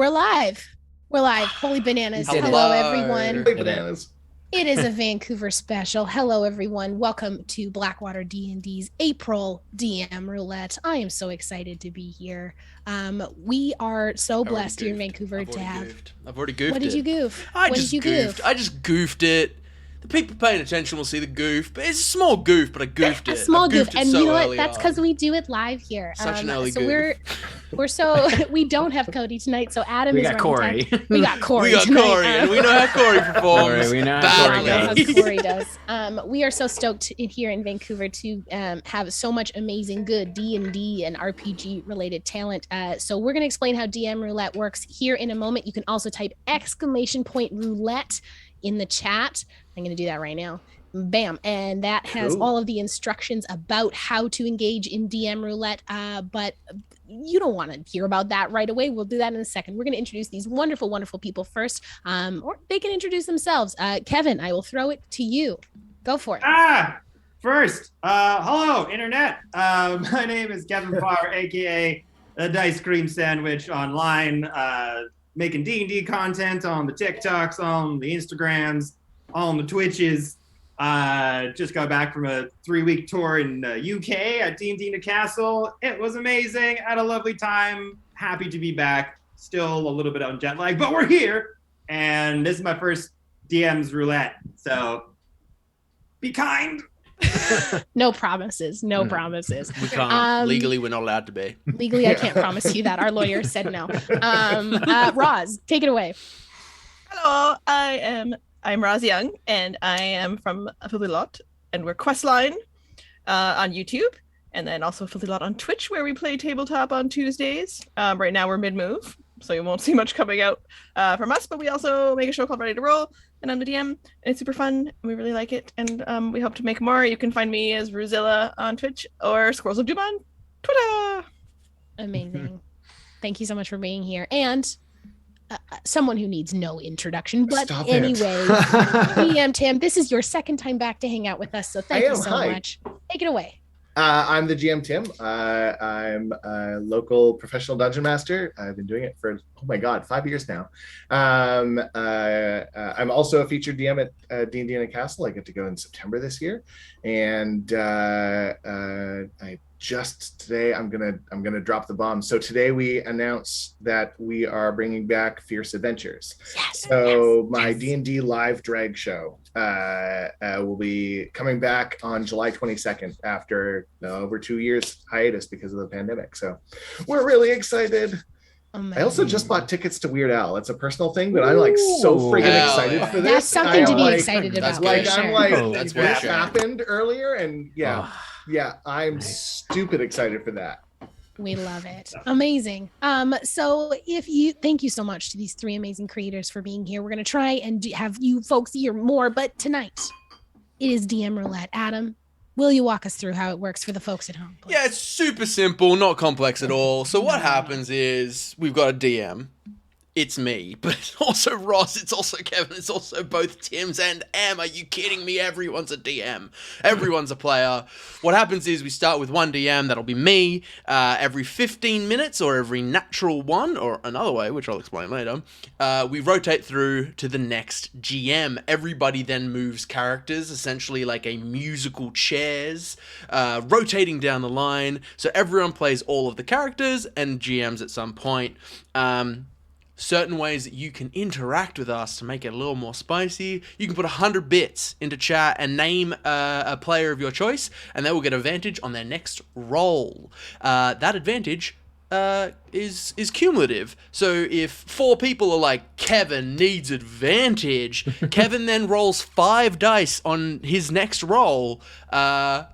We're live. We're live. Holy bananas. Hello, everyone. Holy bananas. It is a Vancouver special. Hello, everyone. Welcome to Blackwater D&D's April DM Roulette. I am so excited to be here. We are so blessed here in Vancouver to have... I've already goofed it. What did you goof? I just goofed it. The people paying attention will see the goof, but it's a small goof, but I goofed it. A small goof, and so you know what? That's because we do it live here. Such an early goof. We don't have Cody tonight, so Adam is running Corey. We got Corey. We got tonight. Corey, and we know how Corey performs. We know how Corey does. We are so stoked here in Vancouver to have so much amazing, good D&D and RPG related talent. So we're going to explain how DM Roulette works here in a moment. You can also type !roulette in the chat. I'm going to do that right now. Bam. And that has all of the instructions about how to engage in DM Roulette. But you don't want to hear about that right away. We'll do that in a second. We're going to introduce these wonderful, wonderful people first, or they can introduce themselves. Kevin, I will throw it to you. Go for it. First, hello, Internet. My name is Kevin Parr, a.k.a. the DicecreamSandwich online, making D&D content on the TikToks, on the Instagrams, on the Twitches. Just got back from a 3-week tour in UK at D&D Newcastle. It was amazing. Had a lovely time. Happy to be back. Still a little bit on jet lag, but we're here. And this is my first DM's Roulette. So be kind. No promises. No promises. We can't. Legally, we're not allowed to be. Legally, I can't promise you that. Our lawyer said no. Roz, take it away. Hello, I'm Roz Young, and I am from Filthy Lot, and we're Questline on YouTube, and then also Filthy Lot on Twitch, where we play tabletop on Tuesdays. Right now we're mid-move, so you won't see much coming out from us, but we also make a show called Ready to Roll, and I'm the DM, and it's super fun, and we really like it, and we hope to make more. You can find me as Ruzilla on Twitch, or Squirrels of Doom on Twitter. Amazing. Thank you so much for being here. And someone who needs no introduction, but anyway, DM Tim, this is your second time back to hang out with us, so thank you so much. Take it away. I'm the GM Tim. I'm a local professional dungeon master. I've been doing it for 5 years now. I'm also a featured DM at D&D Newcastle. I get to go in September this year, and I just today I'm gonna drop the bomb. So today we announced that we are bringing back Fierce Adventures. Yes. So my D&D live drag show will be coming back on July 22nd after over 2 years hiatus because of the pandemic. So we're really excited. Amazing. I also just bought tickets to Weird Al. It's a personal thing, but I'm like so friggin' excited for this. That's something to be excited about. That's what happened earlier, and I'm stupid excited for that. We love it. Amazing. So thank you so much to these three amazing creators for being here. We're going to try and have you folks hear more, but tonight it is DM Roulette. Adam, will you walk us through how it works for the folks at home, please? Yeah, it's super simple, not complex at all. So what happens is we've got a DM. It's me, but it's also Ross, it's also Kevin, it's also both Tims and Am. Are you kidding me? Everyone's a DM. Everyone's a player. What happens is we start with one DM, that'll be me. Every 15 minutes or every natural one, or another way, which I'll explain later, we rotate through to the next GM. Everybody then moves characters, essentially like a musical chairs, rotating down the line. So everyone plays all of the characters and GMs at some point. Certain ways that you can interact with us to make it a little more spicy. You can put 100 bits into chat and name a player of your choice, and they will get advantage on their next roll. That advantage is cumulative. So if 4 people are like, Kevin needs advantage, Kevin then rolls 5 dice on his next roll. Mega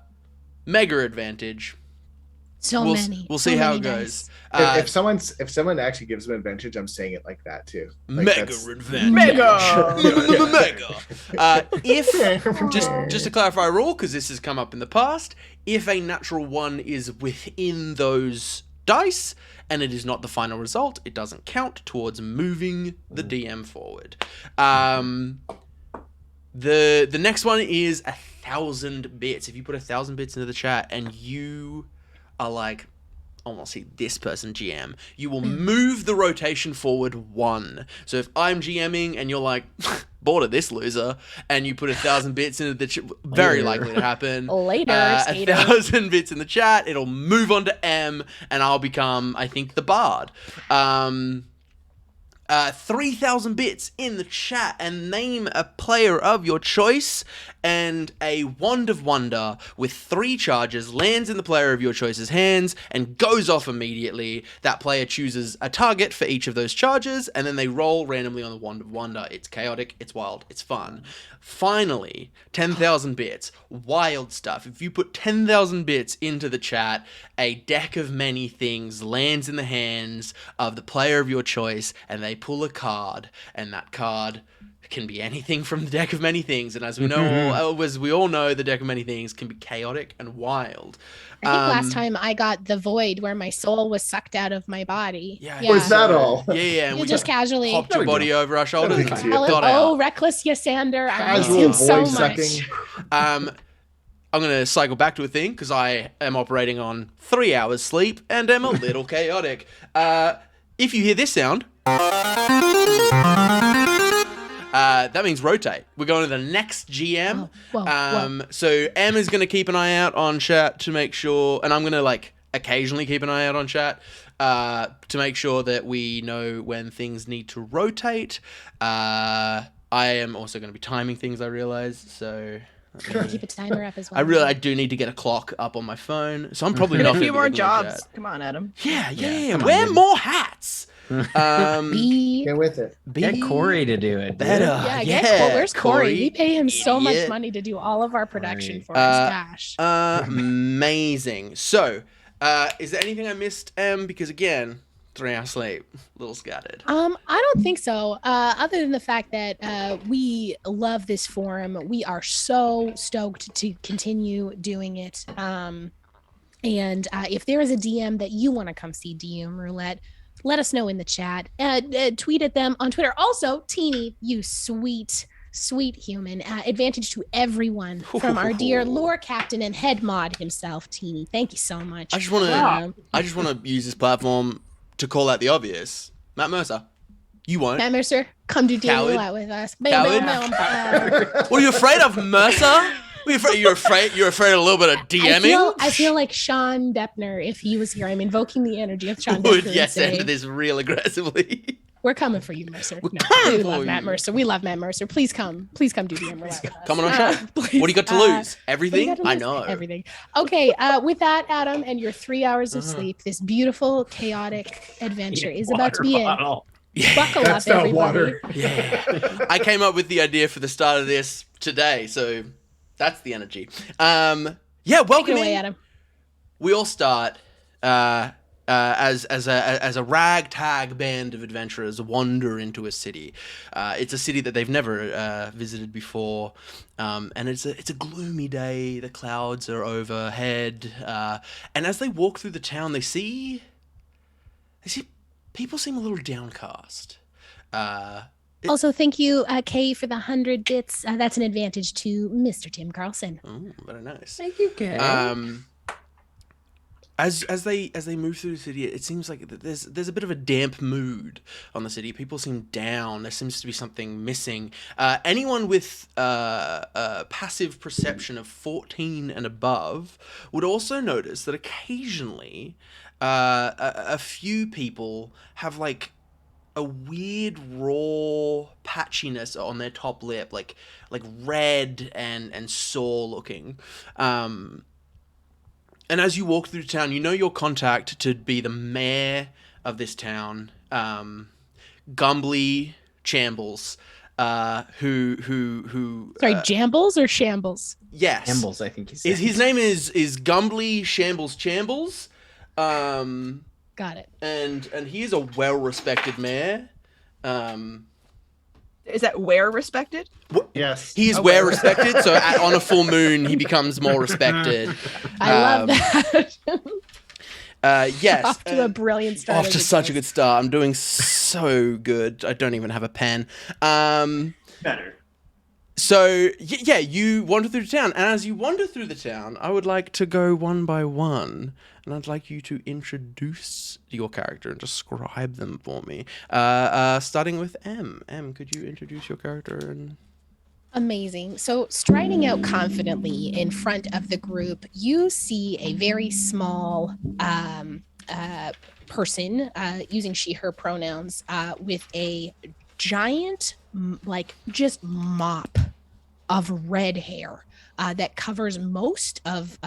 advantage. We'll see how it goes. If someone actually gives him advantage, I'm saying it like that too. Like mega advantage. Mega. If just to clarify a rule, because this has come up in the past, if a natural 1 is within those dice and it is not the final result, it doesn't count towards moving the DM forward. The next one is 1,000 bits. If you put 1,000 bits into the chat and you are like, I want to see this person GM, you will move the rotation forward 1. So if I'm GMing and you're like, bored of this loser, and you put 1,000 bits into the very likely to happen. Later, 1,000 bits in the chat, it'll move on to M, and I'll become, I think, the Bard. 3,000 bits in the chat and name a player of your choice, and a Wand of Wonder with 3 charges lands in the player of your choice's hands and goes off immediately. That player chooses a target for each of those charges, and then they roll randomly on the Wand of Wonder. It's chaotic, it's wild, it's fun. Finally, 10,000 bits. Wild stuff. If you put 10,000 bits into the chat, a deck of many things lands in the hands of the player of your choice, and they pull a card, and that card can be anything from the deck of many things. And as we know, as we all know, the deck of many things can be chaotic and wild. I think last time I got the void where my soul was sucked out of my body. Yeah. Was that all? Yeah. And You we just casually. popped your body over our shoulders. Nothing And to you. got Oh, out. reckless Yasander. I miss Casual him so void much. sucking. I'm going to cycle back to a thing because I am operating on 3 hours sleep and am a little chaotic. If you hear this sound, that means rotate. We're going to the next GM. Whoa. So M is going to keep an eye out on chat to make sure, and I'm going to like occasionally keep an eye out on chat to make sure that we know when things need to rotate. I am also going to be timing things, I realize, so... Keep a timer up as well. I do need to get a clock up on my phone, so I'm probably And not a few gonna more be looking at jobs. chat. Come on, Adam. Yeah. come on, Wear dude. more hats. Be Get with it. Get Corey to do it. better. Yeah, where's Corey? We pay him so much money to do all of our production for us. Gosh. Amazing. So, is there anything I missed, Em? Because again, 3 hours sleep, a little scattered. I don't think so. Other than the fact that we love this forum, we are so stoked to continue doing it. And if there is a DM that you want to come see DM Roulette, let us know in the chat. Tweet at them on Twitter. Also, Teeny, you sweet human. Advantage to everyone from our dear lore captain and head mod himself, Teeny. Thank you so much. I just want to use this platform to call out the obvious. Matt Mercer, you won't. Matt Mercer, come do DM Coward. Roulette with us. Coward. What are you afraid of, Mercer? You're afraid of a little bit of DMing? I feel like Sean Deppner, if he was here. I'm invoking the energy of Sean Would Deppner. yes and say, enter this real aggressively. we're coming for you, Mercer. We're No, coming we for love you. Matt Mercer. We love Matt Mercer. Please come do DM Roulette with us. Come on show. What do you got to lose? Everything? I know. Everything. Okay, with that, Adam, and your 3 hours of sleep, this beautiful, chaotic adventure is about to begin. Buckle up, That's not everybody. water. Yeah. I came up with the idea for the start of this today, so that's the energy. Yeah, Take welcome it away, in. Adam. We all start as a ragtag band of adventurers wander into a city. It's a city that they've never visited before, and it's a gloomy day. The clouds are overhead, and as they walk through the town, they see people seem a little downcast. Also, thank you, Kay, for the 100 bits. That's an advantage to Mr. Tim Carlson. Oh, very nice. Thank you, Kay. As they move through the city, it seems like there's a bit of a damp mood on the city. People seem down. There seems to be something missing. Anyone with passive perception of 14 and above would also notice that occasionally a few people have like a weird raw patchiness on their top lip, like red and sore looking. And as you walk through town, you know your contact to be the mayor of this town, Gumbly Chambles, who Sorry, Jambles or Shambles? yes, Shambles, I think he said. his name is Gumbly Chambles. Got it. And he is a well-respected mayor. Is that where respected? Yes. He is well-respected, so on a full moon, he becomes more respected. I love that. Yes. Off to a brilliant start. Off to such a good start. I'm doing so good. I don't even have a pen. Better. So yeah, you wander through the town, and as you wander through the town, I would like to go one by one, and I'd like you to introduce your character and describe them for me. Starting with M. M, could you introduce your character and? Amazing. So, striding out confidently in front of the group, you see a very small person using she, her pronouns with a giant, just mop of red hair that covers most of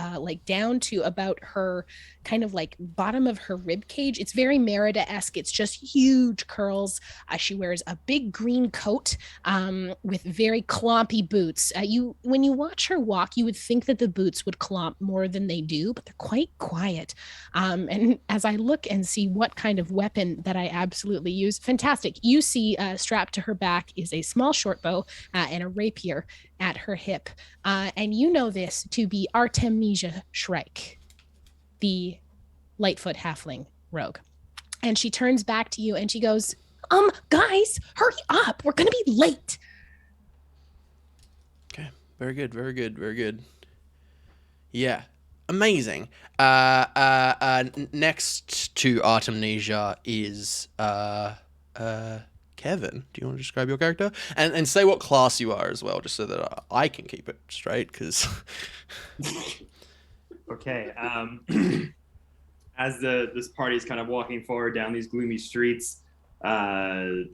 down to about her kind of bottom of her rib cage. It's very Merida-esque. It's just huge curls. She wears a big green coat with very clompy boots. When you watch her walk, you would think that the boots would clomp more than they do, but they're quite quiet. And as I look and see what kind of weapon that I absolutely use, fantastic. You see strapped to her back is a small short bow and a rapier at her hip. And you know this to be Artemnesia Shrike, the Lightfoot Halfling Rogue. And she turns back to you and she goes, guys, hurry up. We're going to be late. Okay, very good, very good, very good. Yeah, amazing. Next to Artemnesia is Kevin. Do you want to describe your character and say what class you are as well, just so that I can keep it straight? Because okay. As this party is kind of walking forward down these gloomy streets, after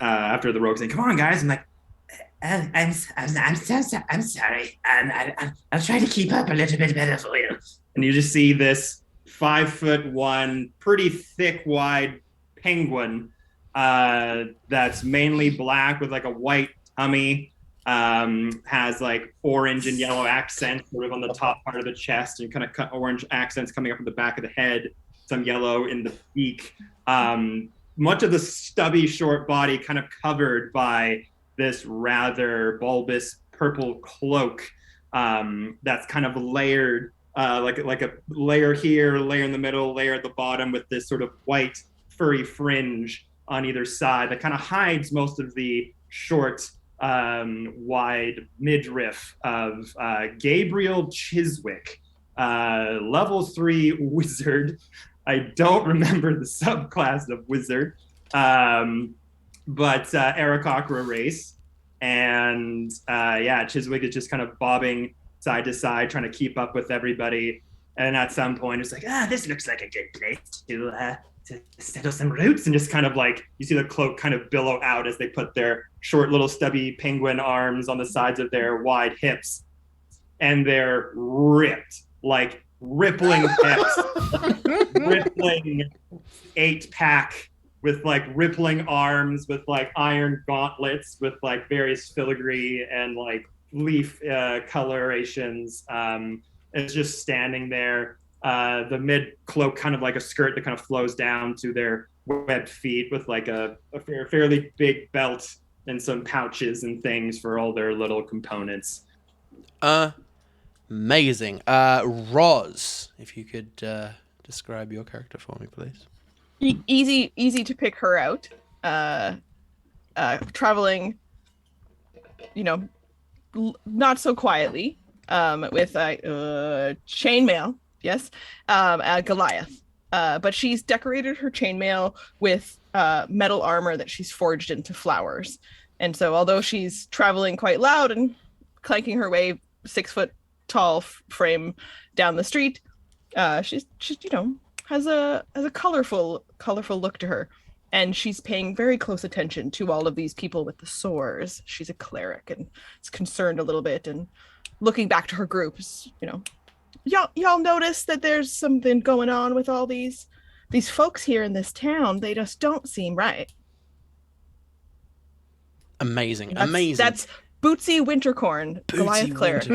the rogue saying, "Come on, guys," I'm like, I'm sorry. I'll try to keep up a little bit better for you. And you just see this 5'1", pretty thick, wide penguin that's mainly black with a white tummy, has orange and yellow accents sort of on the top part of the chest, and kind of cut orange accents coming up from the back of the head, some yellow in the beak. Much of the stubby short body kind of covered by this rather bulbous purple cloak that's kind of layered, like a layer here, layer in the middle, layer at the bottom, with this sort of white furry fringe on either side that kind of hides most of the short, wide midriff of Gabriel Chiswick, level 3 wizard. I don't remember the subclass of wizard, but Aarakocra race. And Chiswick is just kind of bobbing side to side, trying to keep up with everybody. And at some point, it's like, this looks like a good place to settle some roots, and just kind of you see the cloak kind of billow out as they put their short little stubby penguin arms on the sides of their wide hips, and they're ripped, rippling hips, rippling 8-pack with rippling arms, with iron gauntlets, with various filigree and leaf colorations. It's just standing there. The mid cloak kind of like a skirt that kind of flows down to their webbed feet, with a fairly big belt and some pouches and things for all their little components. Amazing. Roz, if you could describe your character for me, please. Easy to pick her out. Traveling, not so quietly, with chainmail. Yes, Goliath. But she's decorated her chainmail with metal armor that she's forged into flowers. And so although she's traveling quite loud and clanking her way 6 foot tall frame down the street, she's has a colorful look to her. And she's paying very close attention to all of these people with the swords. She's a cleric and is concerned a little bit, and looking back to her groups, Y'all notice that there's something going on with all these folks here in this town. They just don't seem right. Amazing. That's Bootsy Winterkorn, Goliath Cleric.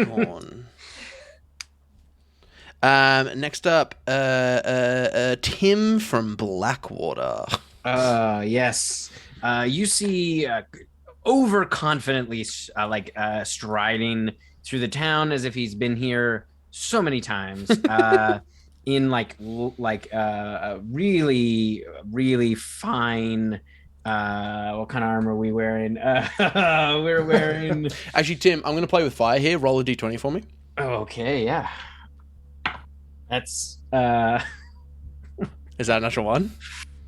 Next up, Tim from Blackwater. Yes. You see overconfidently striding through the town as if he's been here so many times, in a really, really fine What kind of armor are we wearing? We're wearing. Actually, Tim, I'm going to play with fire here. Roll a d20 for me. Okay, yeah. That's Is that a natural one?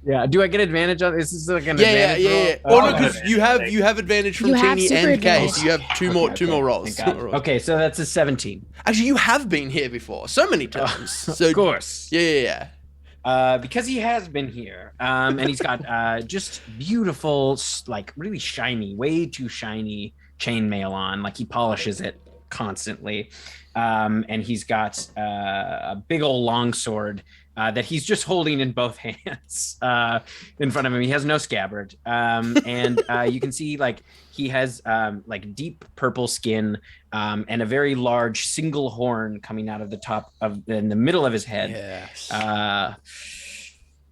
yeah. Do I get advantage on this? Is like an Yeah. advantage roll? Oh no, because you have advantage from You have Teeny super and Kay, advantage. so you have two more rolls. Thank God. Okay, so that's a 17. Actually, you have been here before so many times. So Of course. Yeah. Because he has been here, and he's got just beautiful, like really shiny, way too shiny chainmail on. Like he polishes it constantly, and he's got a big old longsword that he's just holding in both hands in front of him. He has no scabbard, and you can see like he has like deep purple skin and a very large single horn coming out of the top of in the middle of his head. Yes.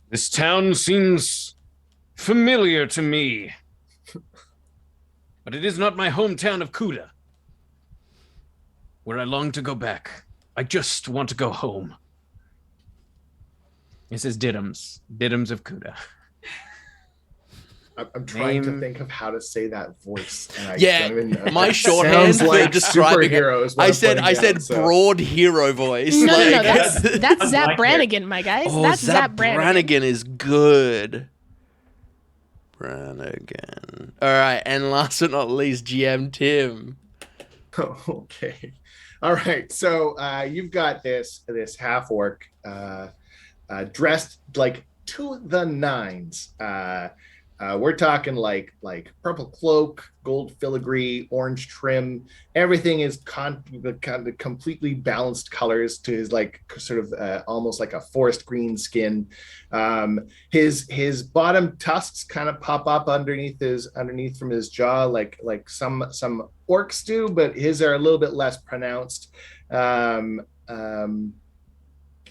This town seems familiar to me, but it is not my hometown of Kooda, where I long to go back. I just want to go home. This is Didums of Kooda. I'm trying to Name- think of how to say that voice. And I Yeah, don't even know. my It shorthand sounds for like describing it. superhero is what I I'm said putting down, so. broad hero voice. No, like- that's Zap like it. Brannigan, my guys. Oh, That's Zap Zap Brannigan. Brannigan is good. Brannigan. All right, and last but not least, GM Tim. Okay. All right. So you've got this half orc dressed like to the nines. We're talking like purple cloak, gold filigree, orange trim. Everything is kind of completely balanced colors to his like sort of almost like a forest green skin. His bottom tusks kind of pop up underneath from his jaw like some orcs do, but his are a little bit less pronounced. And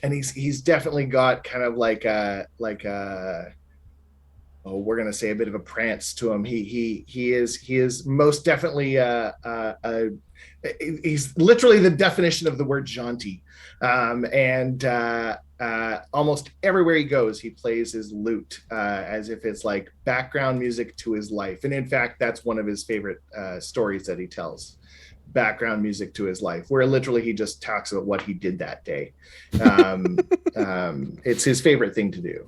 he's definitely got kind of like a we're gonna say a bit of a prance to him. He is most definitely he's literally the definition of the word jaunty. And almost everywhere he goes, he plays his lute as if it's like background music to his life. And in fact, that's one of his favorite stories that he tells. Background music to his life, where literally he just talks about what he did that day. It's his favorite thing to do.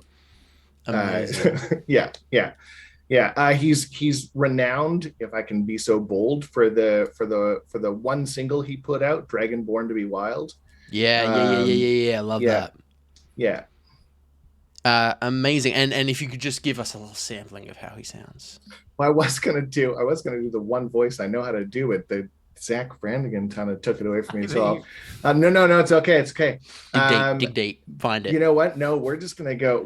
Yeah. He's renowned, if I can be so bold, for the one single he put out, Dragonborn to be Wild. Yeah. I love that. Yeah. Amazing. And if you could just give us a little sampling of how he sounds. Well, I was gonna do the one voice I know how to do it. The Zach Brannigan kind of took it away from me. So no, it's okay. It's okay. Dig deep, find it. You know what? No, we're just gonna go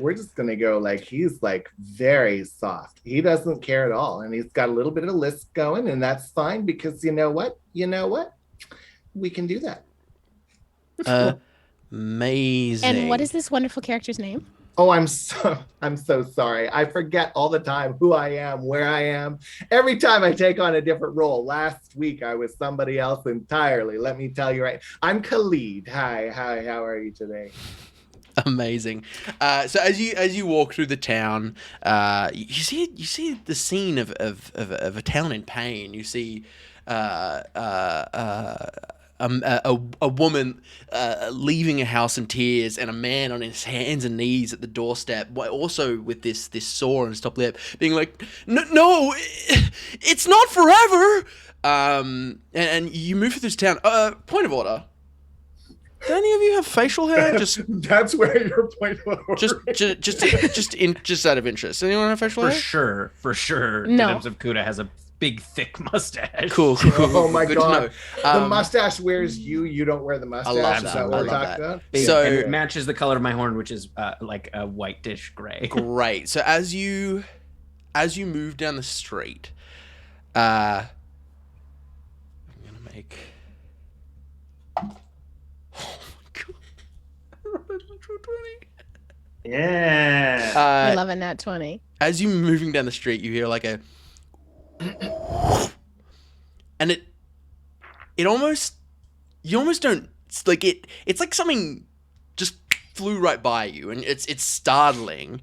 like he's like very soft. He doesn't care at all, and he's got a little bit of a lisp going, and that's fine because you know what? We can do that. Amazing. And what is this wonderful character's name? Oh, I'm so sorry. I forget all the time who I am, where I am. Every time I take on a different role. Last week I was somebody else entirely. Let me tell you right. I'm Kaleed. Hi. How are you today? Amazing. So as you walk through the town, you see the scene of a town in pain. You see a woman leaving a house in tears, and a man on his hands and knees at the doorstep, also with this sore on his top lip, being like, "No, it's not forever." And you move through this town. Point of order. Do any of you have facial hair? Just that's where your point of order. Just out of interest. Anyone have facial hair? For sure. No. Didums of Kooda has a big, thick mustache. Cool. Oh my Good god. to know. The mustache wears you don't wear the mustache. love Is that. that what I we're love talking that. about? So- And it matches the color of my horn, which is like a whitish gray. Great. So as you move down the street, I'm gonna make. Oh my god! I rolled a natural 20. Yeah. I love a nat 20. As you're moving down the street, you hear like a, and it almost, you almost don't, it's like it's like something just flew right by you, and it's startling.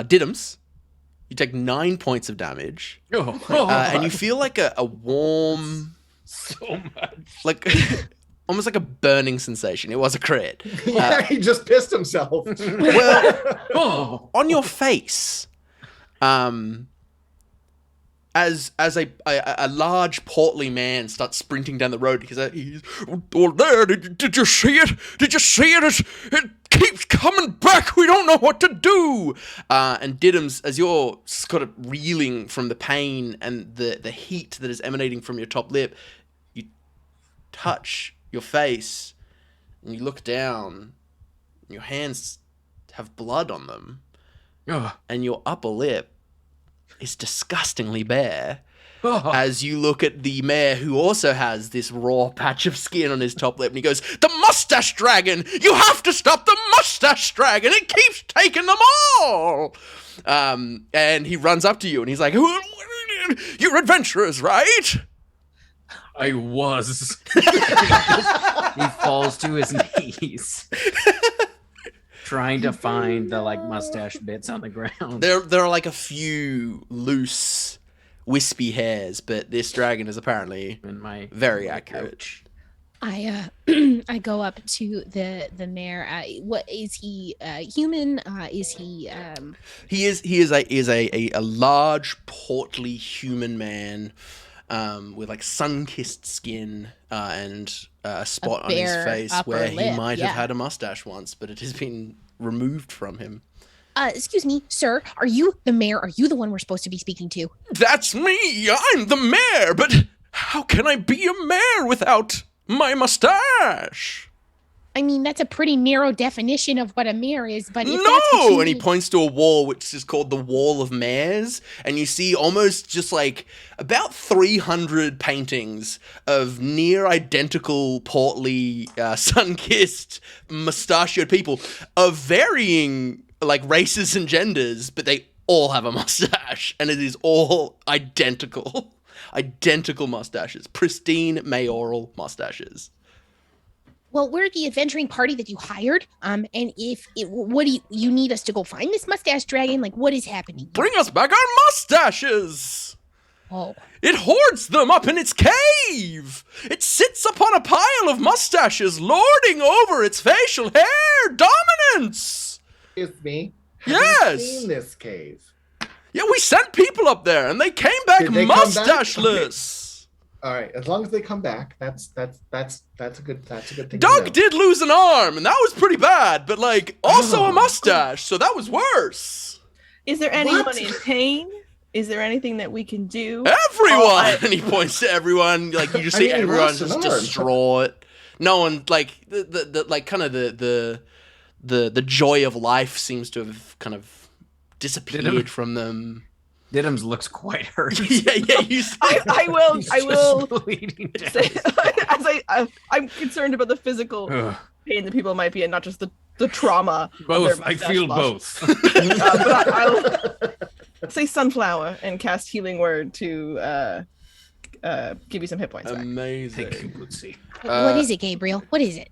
Didums, you take 9 points of damage, and you feel like a warm, so much. like almost like a burning sensation. It was a crit. Yeah, he just pissed himself. Well, on your face, as a large portly man starts sprinting down the road because he's there. Did you see it? Did you see it? It keeps coming back. We don't know what to do. And Didums, as you're kind of reeling from the pain and the heat that is emanating from your top lip, you touch your face and you look down. And your hands have blood on them, and your upper lip is disgustingly bare. As you look at the mayor, who also has this raw patch of skin on his top lip, and he goes, "The Mustache Dragon! You have to stop the Mustache Dragon! It keeps taking them all!" And he runs up to you, and he's like, "You're adventurers, right?" I was. He falls to his knees, trying to find the mustache bits on the ground. There are like a few loose, wispy hairs, but this dragon is apparently very accurate. I go up to the mayor. What is he? Human? Is he? He is a large, portly human man, with like sun-kissed skin and a spot on his face where he might have had a mustache once, but it has been removed from him. Excuse me, sir. Are you the mayor? Are you the one we're supposed to be speaking to? That's me. I'm the mayor, but how can I be a mayor without my mustache? I mean, that's a pretty narrow definition of what a mayor is, but if that's what No! you And he need- points to a wall which is called the Wall of Mayors, and you see almost just like about 300 paintings of near identical, portly, sun-kissed, mustachioed people of varying like races and genders, but they all have a mustache, and it is all identical. Identical mustaches. Pristine mayoral mustaches. Well, we're the adventuring party that you hired. And what do you need us to go find this mustache dragon? Like, what is happening? Bring us back our mustaches! Oh. It hoards them up in its cave! It sits upon a pile of mustaches, lording over its facial hair dominance! Excuse me. Yes! Have you seen this cave? Yeah, we sent people up there, and they came back Did they come back? mustacheless. All right, as long as they come back, that's a good thing. to Doug know. did lose an arm, and that was pretty bad, but like also a mustache, so that was worse. Is there anyone What? in pain? Is there anything that we can do? Everyone, and he points to everyone. Like you just see I mean, he everyone lost an just arm. distraught. No one like the like kind of the joy of life seems to have kind of disappeared from them. Didums looks quite hurt. yeah. You see, I will. He's I will. just bleeding down. Say, I'm concerned about the physical pain that people might be in, not just the trauma. of their Both. I mustache feel loss. both. But I'll say sunflower and cast healing word to give you some hit points back. amazing. Thank you, Bootsy. What is it, Gabriel? What is it?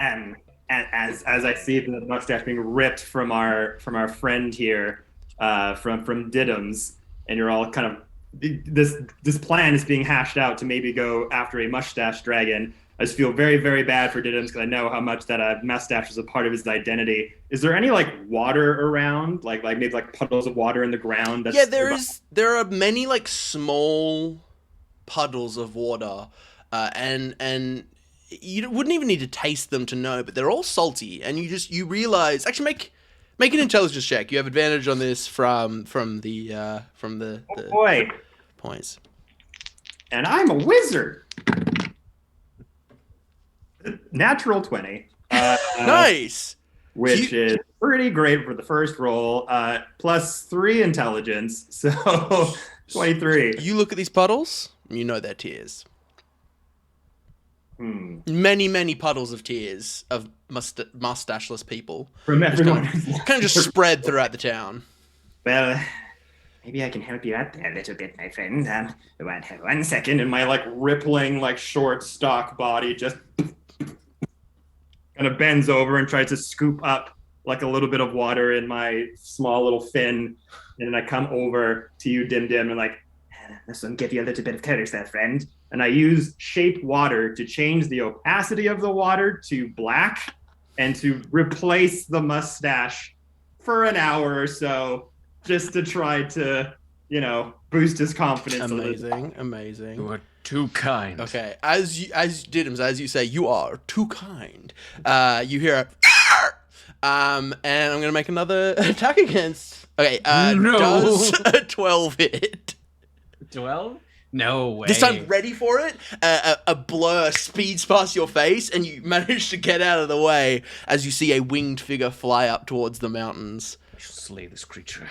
And as I see the mustache being ripped from our friend here, from Didums, and you're all kind of this plan is being hashed out to maybe go after a mustache dragon. I just feel very, very bad for Didums because I know how much that mustache is a part of his identity. Is there any like water around, like maybe like puddles of water in the ground? Yeah, there are many like small puddles of water, and you wouldn't even need to taste them to know, but they're all salty, and you realize. Actually, make an intelligence check. You have advantage on this from the Oh boy, points. and I'm a wizard. Natural 20. Nice. Which is pretty great for the first roll. Plus 3 intelligence, so 23. You look at these puddles, you know they're tears. Hmm. Many puddles of tears of mustacheless people. From everyone. Kind of just spread throughout the town. Well, maybe I can help you out there a little bit, my friend. One second, and my like rippling, like short stock body just kind of bends over and tries to scoop up like a little bit of water in my small little fin, and then I come over to you, Dim Dim, and like, this will give you a little bit of courage there, friend. And I use shape water to change the opacity of the water to black and to replace the mustache for an hour or so, just to try to, boost his confidence. Amazing. You are too kind. Okay, as Didums, as you say, you are too kind. You hear a and I'm gonna make another attack against. Okay, No. does a 12 hit? 12? No way. This time, ready for it. A blur speeds past your face, and you manage to get out of the way as you see a winged figure fly up towards the mountains. I shall slay this creature.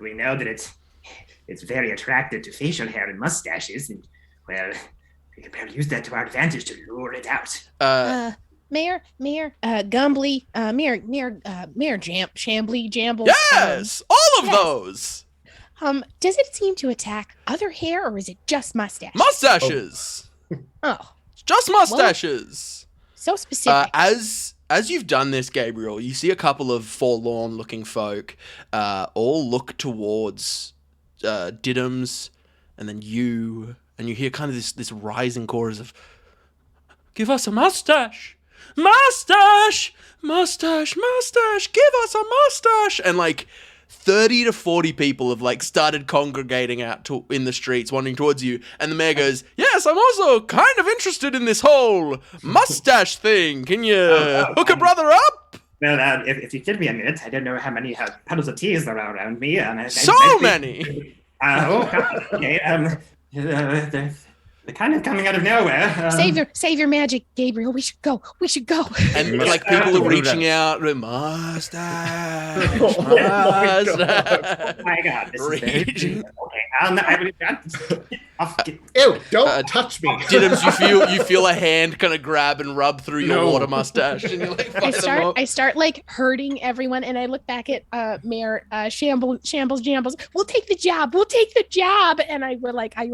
We know that it's very attracted to facial hair and mustaches, and well, we can probably use that to our advantage to lure it out. Mayor, Gumbly, Mayor Shambly, Jambles. Yes, all of those. Does it seem to attack other hair, or is it just mustache? Mustaches. Oh, Just mustaches. so specific. As you've done this, Gabriel, you see a couple of forlorn-looking folk all look towards Didums, and then you hear kind of this rising chorus of, "Give us a mustache! Mustache! Mustache! Mustache! Give us a mustache!" And like 30 to 40 people have like started congregating out in the streets, wandering towards you, and the mayor goes, "Yes, I'm also kind of interested in this whole mustache thing. Can you hook a brother up?" Well, if you give me a minute, I don't know how many puddles of tea there are around me. Many. Okay. They're kind of coming out of nowhere. Save your magic, Gabriel. We should go. And like people are reaching out, mustache, Oh my god, this is very Raging. okay. Ew, don't touch me. Didums, you feel a hand kind of grab and rub through your water mustache, and you're like, I start like hurting everyone, and I look back at Mayor Shambles Jambles. We'll take the job, and I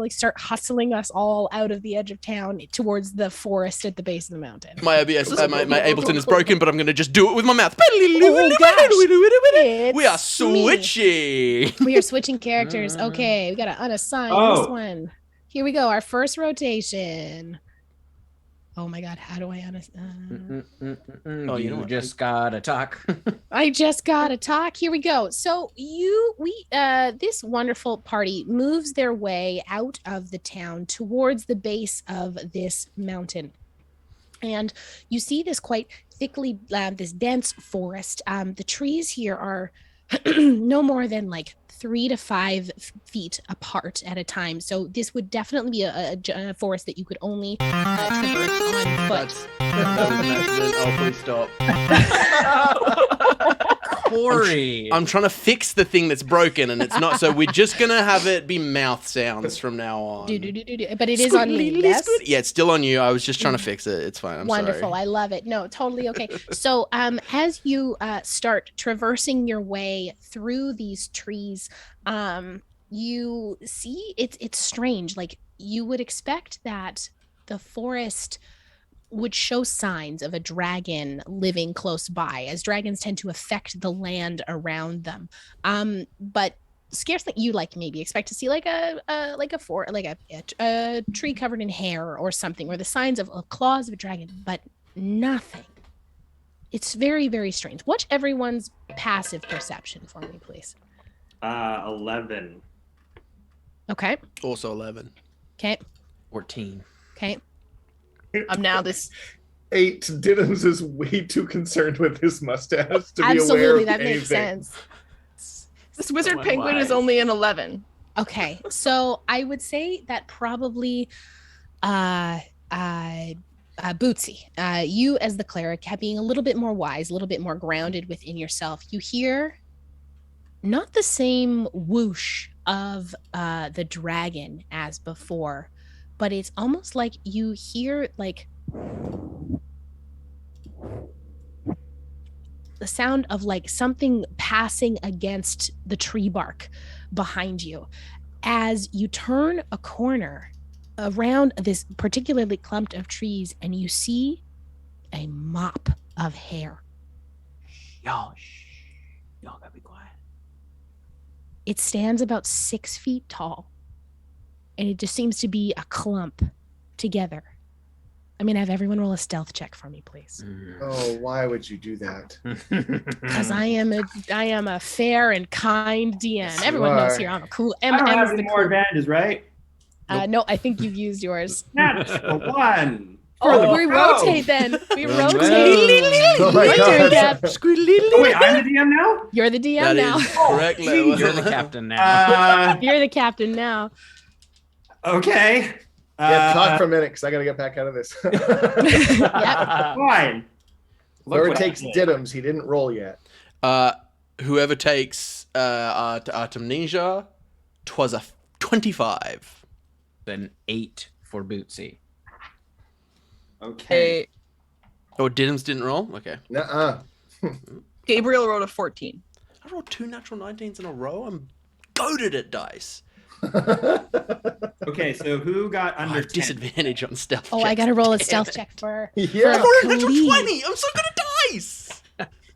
start hustling us all out of the edge of town towards the forest at the base of the mountain. my Ableton is broken, but I'm gonna just do it with my mouth. We are switching. We are switching characters. Okay, we gotta unassign this one. Here we go. Our first rotation. Oh my god, how do I unassign? You just gotta talk. I just gotta talk. Here we go. So this wonderful party moves their way out of the town towards the base of this mountain. And you see this quite thickly, this dense forest. The trees here are no more than like 3 to 5 feet apart at a time. So this would definitely be a forest that you could only traverse on foot. Oh, please stop. Corey. I'm trying to fix the thing that's broken, and it's not. So we're just gonna have it be mouth sounds from now on. But it is on me. Yes? Yeah, it's still on you. I was just trying to fix it. It's fine. I'm Wonderful. sorry. I love it. No, totally okay. So as you start traversing your way through these trees, you see it's strange. Like you would expect that the forest would show signs of a dragon living close by, as dragons tend to affect the land around them. But scarcely you maybe expect to see a tree covered in hair or something, or the signs of claws of a dragon, but nothing. It's very, very strange. Watch everyone's passive perception for me, please. 11. Okay. Also 11. Okay. 14. Okay. I'm now this. 8. Didums is way too concerned with his mustache to be aware Absolutely, of that makes anything. sense. This wizard Someone penguin is wise. only an 11. Okay, so I would say that probably Bootsy, you as the cleric, being a little bit more wise, a little bit more grounded within yourself, you hear not the same whoosh of the dragon as before, but it's almost like you hear the sound of like something passing against the tree bark behind you. As you turn a corner around this particularly clump of trees and you see a mop of hair. Y'all gotta be quiet. It stands about 6 feet tall, and it just seems to be a clump together. I'm gonna have everyone roll a stealth check for me, please. Oh, why would you do that? Because I am a fair and kind DM. Yes, you Everyone knows are. here I'm a cool. I don't M have is any the more cool. advantages, right? No, I think you've used yours. Natural one. We no. rotate then. We Oh, rotate. Oh my Your turn, God. Gab. Oh, wait, I'm the DM now? You're the DM That now. is correct. geez. You're the captain now. You're the captain now. Okay. Yeah, talk for a minute because I got to get back out of this. Fine. Look Whoever what takes I did. Didums, he didn't roll yet. Whoever takes Artemnesia, 'twas a 25. Then 8 for Bootsy. Okay. Oh, Didums didn't roll? Okay. Nuh-uh. Gabriel rolled a 14. I rolled 2 natural 19s in a row. I'm goated at dice. Okay, so who got I under have 10? disadvantage on stealth. Oh, I checks. gotta roll a Damn stealth it. check for. I Yeah. rolled a natural Kaleed. 20. I'm so good at dice.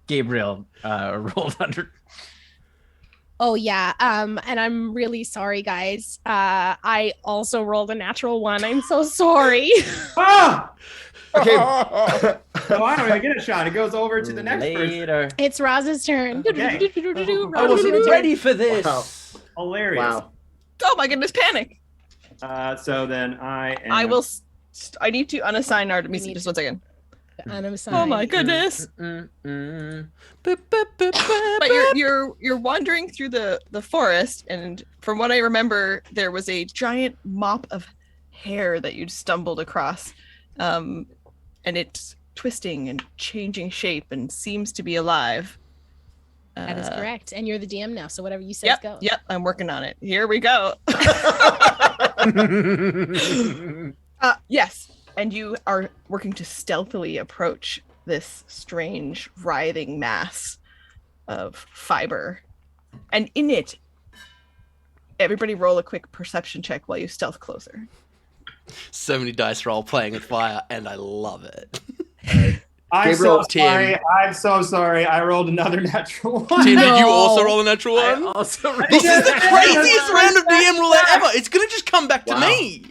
Gabriel rolled under. Oh yeah. And I'm really sorry, guys. I also rolled a natural 1. I'm so sorry. Ah! Okay. So I don't even get a shot. It goes over to the next person. Later. It's Roz's turn. Okay. I wasn't ready for this. Wow. Hilarious. Wow. Oh my goodness, panic! So then I am... I will. I need to unassign Artemisia. Just 1 second. Unassigned. Oh my goodness! Mm-mm. But you're wandering through the forest, and from what I remember, there was a giant mop of hair that you'd stumbled across, and it's twisting and changing shape and seems to be alive. That is correct. And you're the DM now, so whatever you say Yep, goes. yep, I'm working on it. Here we go. Yes, and you are working to stealthily approach this strange, writhing mass of fiber. And in it, everybody roll a quick perception check while you stealth closer. So many dice roll playing with fire, and I love it. I'm Gabriel, so sorry. Tim. I'm so sorry. I rolled another natural 1. Tim, did you No. also roll a natural I one? also This is the Yeah. craziest round of DM roulette ever. It's gonna just come back to Wow. me.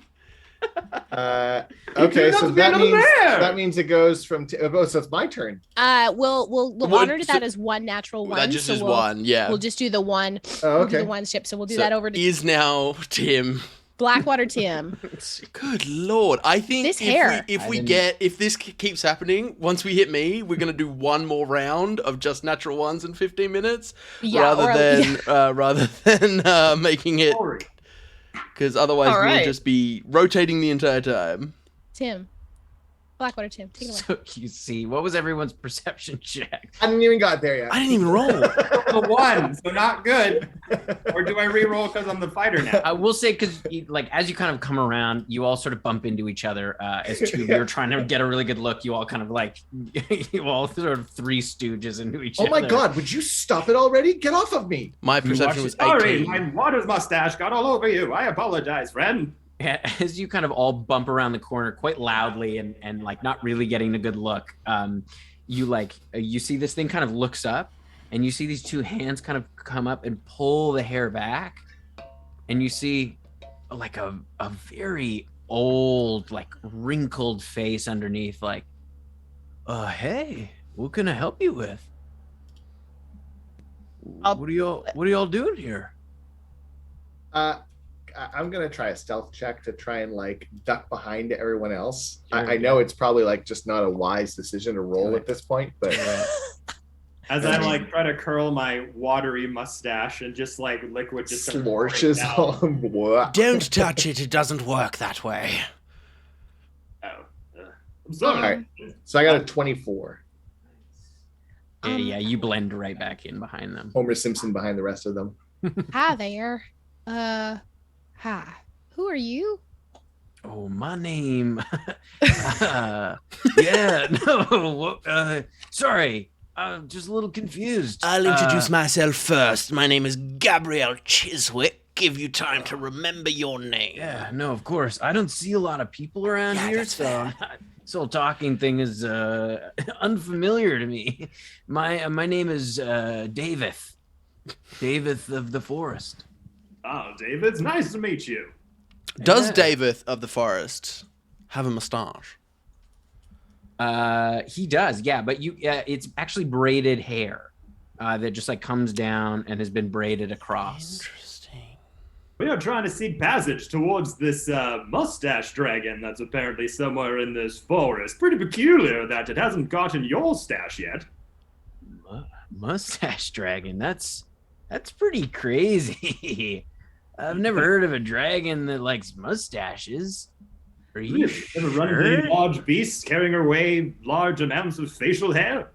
Okay, so that that means it goes from so it's my turn. We'll Well, honor so- that as 1 natural 1. That just so is we'll, one. Yeah. We'll just do the 1. Oh, We'll do okay. the 1 ship. So we'll do So that over to is now Tim. Blackwater Tim. Good lord! I think This if hair. if this keeps happening, once we hit me, we're gonna do one more round of just natural ones in 15 minutes, Yeah, rather than making it, Sorry. because otherwise All we'll right. just be rotating the entire time. Tim. Blackwater Tim. Take it away. So you see, what was everyone's perception check? I didn't even got there yet. I didn't even roll. The 1, so not good. Or do I re-roll because I'm the fighter now? I will say, because like as you kind of come around, you all sort of bump into each other as two. You're trying to get a really good look. You all kind of like you all sort of 3 stooges into each Oh other. my God! Would you stop it already? Get off of me! My perception was Sorry, 18. my water's mustache got all over you. I apologize, friend. As you kind of all bump around the corner quite loudly and like not really getting a good look, you see this thing kind of looks up, and you see these 2 hands kind of come up and pull the hair back, and you see like a very old, like wrinkled face underneath, like, hey, what can I help you with? What are y'all doing here? I'm gonna try a stealth check to try and like duck behind everyone else. Sure. I know it's probably like just not a wise decision to roll at this point, but As I like try to curl my watery mustache and just like liquid just starts sloshes pouring down. on. Don't touch it. It doesn't work that way. Oh, I'm sorry. All right, so I got a 24. Yeah, you blend right back in behind them. Homer Simpson behind the rest of them. Hi there. Hi. Who are you? Oh, my name. Yeah, no. Sorry. I'm just a little confused. I'll introduce myself first. My name is Gabriel Chiswick. Give you time to remember your name. Yeah, no, of course. I don't see a lot of people around here, so this whole talking thing is unfamiliar to me. My name is Davith. Davith of the Forest. Oh, David, it's nice to meet you. Does Davith of the Forest have a mustache? He does, yeah, but it's actually braided hair that just like comes down and has been braided across. Interesting. We are trying to seek passage towards this mustache dragon that's apparently somewhere in this forest. Pretty peculiar that it hasn't gotten your stash yet. Mustache dragon, that's pretty crazy. I've never heard of a dragon that likes mustaches. Are you ever run into any large beasts carrying away large amounts of facial hair?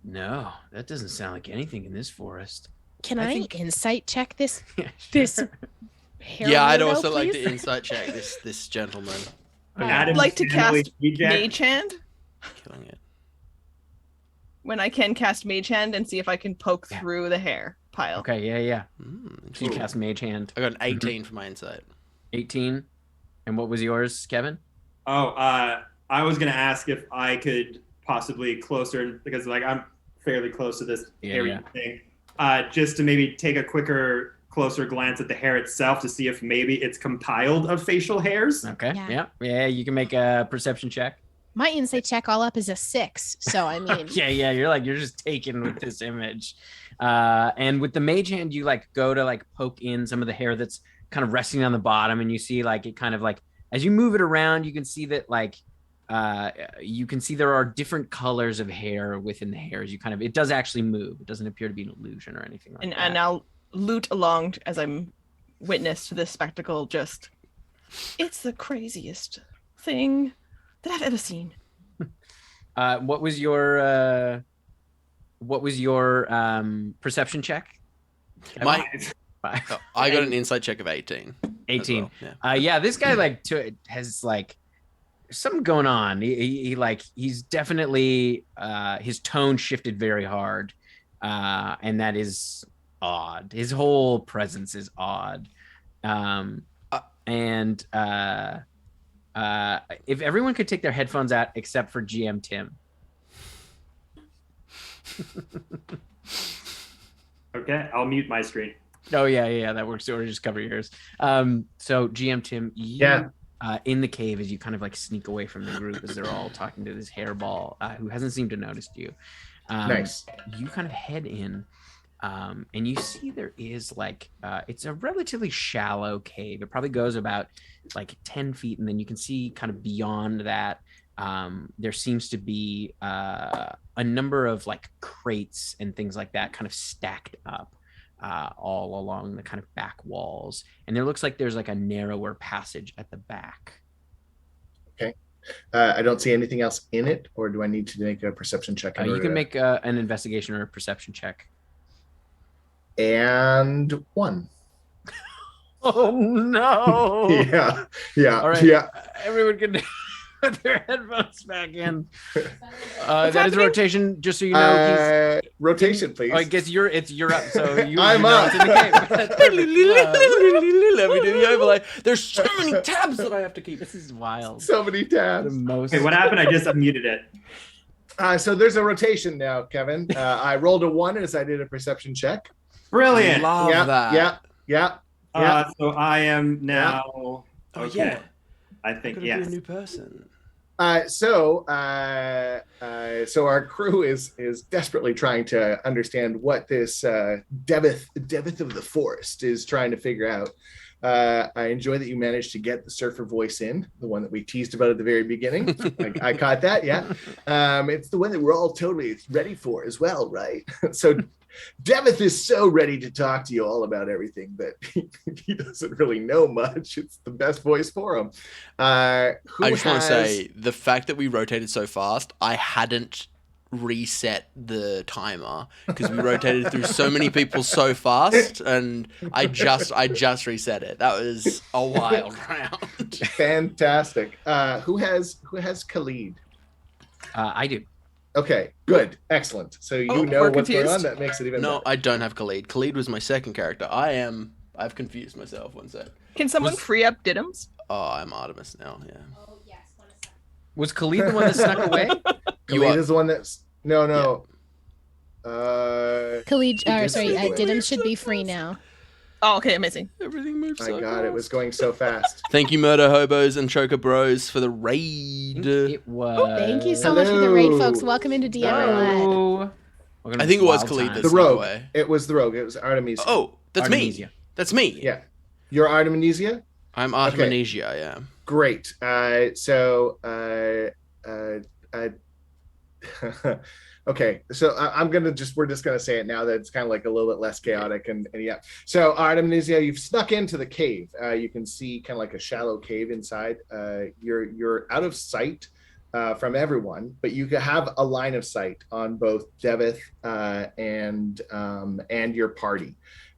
No, that doesn't sound like anything in this forest. Can I insight check this Sure. hair? Yeah, I'd weirdo, also like please? to insight check this gentleman. I'd like to cast Mage Hand Killing it. when I can cast Mage Hand and see if I can poke through the hair pile. Okay, yeah. Mm, So you cast Mage Hand. I got an 18 for my insight. 18. And what was yours, Kevin? Oh, I was gonna ask if I could possibly closer, because like I'm fairly close to this area thing, just to maybe take a closer glance at the hair itself to see if maybe it's compiled of facial hairs. Okay, Yeah. yeah. You can make a perception check. My insight check all up is a 6. So I mean, Yeah. You're just taken with this image. And with the Mage Hand, you like go to like poke in some of the hair that's kind of resting on the bottom, and you see like it kind of like as you move it around, you can see that like you can see there are different colors of hair within the hairs. It does actually move. It doesn't appear to be an illusion or anything like that. And I'll loot along as I'm witness to this spectacle. Just, it's the craziest thing that I've ever seen. What was your perception check? I got an insight check of 18. 18. Well. Yeah. This guy has like something going on. He's definitely his tone shifted very hard, and that is odd. His whole presence is odd. And if everyone could take their headphones out except for GM Tim. Okay, I'll mute my screen. Oh yeah, that works. Or just cover yours. So GM Tim, you in the cave as you kind of like sneak away from the group as they're all talking to this hairball who hasn't seemed to notice you. Nice. You kind of head in, and you see there is like it's a relatively shallow cave. It probably goes about like 10 feet, and then you can see kind of beyond that. There seems to be a number of like crates and things like that kind of stacked up all along the kind of back walls, and there looks like there's like a narrower passage at the back. Okay. I don't see anything else in it, or do I need to make a perception check? You can make an investigation or a perception check. And 1. Oh no! Yeah. All right. Yeah. Everyone can put their headphones back in. That happening? is rotation. Just so you know, rotation, please. I guess you're up. So you. I'm know up. it's in the cave. That's perfect. Let me do the overlay. There's so many tabs that I have to keep. This is wild. So many The tabs. most. Okay, what happened? I just unmuted it. So there's a rotation now, Kevin. I rolled a 1 as I did a perception check. Brilliant. Love that. Yeah. So I am now. Oh Okay. yeah. I think Could be yes. a new person. So our crew is desperately trying to understand what this Devith of the Forest is trying to figure out. I enjoy that you managed to get the surfer voice in, the one that we teased about at the very beginning. I caught that, yeah. It's the one that we're all totally ready for as well, right? So Devith is so ready to talk to you all about everything, but he doesn't really know much. It's the best voice for him. I just want to say, the fact that we rotated so fast, I hadn't reset the timer because we rotated through so many people so fast, and I just reset it. That was a wild round. Fantastic. Who has Kaleed? I do. Okay, good, excellent. So you Oh, know we're what's going on. confused? That makes it even No, better. I don't have Kaleed. Kaleed was my second character. I've confused myself. One sec. Can someone Was- free up Didums? Oh, I'm Artemis now. Yeah. Oh yes, one second. Was Khalid the one that snuck away? You Khalid are- is the one that's no. Khalid, did sorry, sneak away. Didums should be free now. Oh, okay, amazing. Everything moves so My God, it was fast. going so fast. Thank you, Murder Hobos and Choker Bros, for the raid. It was. Thank you so much for the raid, Hello. folks. Welcome into DM Roulette. Hello. I think it was Khalid The Snuck rogue. away. It was the rogue. It was Artemisia. Oh, that's me. Artemnesia. That's me. Yeah. You're Artemnesia? I'm Artemnesia, yeah. Great. Okay, so we're just gonna say it now that it's kind of like a little bit less chaotic and yeah. So Artemnesia, you've snuck into the cave. You can see kind of like a shallow cave inside. You're out of sight from everyone, but you can have a line of sight on both Devith and your party.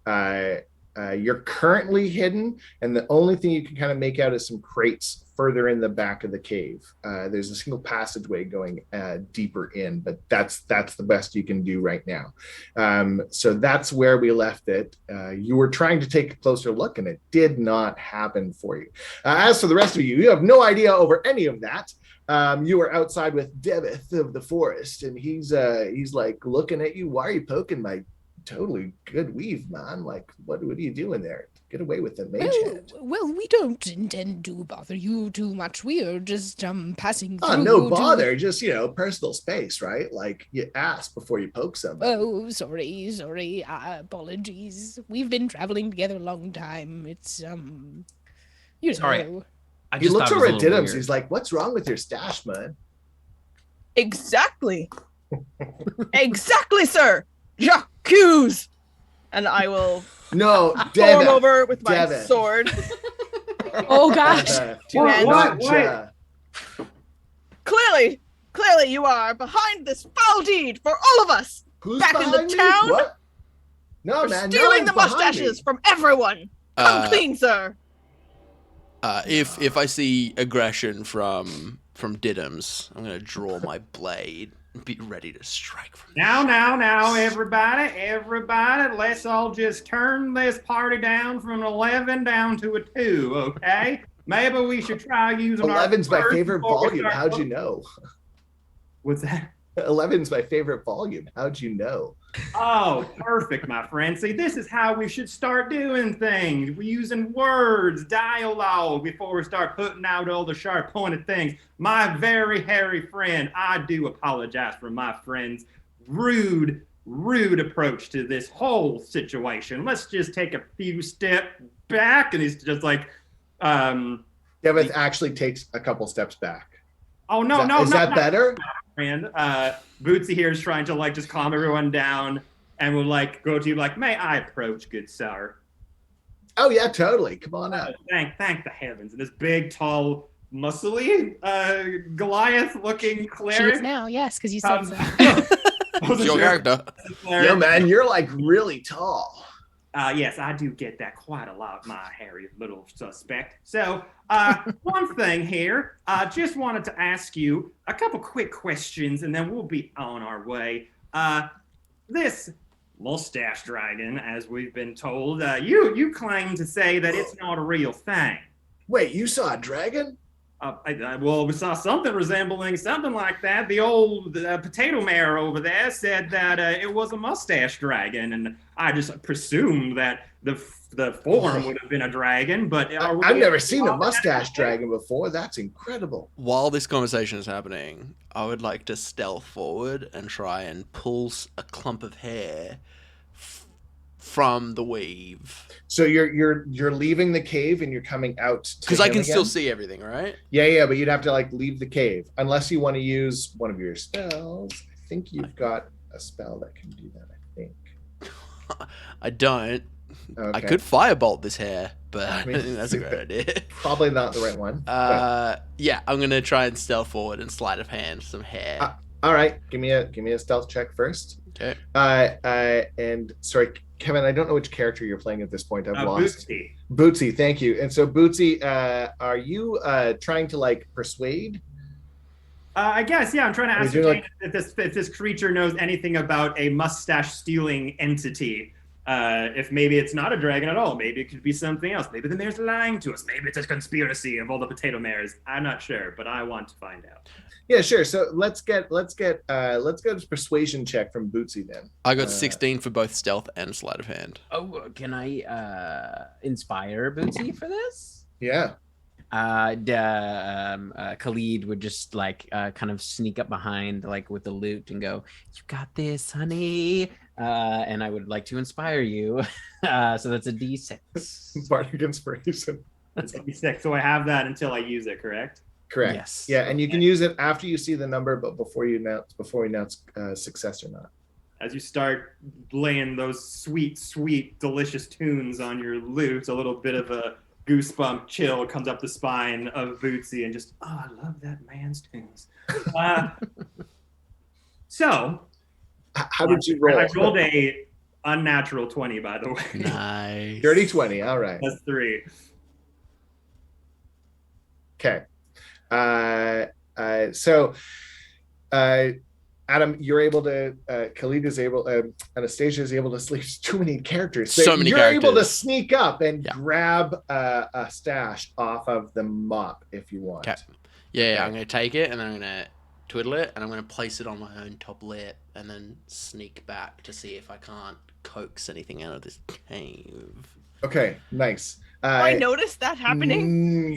You're currently hidden, and the only thing you can kind of make out is some crates further in the back of the cave. There's a single passageway going deeper in, but that's the best you can do right now. So that's where we left it. You were trying to take a closer look, and it did not happen for you. As for the rest of you, you have no idea over any of that. You were outside with Devith of the forest, and he's like looking at you. Why are you poking my totally good weave, man? Like, what are you doing there? Get away with it, mage hand. Well, we don't intend to bother you too much. We are just passing through. Oh, no bother. Just, personal space, right? Like, you ask before you poke somebody. Oh, sorry. Apologies. We've been traveling together a long time. It's Sorry. know. I He just looks thought it over was at a little Didums. weird. He's like, what's wrong with your stash, man? Exactly. Exactly, sir. J'accuse. And I will No, form Devith. over with my Devith. sword. Oh gosh. Two hands. Not Wait. Clearly, you are behind this foul deed for all of us. Who's Back in the behind me? town? What? No, For man. no stealing one's the behind mustaches me. from everyone. Come Uh, clean, sir. If I see aggression from Didums, I'm gonna draw my blade and be ready to strike from Now, everybody, let's all just turn this party down from an 11 down to a 2, okay? Maybe we should try using 11's my words favorite before we volume. start How'd you looking- know? What's that? 11's my favorite volume. How'd you know? Oh, perfect, my friend. See, this is how we should start doing things. We're using words, dialogue, before we start putting out all the sharp pointed things. My very hairy friend, I do apologize for my friend's rude approach to this whole situation. Let's just take a few steps back. And he's just like, Devith actually takes a couple steps back. oh, no, Is that better? friend. Bootsy here is trying to like just calm everyone down and will like go to you like, may I approach, good sir? Oh, yeah, totally. Come on out. Thank the heavens. And this big, tall, muscly, Goliath-looking She cleric. is now, yes, because you said so. It's your character. Yo, man, you're like really tall. Yes, I do get that quite a lot, my hairy little suspect. So, one thing here, just wanted to ask you a couple quick questions, and then we'll be on our way. This Mustache Dragon, as we've been told, you claim to say that it's not a real thing. Wait, you saw a dragon? Well, we saw something resembling something like that. The old potato mayor over there said that it was a mustache dragon, and I just presumed that the form would have been a dragon. But I've never seen a mustache dragon before. That's incredible. While this conversation is happening, I would like to stealth forward and try and pull a clump of hair from the weave. So you're leaving the cave and you're coming out Because I him can again? still see everything, right? Yeah, but you'd have to like leave the cave unless you want to use one of your spells. I think you've got a spell that can do that. I think. I don't. Okay. I could firebolt this hair, but I mean, don't think that's a great idea. Probably not the right one. Yeah, I'm gonna try and stealth forward and sleight of hand some hair. All right, give me a stealth check first. Okay. And sorry, Kevin, I don't know which character you're playing at this point. I've lost. Bootsy. Bootsy, thank you. And so Bootsy, are you trying to like persuade I guess, yeah. I'm trying to Is it ascertain like- if this creature knows anything about a mustache stealing entity. If maybe it's not a dragon at all, maybe it could be something else. Maybe the mayor's lying to us. Maybe it's a conspiracy of all the potato mayors. I'm not sure, but I want to find out. Yeah, sure. So let's go to persuasion check from Bootsy then. I got 16 for both stealth and sleight of hand. Oh, can I inspire Bootsy for this? Yeah. Kaleed would just like kind of sneak up behind like with the loot and go, "You got this, honey," and I would like to inspire you. So that's a D6. Bardic inspiration. That's 86, so I have that until I use it, correct? Correct. Yes. Yeah, and you can use it after you see the number, but before you announce success or not. As you start laying those sweet, sweet, delicious tunes on your lute, a little bit of a goosebump chill comes up the spine of Bootsy and just, oh, I love that man's tunes. So, How did you roll? I rolled a unnatural 20, by the way. Nice. Dirty 20. All right. That's 3. Okay. So, Adam, you're able to. Kaleed is able. Anastasia is able to sleep. Too many characters. So many you're characters. able to sneak up and Yeah. grab a stash off of the mop if you want. Okay. Yeah, I'm going to take it and then I'm going to twiddle it and I'm going to place it on my own top lip and then sneak back to see if I can't coax anything out of this cave. Okay. Nice. I noticed that happening.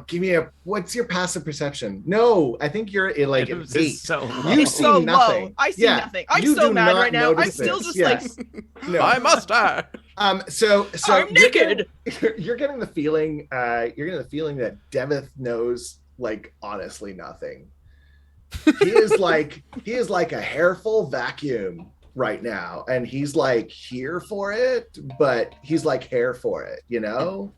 Give me what's your passive perception? No, I think you're like It was this. so You It's see so nothing. low. I see Yeah, nothing. I'm you so do mad not right now. I'm notice still this. just Yes. like, I must die. So I'm naked. You're getting the feeling. That Devith knows like honestly nothing. He is like a hairful vacuum right now, and he's like here for it, but he's like hair for it, you know.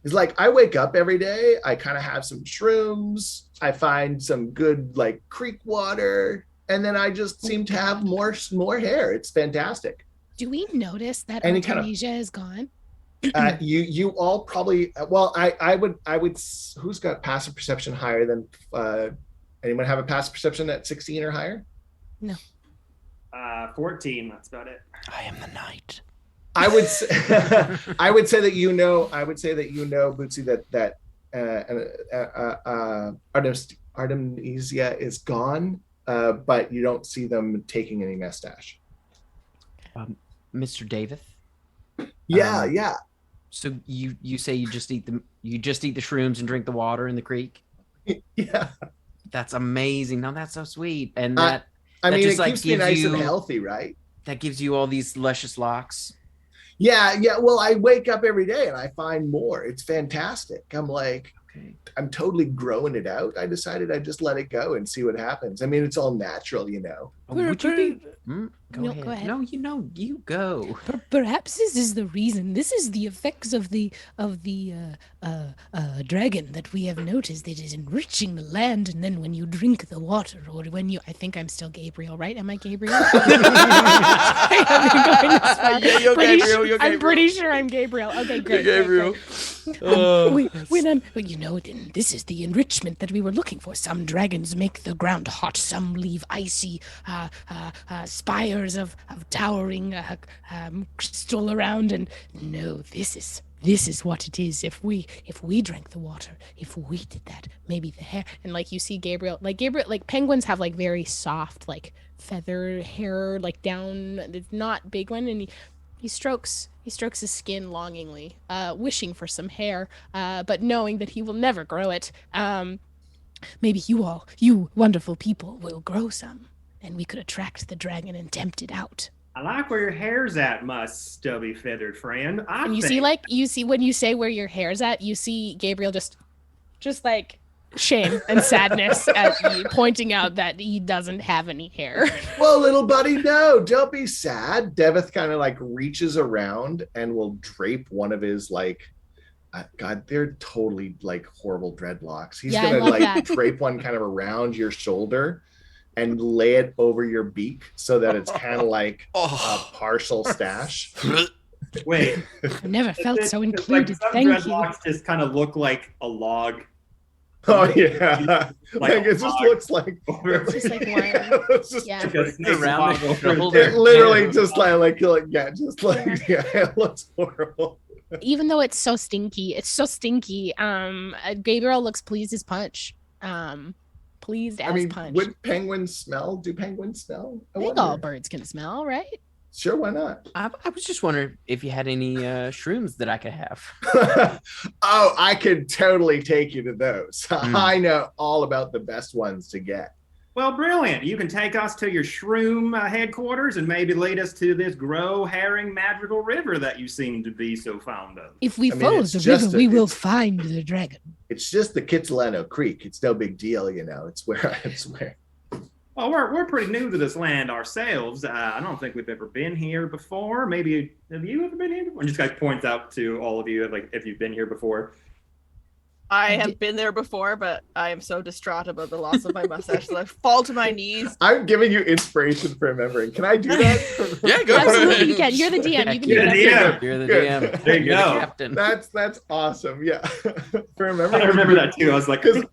He's like, I wake up every day, I kind of have some shrooms, I find some good like creek water, and then I just seem to have more hair. It's fantastic. Do we notice that Any kind of- Artemnesia is gone? You all probably, well, I would who's got passive perception higher than anyone have a passive perception at 16 or higher? 14, that's about it. I am the knight. I would say, I would say that Bootsy, that Artemnesia is gone, but you don't see them taking any mustache. Mr. David. Yeah, yeah. So you say you just eat the shrooms and drink the water in the creek? Yeah. That's amazing. No, that's so sweet. And I that mean, just, it like, keeps me gives nice you- and healthy, right? that gives you all these luscious locks. Yeah. Well, I wake up every day and I find more. It's fantastic. I'm like, Okay. I'm totally growing it out. I decided I'd just let it go and see what happens. I mean, it's all natural, you know. Oh, would you be? Go No, ahead. go ahead. No, you go. Perhaps this is the reason. This is the effects of the dragon that we have noticed. It is enriching the land, and then when you drink the water, or when you, I think I'm still Gabriel, right? Am I Gabriel? I haven't been going this far. Yeah, you're Pretty Gabriel, sure- you're I'm Gabriel. pretty sure I'm Gabriel. Okay, great. You're great, Gabriel. great. Well, you know, then this is the enrichment that we were looking for. Some dragons make the ground hot. Some leave icy spires of towering crystal around. And no, this is what it is. If we drank the water, if we did that, maybe the hair. And like you see Gabriel, like penguins have like very soft, like feather hair, like down. It's not big one, and he strokes his skin longingly, wishing for some hair, but knowing that he will never grow it. Maybe you wonderful people, will grow some, and we could attract the dragon and tempt it out. I like where your hair's at, my stubby feathered friend. And you see when you say where your hair's at, you see Gabriel just like shame and sadness at you, pointing out that he doesn't have any hair. Well, little buddy, no, don't be sad. Devith kind of like reaches around and will drape one of his like, God, they're totally like horrible dreadlocks. He's Yeah, I gonna love like that. drape one kind of around your shoulder and lay it over your beak so that it's kind of like a Oh. partial stash. Wait. I never felt so It's included. Like some Thank you. dreadlocks just kind of look like a log. Oh yeah, like it just looks like It's just like one. it's just Yeah. Like a snake Around boggle. the shoulder. it literally just like it looks horrible. Even though it's so stinky, Gabriel looks pleased as punch. Pleased as I mean, punch. would penguins smell? Do penguins smell? I think all birds can smell, right? Sure, why not? I was just wondering if you had any shrooms that I could have. Oh, I could totally take you to those. Mm. I know all about the best ones to get. Well, brilliant. You can take us to your shroom headquarters and maybe lead us to this grow herring magical river that you seem to be so fond of. If we I mean, follow it's the just river, a- we will find the dragon. It's just the Kitsilano Creek. It's no big deal, you know. It's where Well, we're pretty new to this land ourselves. I don't think we've ever been here before. Maybe have you ever been here before? And just like points out to all of you, like if you've been here before. I have been there before, but I am so distraught about the loss of my mustache that I fall to my knees. I'm giving you inspiration for remembering. Can I do that? Yeah, go for Absolutely, it. you can. You're the DM. You can do You're that. the DM. You're the Good. DM. There you You're go. the captain. That's awesome. Yeah. For remembering. I remember that too. I was like, 'Cause-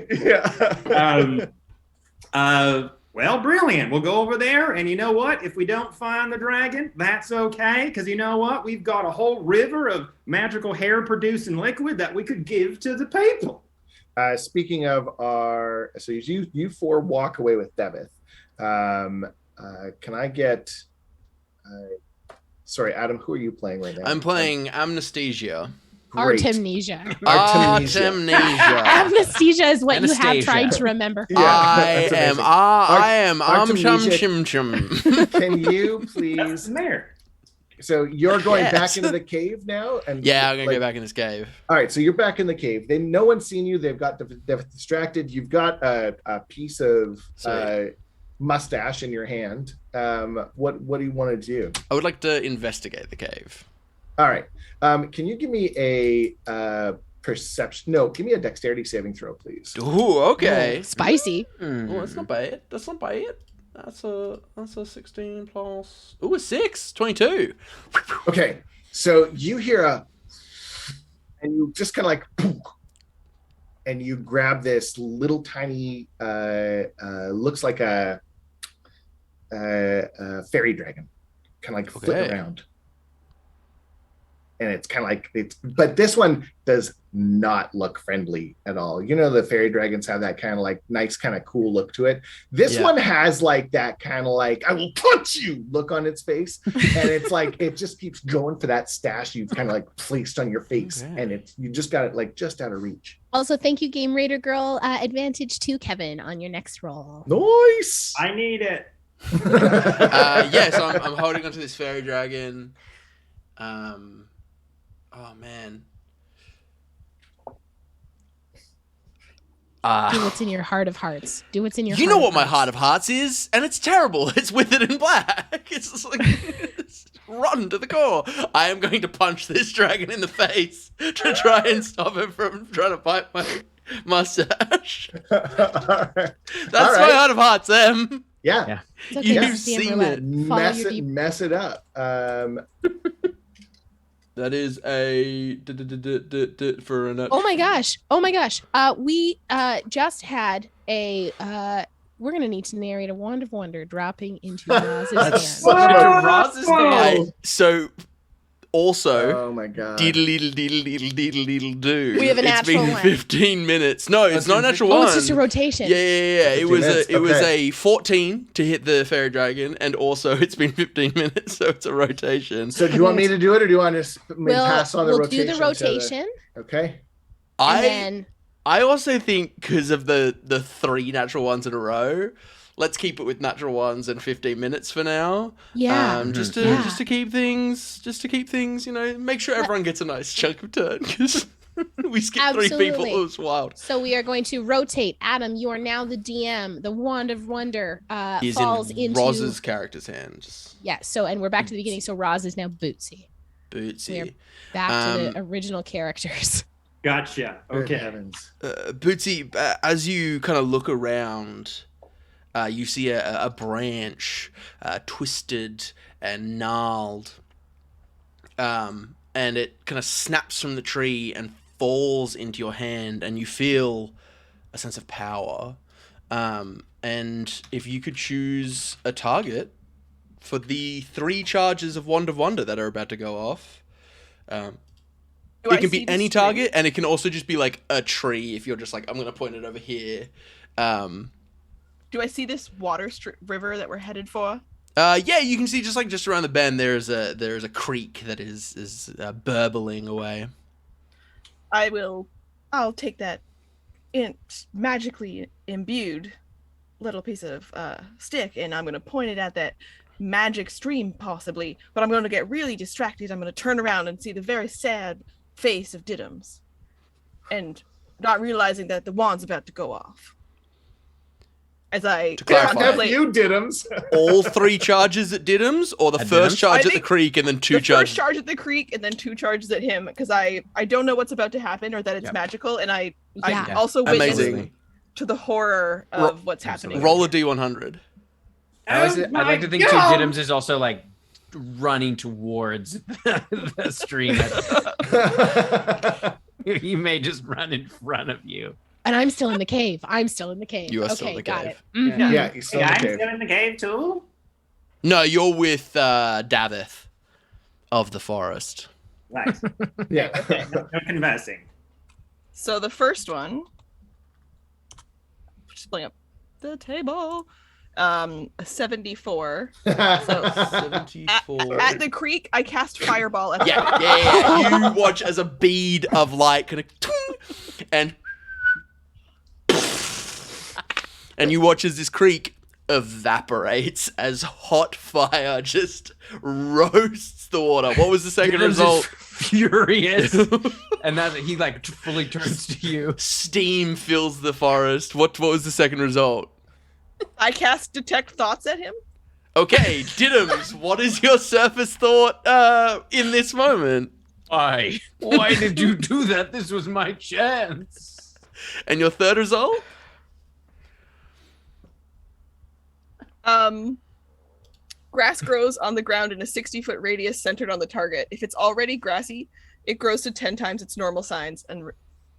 yeah. Well, brilliant. We'll go over there, and you know what? If we don't find the dragon, that's okay, because you know what? We've got a whole river of magical hair-producing liquid that we could give to the people. Speaking of so you four walk away with Devith. Can I get? Sorry, Adam. Who are you playing right now? I'm playing Amnesia. Great. Artemnesia. Artemnesia. Amnestia is what you have Anastasia. tried to remember. Yeah, I that's am. amazing. I am. Artemnesia. Chum chum. Can you That's please? there. So you're going Yes. back into the cave now, and Yeah, I'm gonna like, go back in this cave. All right, so you're back in the cave. No one's seen you. They've distracted. You've got a piece of Sweet. mustache in your hand. What do you want to do? I would like to investigate the cave. All right. Can you give me a perception? No, give me a dexterity saving throw, please. Ooh, okay. Spicy. Oh, that's not bad. That's not bad. That's a 16 plus. Ooh, a 6. 22. Okay, so you hear and you just kind of like, poof, and you grab this little tiny, looks like a fairy dragon, kind of like flip Okay. around. And it's kind of like but this one does not look friendly at all. You know, the fairy dragons have that kind of like nice, kind of cool look to it. This Yeah. one has like that kind of like, I will punch you look on its face. And it's like, it just keeps going for that stash you've kind of like placed on your face. Okay. And you just got it like just out of reach. Also, thank you, Game Raider Girl. Advantage to Kevin on your next roll. Nice. I need it. Yes, I'm holding onto this fairy dragon. Oh man. Do what's in your heart of hearts. Do what's in your You heart know of what my hearts. heart of hearts is, and it's terrible. It's withered and black. It's just like it's rotten to the core. I am going to punch this dragon in the face to try and stop him from trying to bite my mustache. All right. That's All my right. heart of hearts, Em. Yeah. It's okay, You've it's DM seen roulette. it. Follow your deep. Mess it up. That is a for a. Oh my gosh. We just had a we're gonna need to narrate a wand of wonder dropping into Roz's That's hand. Roz's Whoa. So also. Oh my god. Deedle do. We have a It's natural been one. 15 minutes. No, it's not a natural Oh, one. it's just a rotation. Yeah. It 15 was minutes, it was okay. a 14 to hit the fairy dragon, and also it's been 15 minutes, so it's a rotation. So do you want me to do it, or do you want to pass on the We'll rotation? do the to rotation, Okay. and then I also think because of the 3 natural ones in a row, let's keep it with natural ones and 15 minutes for now. yeah, Just Yeah. to keep things, you know, make sure everyone gets a nice chunk of turn because we skipped 3 people. Absolutely. It was wild. So we are going to rotate. Adam, you are now the DM. The wand of wonder He's falls in into Roz's character's hands. yeah. So and we're back to the beginning. So Roz is now Bootsy. Bootsy. Back to the original characters. Gotcha. Good Okay. heavens. Bootsy, as you kind of look around, you see a branch twisted and gnarled, and it kind of snaps from the tree and falls into your hand, and you feel a sense of power. And if you could choose a target for the 3 charges of Wand of Wonder that are about to go off, it can be any target, and it can also just be like a tree if you're just like, I'm going to point it over here. Do I see this river that we're headed for? Yeah, you can see just around the bend there's a creek that is burbling away. I'll take that magically imbued little piece of stick, and I'm going to point it at that magic stream possibly, but I'm going to get really distracted. I'm going to turn around and see the very sad face of Didums, and not realizing that the wand's about to go off. As I to clarify, you Didums. All 3 charges at Didums, or the first charge at the creek and then 2 charges? First charge at the creek and then 2 charges at him, because I don't know what's about to happen or that it's magical, and I also witness to the horror of what's happening. Roll a D100. I'd like to think too, Didums is also like running towards the stream. He may just run in front of you. And I'm still in the cave. You are still in the cave. Got it. Mm-hmm. Yeah, he's still in the cave. I'm still in the cave too? No, you're with Davith of the forest. Right. Yeah. Okay, no conversing. So the first one, just pulling up the table, a 74. So 74. at the creek, I cast Fireball at the Yeah. You watch as a bead of light kind of and you watch as this creek evaporates as hot fire just roasts the water. What was the second result? Furious. And that he like fully turns to you. Steam fills the forest. What was the second result? I cast Detect Thoughts at him. Okay, Didums, what is your surface thought in this moment? Why did you do that? This was my chance. And your third result? Grass grows on the ground in a 60-foot radius centered on the target. If it's already grassy, it grows to 10 times its normal size and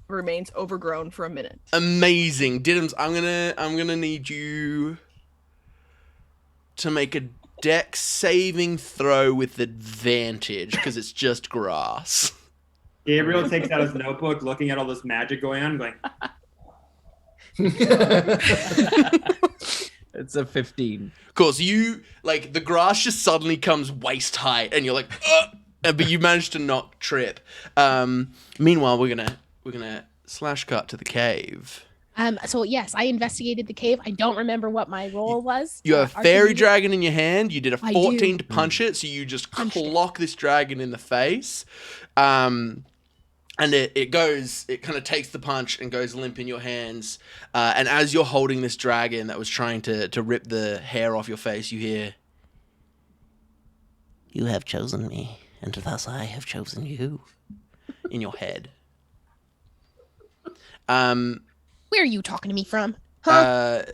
remains overgrown for a minute. Amazing. Didums, I'm gonna need you to make a dex saving throw with advantage, because it's just grass. Gabriel takes out his notebook, looking at all this magic going on, going, It's a 15. Cool. So you, like, the grass just suddenly comes waist height, and you're like, but you manage to not trip. Meanwhile, we're gonna slash cut to the cave. So yes, I investigated the cave. I don't remember what my role was. You have a fairy dragon in your hand. You did a 14 to punch it, so you just clock this dragon in the face. And it kind of takes the punch and goes limp in your hands. And as you're holding this dragon that was trying to rip the hair off your face, you hear, "You have chosen me, and thus I have chosen you," in your head. Where are you talking to me from? Huh?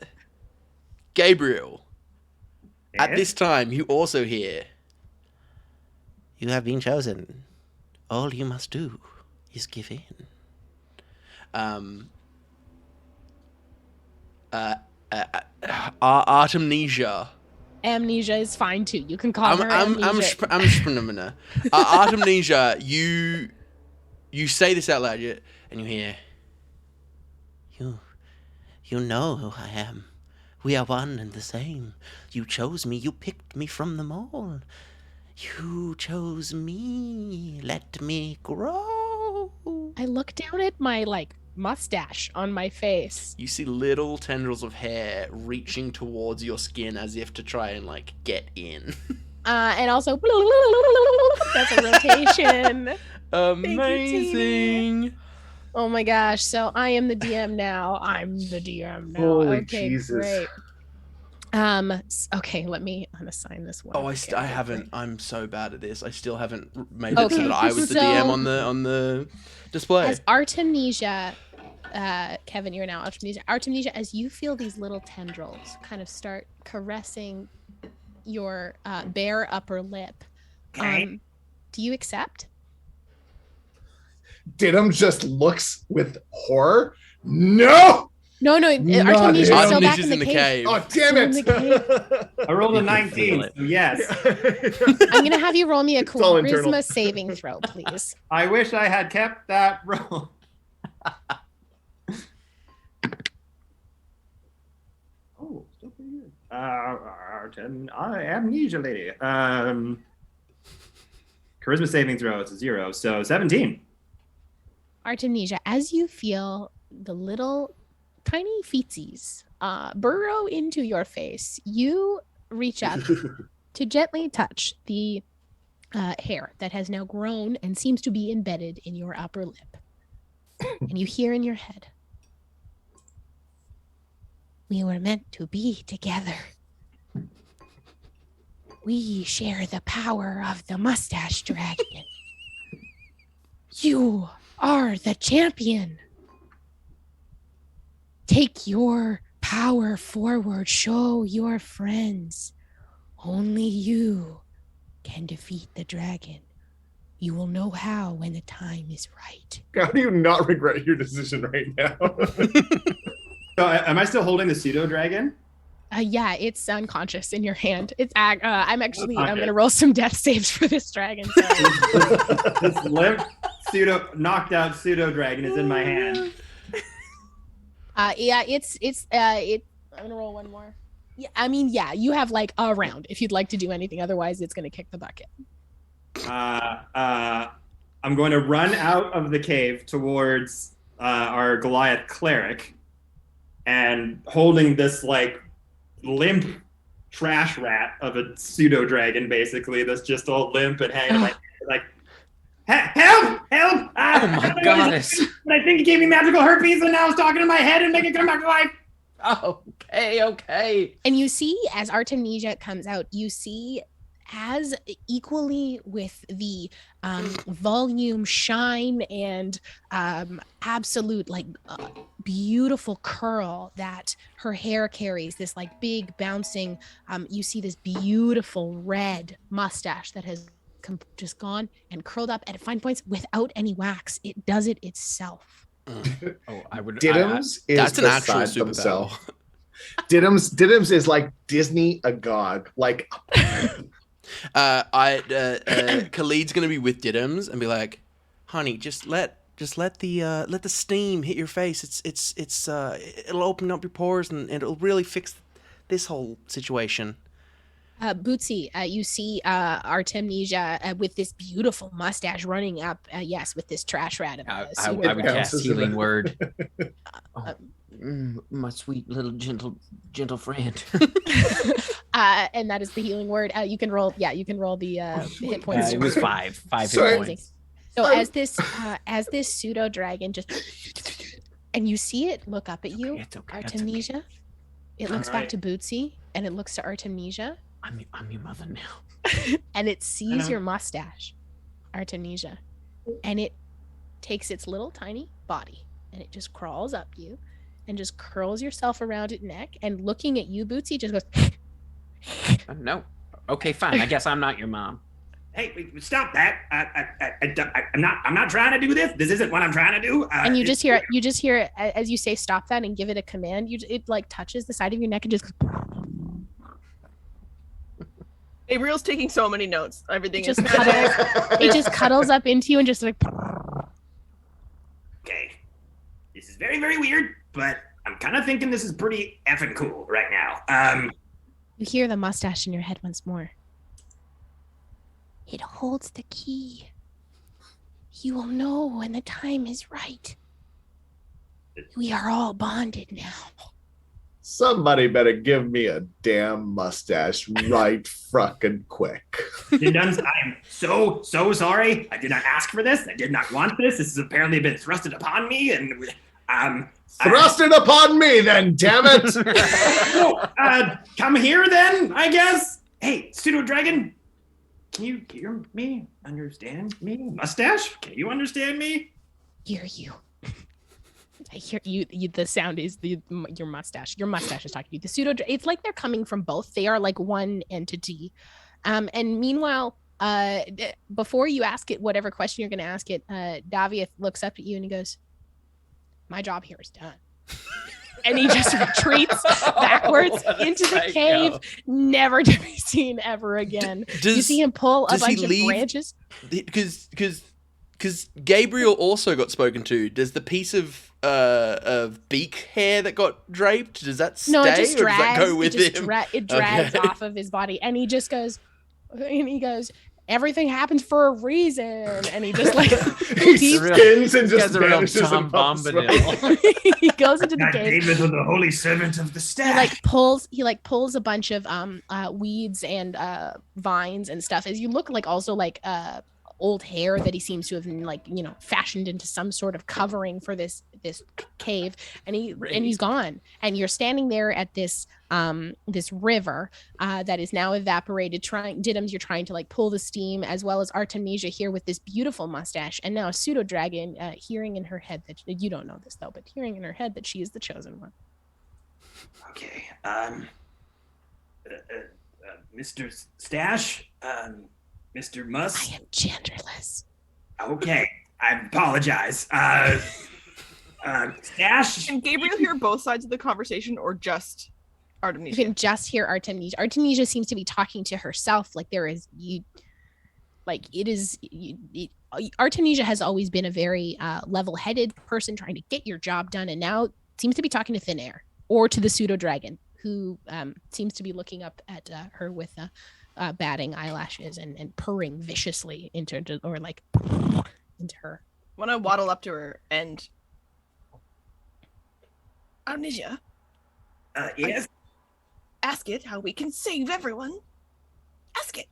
Gabriel, yes? at this time, you also hear, "You have been chosen. All you must do is give in." Artemnesia. Amnesia is fine too. You can call her Amnesia. Artemnesia, you say this out loud, and you hear, You know who I am. We are one and the same. You chose me. You picked me from them all. You chose me. Let me grow. I look down at my mustache on my face. You see little tendrils of hair reaching towards your skin as if to try and get in. And also that's a rotation. Amazing. Oh my gosh. So I am the DM now. I'm the DM now. Holy okay, Jesus. Great. Okay, let me unassign this one. Oh, again, I haven't. I'm so bad at this. I still haven't made it so that I was the so, DM on the display. As Artemnesia, Kevin, you're now Artemnesia. Artemnesia, as you feel these little tendrils kind of start caressing your bare upper lip, Okay. do you accept? Didum just looks with horror. No! No, Artemnesia's still back Artemnesia's in the cave. Oh, damn Still in it! I rolled a You can feel 19. it. So yes. I'm gonna have you roll me a It's all internal. charisma saving throw, please. I wish I had kept that roll. Oh, still pretty good. Amnesia lady. Charisma saving throw, it's a 0, so 17. Artemnesia, as you feel the little tiny feetsies burrow into your face, you reach up to gently touch the hair that has now grown and seems to be embedded in your upper lip. And you hear in your head, "We were meant to be together. We share the power of the Mustache Dragon. You are the champion. Take your power forward. Show your friends. Only you can defeat the dragon. You will know how when the time is right." How do you not regret your decision right now? So am I still holding the pseudo dragon? Yeah, it's unconscious in your hand. It's I'm Okay. gonna roll some death saves for this dragon. So. This limp knocked out pseudo dragon is in my hand. Yeah, I'm gonna roll one more. Yeah, I mean, yeah, you have like a round if you'd like to do anything. Otherwise, it's gonna kick the bucket. I'm going to run out of the cave towards our Goliath Cleric, and holding this like limp trash rat of a pseudo dragon, basically that's just all limp and hanging like help! Oh my goddess! I think he gave me magical herpes, and now it's talking in my head and making it come back to life. Okay. And you see, as Artemnesia comes out, you see as equally with the volume, shine, and absolute like beautiful curl that her hair carries, this like big bouncing, you see this beautiful red mustache that has just gone and curled up at fine points without any wax. It does it itself. Oh, I would. Didums is That's an actual beside super themselves. battle. Didums is like Disney agog. Like Kaleed's gonna be with Didums and be like, "Honey, just let the steam hit your face. It'll open up your pores and it'll really fix this whole situation." Bootsy, you see Artemnesia with this beautiful mustache running up, yes, with this trash rat. I would cast healing word. My sweet little gentle friend. And that is the healing word. You can roll. Yeah, you can roll the hit points. It was five Sorry. hit points. So as this pseudo dragon just, and you see it look up at you, It's okay. Artemnesia. It looks back to Bootsy, and it looks to Artemnesia, I'm your mother now. and it sees your mustache, Artemnesia, and it takes its little tiny body, and it just crawls up you, and just curls yourself around its neck, and looking at you, Bootsy just goes. No. Okay, fine. I guess I'm not your mom. Hey, stop that! I'm not trying to do this. This isn't what I'm trying to do. And you just hear as you say stop that and give it a command. It like touches the side of your neck and just goes. Gabriel's taking so many notes. Everything Just is it just cuddles up into you and just like. Okay, this is very, very weird, but I'm kind of thinking this is pretty effing cool right now. You hear the mustache in your head once more. It holds the key. You will know when the time is right. We are all bonded now. somebody better give me a damn mustache right fucking quick. Didums, I am so sorry. I did not ask for this. I did not want this. This has apparently been thrusted upon me, and Thrust it upon me then, damn it! Come here then, I guess. Hey, pseudo dragon, can you hear me? Understand me? Mustache, can you understand me? Hear you. I hear you. The sound is your mustache. Your mustache is talking to you. The pseudo. It's like they're coming from both. They are like one entity. And meanwhile, before you ask it whatever question you're going to ask it, Daviath looks up at you and he goes, "My job here is done." and he just retreats backwards What a into the psycho. cave, never to be seen ever again. You see him pull a does he bunch of leave- branches. Because Gabriel also got spoken to. Does the piece of beak hair that got draped, does that stay, No, it just or does that drags. go with it him? it drags Okay. off of his body, and he just goes, everything happens for a reason, and he just like He real- spins and This just guy's a real vanishes Tom and puffs away. Bombadil. he goes into the God, cave. David was the holy servant of the He staff. pulls a bunch of weeds and vines and stuff. As you look like also like old hair that he seems to have fashioned into some sort of covering for this cave, and he's gone. And you're standing there at this river that is now evaporated. Didums, you're trying to like pull the steam, as well as Artemnesia here with this beautiful mustache, and now a pseudo dragon hearing in her head that you don't know this though, but hearing in her head that she is the chosen one. Okay. Mr. Stash, Mr. Muss. I am genderless. Okay, I apologize. Stash. Can Gabriel hear both sides of the conversation or just You Artemnesia? can just hear Artemnesia. Artemnesia seems to be talking to herself. Like there is Artemnesia has always been a very level-headed person trying to get your job done, and now seems to be talking to thin air or to the pseudo dragon, who seems to be looking up at her with batting eyelashes and purring viciously into her. When I waddle up to her and Artemnesia, Yes. ask it how we can save everyone. Ask it.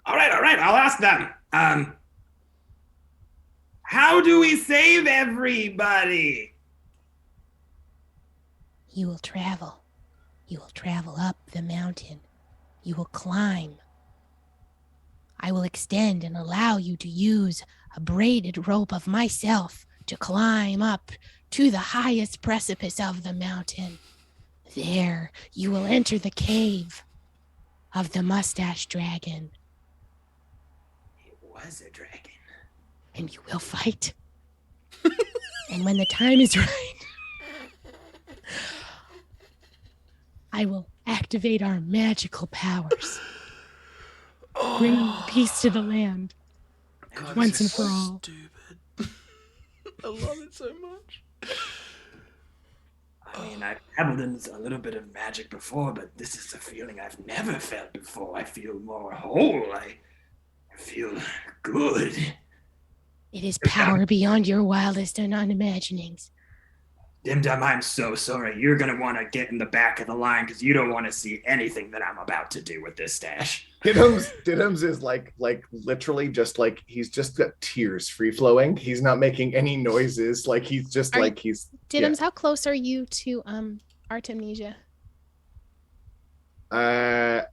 All right. I'll ask them. How do we save everybody? You will travel. You will travel up the mountain. You will climb. I will extend and allow you to use a braided rope of myself to climb up to the highest precipice of the mountain. There, you will enter the cave of the Mustache Dragon, It was a dragon. and you will fight. And when the time is right, I will activate our magical powers. Bring peace to the land God, once this and is for all. Stupid. I love it so much. I mean, I've dabbled in a little bit of magic before, but this is a feeling I've never felt before. I feel more whole. I feel good. It is power beyond your wildest and unimaginings. Dim Dum, I'm so sorry. You're going to want to get in the back of the line because you don't want to see anything that I'm about to do with this stash. Didums is like literally just like he's just got tears free flowing. He's not making any noises. Like he's just he's Didums, how close are you to Artemnesia? I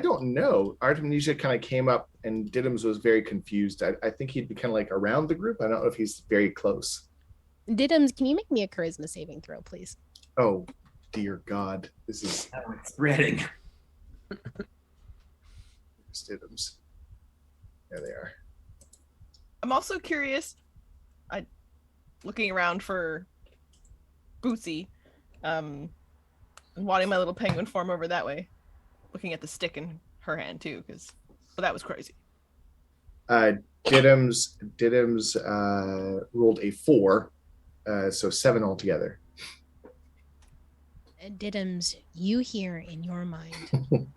don't know. Artemnesia kind of came up and Didums was very confused. I think he'd be kind of like around the group. I don't know if he's very close. Didums, can you make me a charisma saving throw, please? Oh dear God, this is Oh, it's spreading. Didums. There they are. I'm also curious. Looking around for Bootsy, and wadding my little penguin form over that way, looking at the stick in her hand too, because that was crazy. Didums rolled a 4, so 7 altogether. Didums, you hear in your mind.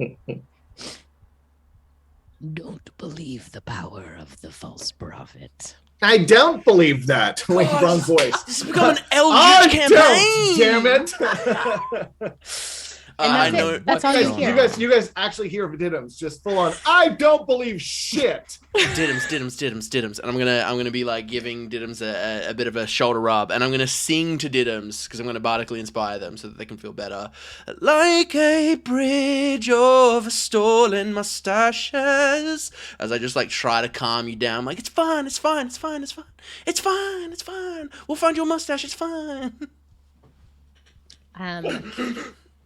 Don't believe the power of the false prophet. I don't believe that. Wait, God, wrong voice. This has become an I Eldritch campaign. don't, damn it. I that's know. it. That's all you hear. You guys actually hear Didums just full on. I don't believe shit. Didums, and I'm gonna be like giving Didums a bit of a shoulder rub, and I'm gonna sing to Didums because I'm gonna bardically inspire them so that they can feel better. Like a bridge over stolen mustaches, as I just like try to calm you down. Like it's fine. We'll find your mustache. It's fine.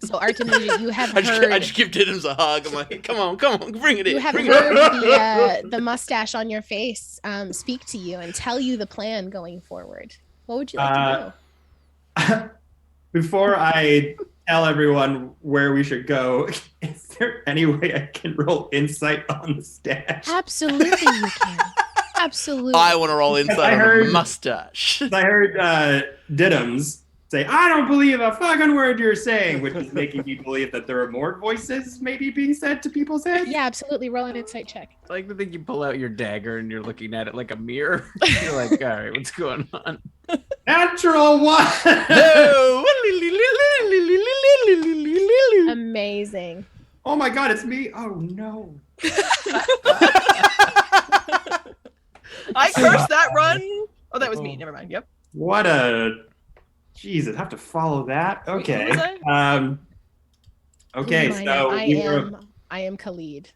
So Artemnesia, you have heard. I just give Didums a hug. I'm like, come on, bring it in. You have bring it in. heard the mustache on your face speak to you and tell you the plan going forward. What would you like to before I tell everyone where we should go, is there any way I can roll insight on the stash? Absolutely, you can. Absolutely. I want to roll inside on heard- the mustache. I heard Didums say, "I don't believe a fucking word you're saying," which is making me believe that there are more voices maybe being said to people's heads. Yeah, absolutely. Roll an insight check. I like to think you pull out your dagger and you're looking at it like a mirror. You're like, all right, what's going on? Natural one. Amazing. Oh my god, it's me. Oh no. I cursed that run. Oh, that was me. Never mind. Yep. What a Jesus, have to follow that. Okay. Who was Okay, Who am I so now? we were- I am Kaleed.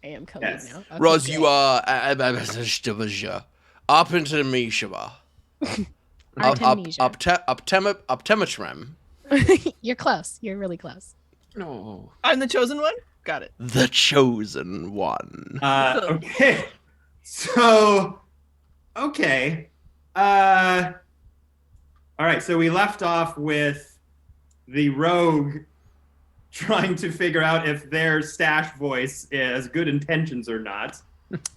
I am Kaleed Yes. now. Okay, Roz, great. you are Artemnesia. Artemnesia. Optimetrem. You're close. You're really close. No. I'm the chosen one. Got it. The chosen one. okay. So okay. All right, so we left off with the rogue trying to figure out if their stash voice has good intentions or not.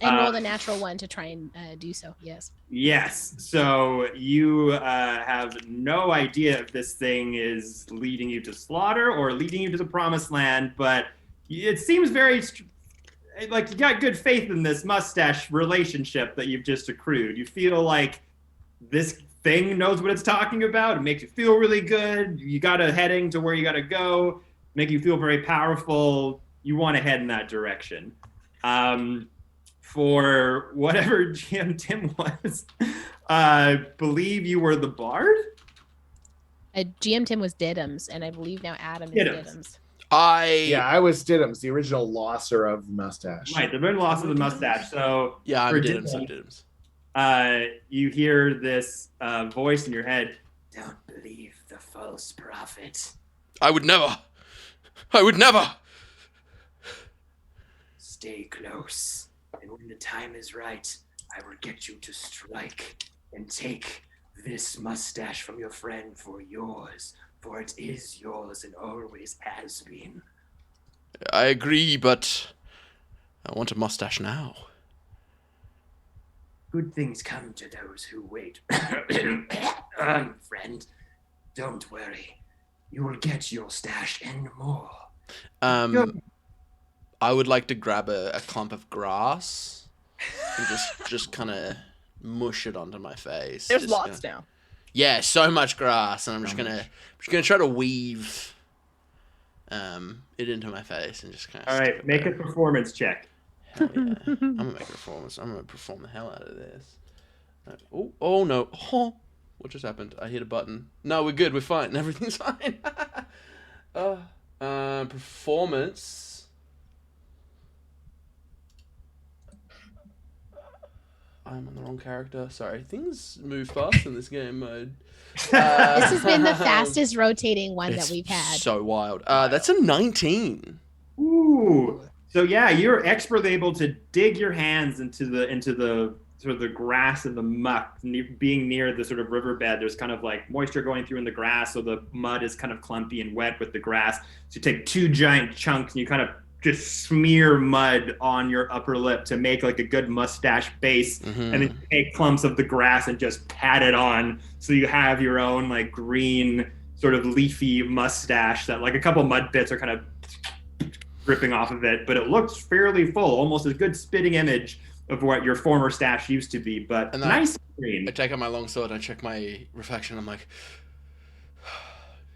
And roll the natural one to try and do so. Yes. Yes. So you have no idea if this thing is leading you to slaughter or leading you to the promised land, but it seems very like you got good faith in this mustache relationship that you've just accrued. You feel like this thing knows what it's talking about. It makes you feel really good. You got a heading to where you got to go, make you feel very powerful. You want to head in that direction. For whatever GM Tim was, believe you were the bard? GM Tim was Didums, and I believe now Adam is Didums. Didums. I was Didums, the original losser of the mustache. Right, the very loss of the mustache. So Yeah, I'm for Didums. I'm Didums, Didums. you hear this voice in your head. Don't believe the false prophet. I would never. I would never. Stay close, and when the time is right, I will get you to strike and take this mustache from your friend for yours, for it is yours and always has been. I agree, but I want a mustache now. Good things come to those who wait. Friend, don't worry. You will get your stash and more. I would like to grab a clump of grass and just kind of mush it onto my face. There's Just lots gonna- now. Yeah, so much grass, and I'm just gonna try to weave it into my face and just kind of. All right, make a performance check. Hell yeah. I'm gonna make a performance. I'm gonna perform the hell out of this. Oh no! Oh, what just happened? I hit a button. No, we're good. We're fine. Everything's fine. Performance. I'm on the wrong character. Sorry, things move fast in this game mode. This has been the fastest rotating one that It's we've had. so wild. That's a 19. Ooh. So yeah, you're expertly able to dig your hands into the sort of the grass and the muck. Being near the sort of riverbed, there's kind of like moisture going through in the grass, so the mud is kind of clumpy and wet with the grass. So you take two giant chunks and you kind of just smear mud on your upper lip to make like a good mustache base, and then you take clumps of the grass and just pat it on, so you have your own like green sort of leafy mustache that like a couple mud bits are kind of dripping off of it, but it looks fairly full, almost a good spitting image of what your former stash used to be, but And then nice green. I take out my longsword, I check my reflection, I'm like,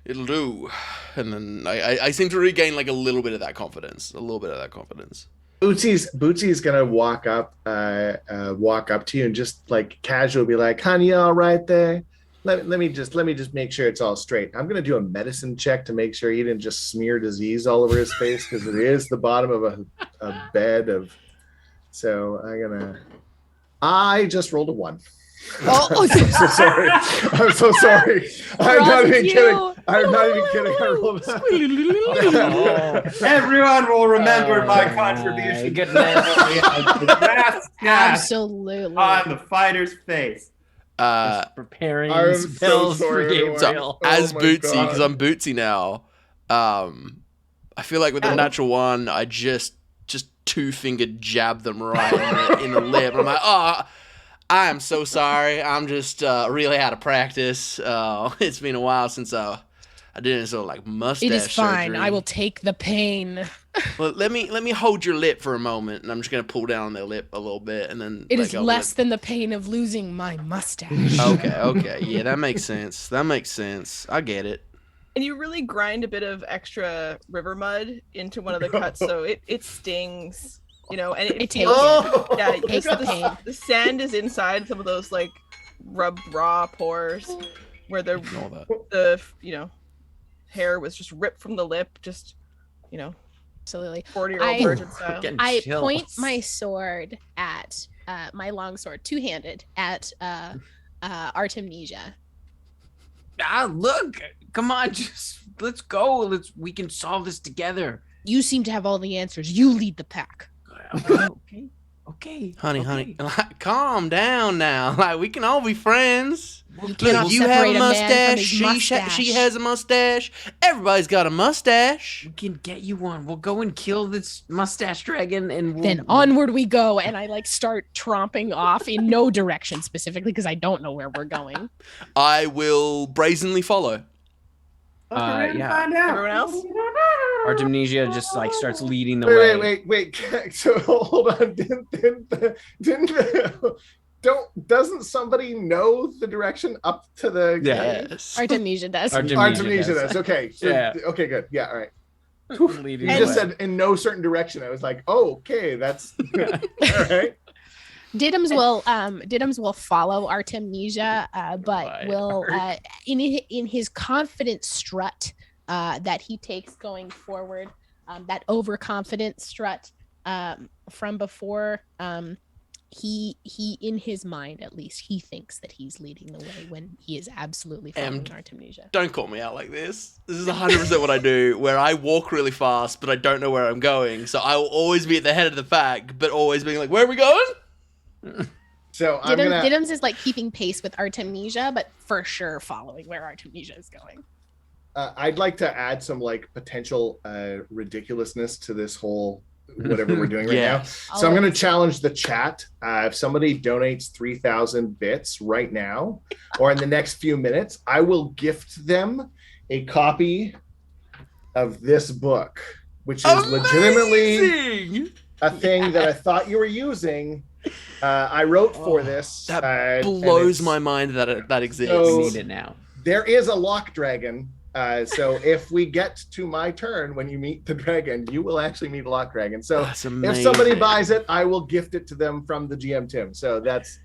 it'll do. And then I seem to regain like a little bit of that confidence. Bootsy's gonna walk up to you and just like casually be like, "Honey, you all right there? Let me just make sure it's all straight." I'm gonna do a medicine check to make sure he didn't just smear disease all over his face, because it is the bottom of a bed of. So I just rolled a 1. Oh, I'm so sorry. I'm so sorry. I'm not even kidding. I'm not even kidding. I rolled Everyone will remember my contribution. Goodness. The grass cast absolutely. on the fighter's face. Just preparing I'm so spells for sorry, everyone. Gabriel. Oh as my Bootsy, God. because I'm Bootsy now, I feel like with the natural one, I just two-fingered jab them right in the lip. I'm like, oh, I am so sorry. I'm just really out of practice. It's been a while since I did any sort of like mustache It is fine. surgery. I will take the pain. Well, let me hold your lip for a moment, and I'm just gonna pull down on their lip a little bit, and then It let is go. less than the pain of losing my mustache. Okay, yeah, that makes sense. I get it. And you really grind a bit of extra river mud into one of the cuts, so it stings, and it takes feels, yeah, it takes the pain. the sand is inside some of those like rubbed raw pores where Ignore that. the hair was just ripped from the lip, just Absolutely. 40-year-old virgin style. Getting I chills. point my sword at my long sword, two-handed, at Artemnesia. Look, come on, just let's go. We can solve this together. You seem to have all the answers. You lead the pack. Okay. Honey, calm down now. Like, we can all be friends. You cannot you have separate a a man from mustache. his mustache. She has a mustache. Everybody's got a mustache. We can get you one. We'll go and kill this mustache dragon, and Then onward we go, and I start tromping off in no direction specifically because I don't know where we're going. I will brazenly follow. Yeah. Find out. Everyone else? Artemnesia just starts leading the way. Wait. So hold on. Doesn't somebody know the direction up to the Yeah. Yes. Artemnesia does. Artemnesia does. Okay. So, Yeah. Okay, good. Yeah, all right. Leading You the just way. said in no certain direction. I was like, oh, okay, that's all right. Didums will follow Artemnesia, but Right. will in his confident strut that he takes going forward, that overconfident strut from before. He in his mind at least he thinks that he's leading the way when he is absolutely following Artemnesia. Don't call me out like this. This is 100% what I do, where I walk really fast, but I don't know where I'm going. So I will always be at the head of the pack, but always being like, where are we going? So I'm gonna. Didums is keeping pace with Artemnesia, but for sure following where Artemnesia is going. I'd like to add some potential ridiculousness to this whole whatever we're doing right now. So I'm going to challenge the chat. If somebody donates 3,000 bits right now or in the next few minutes, I will gift them a copy of this book, which is legitimately a thing that I thought you were using. I wrote for this. That blows my mind that that exists. So- We need it now. There is a lock dragon. So if we get to my turn when you meet the dragon, you will actually meet a lock dragon. So That's if amazing. somebody buys it, I will gift it to them from the GM Tim. So that's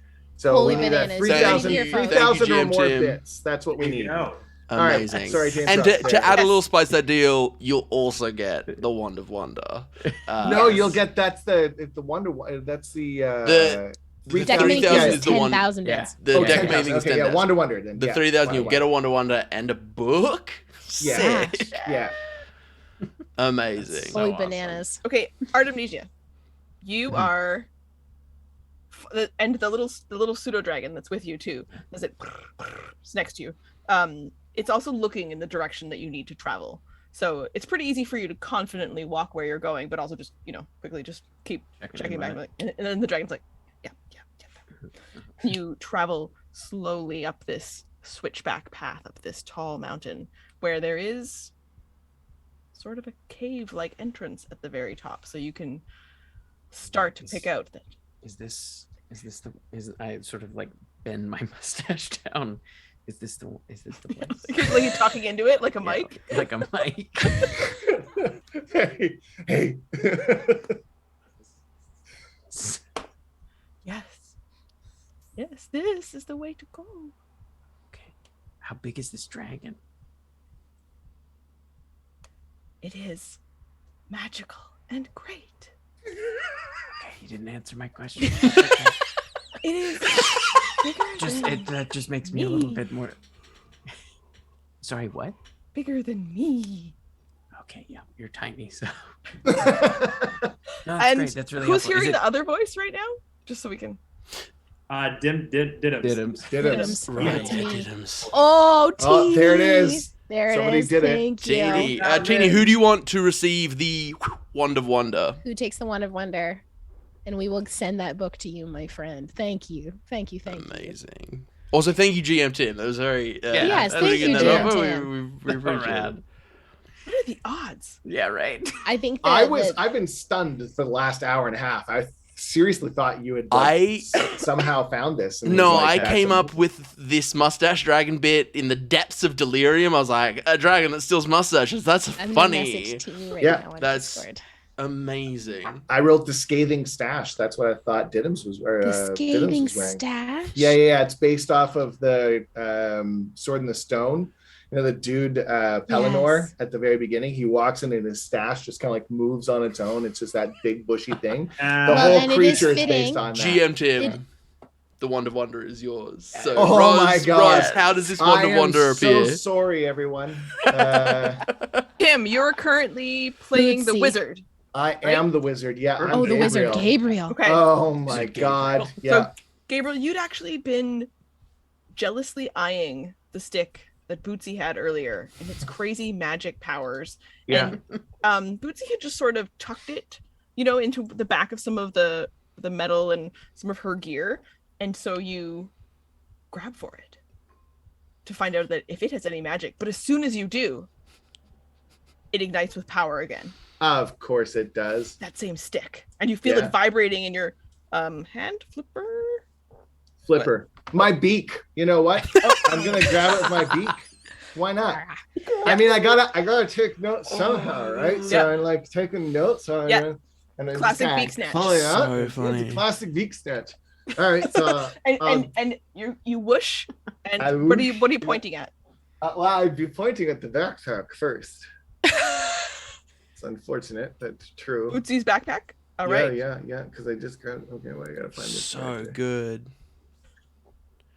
Holy we need a bananas. 3,000 Thank you, 3,000 or GM more Tim. bits. That's what we There you need. go. Amazing. All right, sorry to And interrupt. to add a little spice to that deal, you'll also get the Wand of Wonder. No, you'll get that's the Wonder. That's the The Deck 3,000 making is is the one. 10,000 Yeah. bits. The Oh, deck 10,000. making is Okay, 10,000. yeah, Wonder. Then The yeah, 3,000, you'll Wonder. get a Wonder and a book. Yeah. Sick. Yeah. Amazing. Holy awesome. bananas. Okay, Artemnesia, you are, and the little pseudo dragon that's with you too. Is it's next to you? It's also looking in the direction that you need to travel. So it's pretty easy for you to confidently walk where you're going, but also just quickly just keep checking back. And then the dragon's like, yeah. You travel slowly up this switchback path up this tall mountain where there is sort of a cave-like entrance at the very top, so you can start to pick out that. Is I sort of bend my mustache down? Is this the place? Like you're talking into it like a mic. Yeah, like a mic. Hey. Yes, this is the way to go. Okay. How big is this dragon? It is magical and great. Okay, you didn't answer my question. It is bigger That just makes me a little bit more. Sorry, what? bigger than me. Okay, yeah, you're tiny, so. Oh, No, that's And great. That's really who's helpful. hearing the other voice right now? Just so we can. Didums. Didums. Right, It's me. Didums. Oh, Oh, there it is. There Somebody it is. did it. Thank you. Teeny, Teeny, who do you want to receive the Wand of Wonder? Who takes the Wand of Wonder? And we will send that book to you, my friend. Thank you. Thank you. Thank you. Amazing. Also, thank you, GM Tim. That was very. Yes, I thank didn't you, get that GM over. Tim. We appreciate it. What are the odds? Yeah, right. I think that I've been stunned for the last hour and a half. I seriously thought you had somehow found this. And No, was like, I came up with this Mustache Dragon bit in the depths of delirium. I was like, a dragon that steals mustaches. That's I'm gonna funny. message to you right Yeah, now on that's- Discord. Amazing. I wrote the scathing stash. That's what I thought Didums was wearing. The scathing stash. Yeah. It's based off of the Sword in the Stone. You know, the dude Pelennor Yes. at the very beginning. He walks in and his stash just kind of like moves on its own. It's just that big bushy thing. The Well, whole and it is creature is fitting. based on that. GM Tim, the Wand of Wonder is yours. So, Oh Roz, my God. Roz, how does this Wand of Wonder appear? So sorry, everyone. Tim, you're currently playing the Bootsy. wizard. I am the wizard. Yeah. I'm Oh, the wizard Gabriel. Gabriel. Okay. Oh my Wizard God. Gabriel. Yeah. Gabriel, you'd actually been jealously eyeing the stick that Bootsy had earlier and its crazy magic powers. Yeah. And Bootsy had just sort of tucked it, into the back of some of the metal and some of her gear. And so you grab for it to find out that if it has any magic. But as soon as you do, it ignites with power again. Of course it does. That same stick. And you feel Yeah. it vibrating in your hand flipper. Flipper. My beak. You know what? I'm gonna grab it with my beak. Why not? I mean, I gotta take notes somehow, right? So Yeah. I'm like taking notes on Yeah. and then Classic just beak snatch. pulling out. So It's funny. a classic beak snatch. All right, so And you whoosh. And I what are you whoosh. pointing at? well, I'd be pointing at the backpack first. It's unfortunate, but true. Bootsy's backpack. All right. Yeah. Because I just grabbed. Okay, well, I gotta find this. So character. good.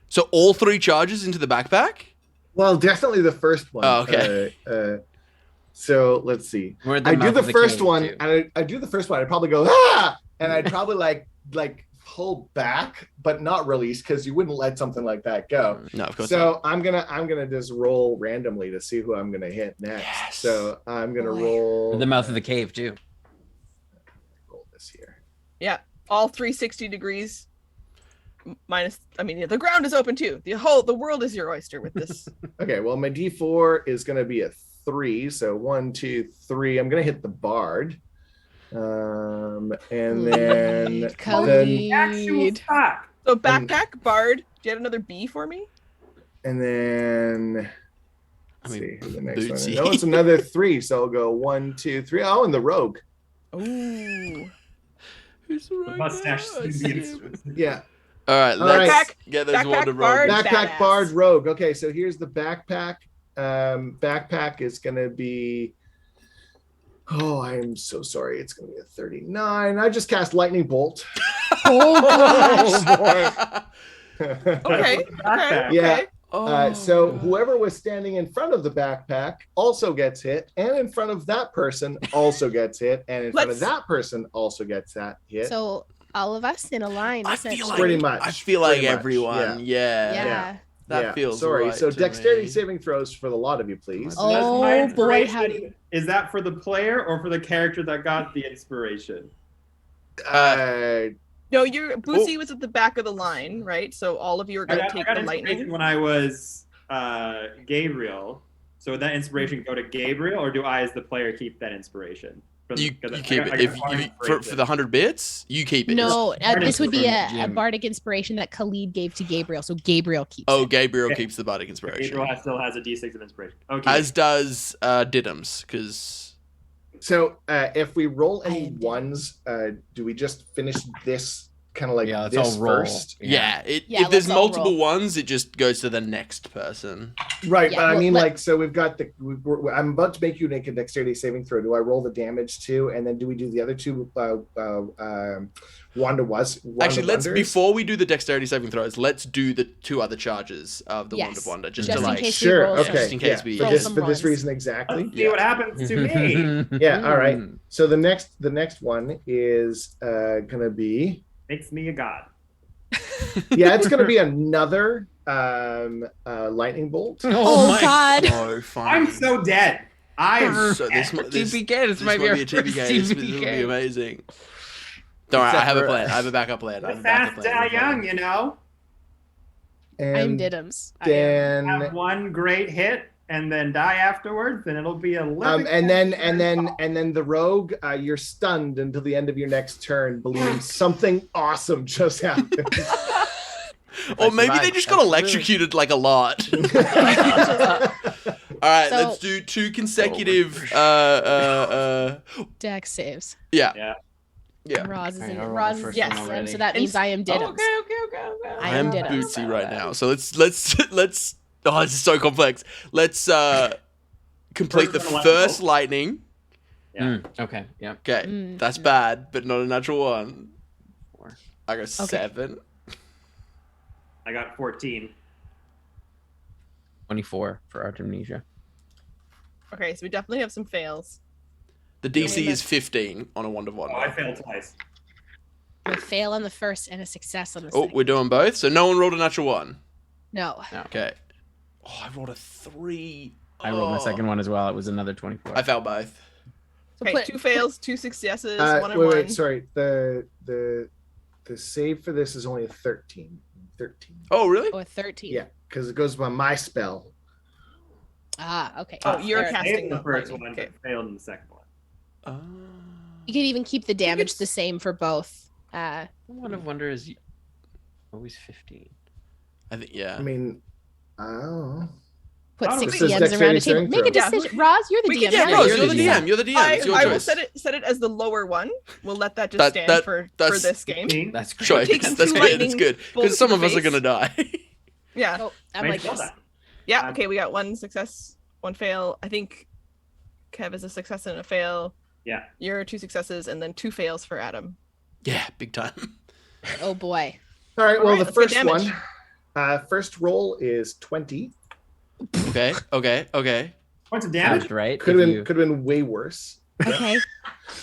So all 3 charges into the backpack? Well, definitely the first one. Oh, okay. So let's see. We're at the I do mouth the of first cave, one, too. and I do the first one. I'd probably go and I'd probably like pull back, but not release because you wouldn't let something like that go. No, of course So I'm gonna just roll randomly to see who I'm gonna hit next. Yes. So I'm gonna Boy. roll The mouth of the cave too. roll this here. Yeah. All 360 degrees. Minus. I mean, the ground is open too. The world is your oyster with this. Okay, well my D4 is gonna be a 3. So 1, 2, 3. I'm gonna hit the bard. And then Kaleed. Actual fact. So backpack, bard. Do you have another B for me? And then I let's mean, see who the next one is. Bootsy. Oh, it's another 3. So I'll go 1, 2, 3. Oh, and the rogue. Ooh. Who's the right Mustache guy? enthusiast. Yeah. All right, All let's right. get those Backpack, Wonder bard. Rogues. Backpack, Badass. bard, rogue. Okay, so here's the backpack. Backpack is gonna be. Oh, I am so sorry. It's gonna be a 39. I just cast lightning bolt. Oh gosh. Okay. Okay. Yeah. Oh. So whoever was standing in front of the backpack also gets hit, and in front of that person also gets hit, and in front of Let's- that person also gets that hit. So all of us in a line. I essentially. feel like Pretty much. I feel like Pretty much, everyone. Yeah. Yeah. That Yeah, feels sorry. right So to dexterity me. saving throws for the lot of you, please. Oh, Does my boy, inspiration- howdy. Is that for the player or for the character that got the inspiration? No, Bootsy was at the back of the line, right? So all of you are I going to got take the the inspiration lightning. when I was Gabriel. So would that inspiration go to Gabriel, or do I, as the player, keep that inspiration? You Because I keep got- I it. got If one you, for inspiration. the 100 bits, you keep it. No, this would be a Jim. bardic inspiration that Kaleed gave to Gabriel. So Gabriel keeps Oh, it. Gabriel Okay. keeps the bardic inspiration. Gabriel still has a D6 of inspiration. Okay. As does Didums, because So if we roll any I- ones, do we just finish this kind of like Yeah, let's this all roll. first? yeah, Yeah, if there's let's all multiple roll. ones, it just goes to the next person. Right, Yeah, but I well, mean, let- like, so we've got I'm about to make you make a dexterity saving throw. Do I roll the damage too, and then do we do the other two? Wanda Actually, let's Wonders? before we do the dexterity saving throws, let's do the 2 other charges of the Wand of Yes. Wonder, just, Just to in like. case we Sure. roll Okay. Just in case yeah, we- for Roll this some for this ones. reason exactly. Let's see what happens to me. Yeah. All right. So the next one is gonna be Makes me a god. Yeah, it's going to be another lightning bolt. Oh, God. So funny. I'm so dead. I am So this TPK. This might be might our be a TPK. first This will be TPK. amazing. Don't worry, I Except have a for- plan. I have a backup plan. I have a backup fast plan. young, you know. I'm And Didums. Dan, Have one great hit and then die afterwards, and it'll be a living. and then the rogue, you're stunned until the end of your next turn, believing something awesome just happened. Or maybe they just got electrocuted like a lot. All right, So- let's do 2 consecutive. Dex saves. Yeah. Roz is Alright, in I'll roll Roz the is first yes, one already. so that means I am Didums. Okay. I I am am Didums. Bootsy right now. So let's. Oh, this is so complex. Let's complete the First one, first lightning. Okay. Yeah. Okay, Mm. that's bad, but not a natural one. 4. I got 7. I got 14. 24 for Artemnesia. Okay, so we definitely have some fails. The DC is 15 on a 1 to 1. Oh, I failed twice. A fail on the first and a success on the Oh, second. we're doing both. So no one rolled a natural 1. No. Okay. Oh, I rolled a 3. I rolled my Oh. second one as well. It was another 24. I failed both. So Okay, put 2 fails, 2 successes, 1 and 1. wait, sorry. The save for this is only a 13. 13. Oh, really? a 13. Yeah, because it goes by my spell. Ah, okay. Oh, you're Fair. casting Failed the first lightning, one, okay. but failed in the second one. You can even keep the damage the same for both. One of Wonder is always 15. I think, yeah. I mean, oh. Put Oh, 6 this is DMs around a dexterity table. saving Make a throw. decision. Roz, you're the We DM. can- Yeah, Yeah, Rose, you're you're the the DM. You're the DM. It's your I will choice. set it as the lower one. We'll let that just That- stand that- for that's- this game. 15? That's great. Sure, taking that's 2 good. That's lightning good. bolts Because some to of the us are face. gonna die. Yeah. Oh, I'm Nice like roll this. that. Yeah. Okay, we got 1 success, 1 fail. I think Kev is a success and a fail. Yeah. You're 2 successes and then 2 fails for Adam. Yeah, big time. Oh boy. All right, well, Alright, the let's get first damage. one, first roll is 20. Okay. Points of damage? Damage, right? Could If have you- been way worse. Okay.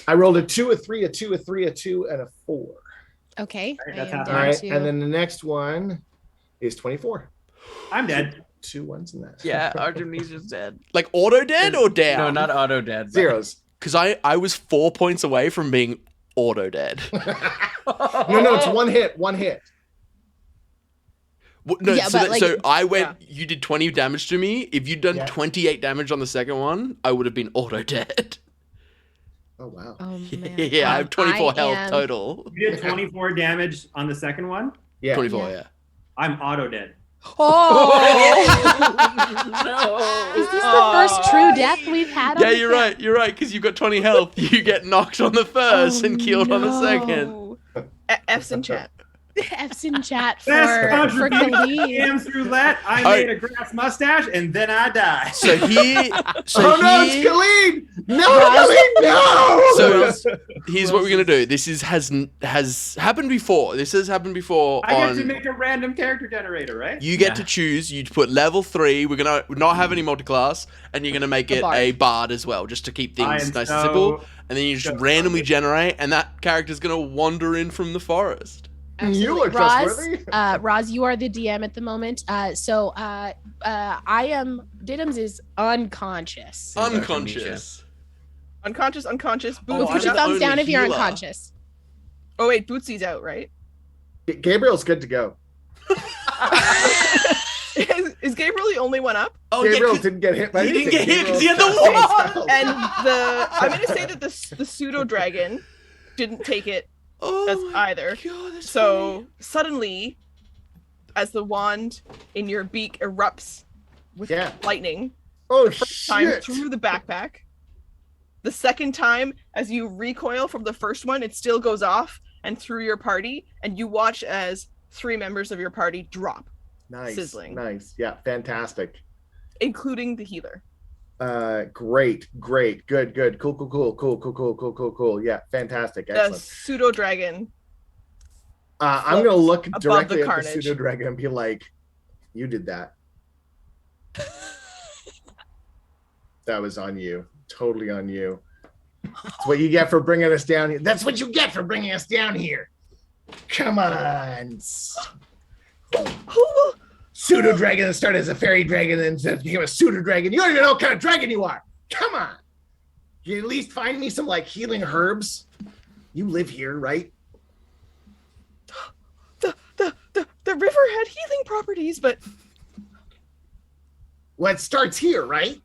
I rolled a 2, a 3, a 2, a 3, a 2, and a 4. Okay. Alright, I that's am half. All down right, to- and then the next one is 24. I'm dead. 2 1s in that. Yeah, Artemnesia's dead. Like auto dead or down? No, not auto dead. but- Zeros. Because I was 4 points away from being auto dead. No, it's one hit. No, Yeah, so, but, like, so I went. yeah. You did 20 damage to me. If you'd done Yeah. 28 damage on the second one, I would have been auto dead. Oh, wow. Oh man. Yeah, I have 24 health am- total. You did 24 damage on the second one. Yeah. 24, Yeah. yeah. I'm auto dead. Oh. No. Is this the first true death we've had? Yeah, on the you're cast? right. You're right. Because you've got 20 health. You get knocked on the first and killed on the second. Oh. F's in chat. F's in chat Best for contribution Kaleed. DM's Roulette. I Alright. made a grass mustache and then I die. So here, Oh, no, it's here, Kaleed! No, Kaleed, no! So here's what we're gonna do. This has happened before. This has happened before. I get on to make a random character generator, right? You get Yeah. to choose. You put level 3. We're gonna not have any multiclass, and you're gonna make A it bard. a bard as well, just to keep I things am nice so- and simple. And then you just so randomly hungry. generate, and that character's gonna wander in from the forest. You are Roz, trustworthy. Roz, you are the DM at the moment. So I am. Didums is unconscious. Unconscious. Unconscious. Oh, Put I'm your the thumbs only down if you're healer. unconscious. Oh wait, Bootsy's out, right? Gabriel's good to go. Is Gabriel the only one up? Oh, Gabriel yeah, didn't get hit by he didn't anything. get hit 'cause he had Gabriel the cast wand. spells. And I'm gonna say that the pseudo dragon didn't take it oh as my either. God, that's So funny. suddenly, as the wand in your beak erupts with Yeah. lightning, Oh, time shit. through the backpack. The second time, as you recoil from the first one, it still goes off and through your party, and you watch as 3 members of your party drop, Nice. sizzling. Nice. Yeah, fantastic. including the healer. Great. Good. Cool. Yeah, fantastic. The Excellent. pseudo dragon. I'm gonna look above directly the at the carnage. pseudo dragon and be like, "You did that. That was on you. Totally on you. That's what you get for bringing us down here. That's what you get for bringing us down here. Come on." Who? Pseudo dragon that started as a fairy dragon and then became a pseudo dragon. You don't even know what kind of dragon you are. Come on. You at least find me some like healing herbs. You live here, right? The river had healing properties, but Well, it starts here, right?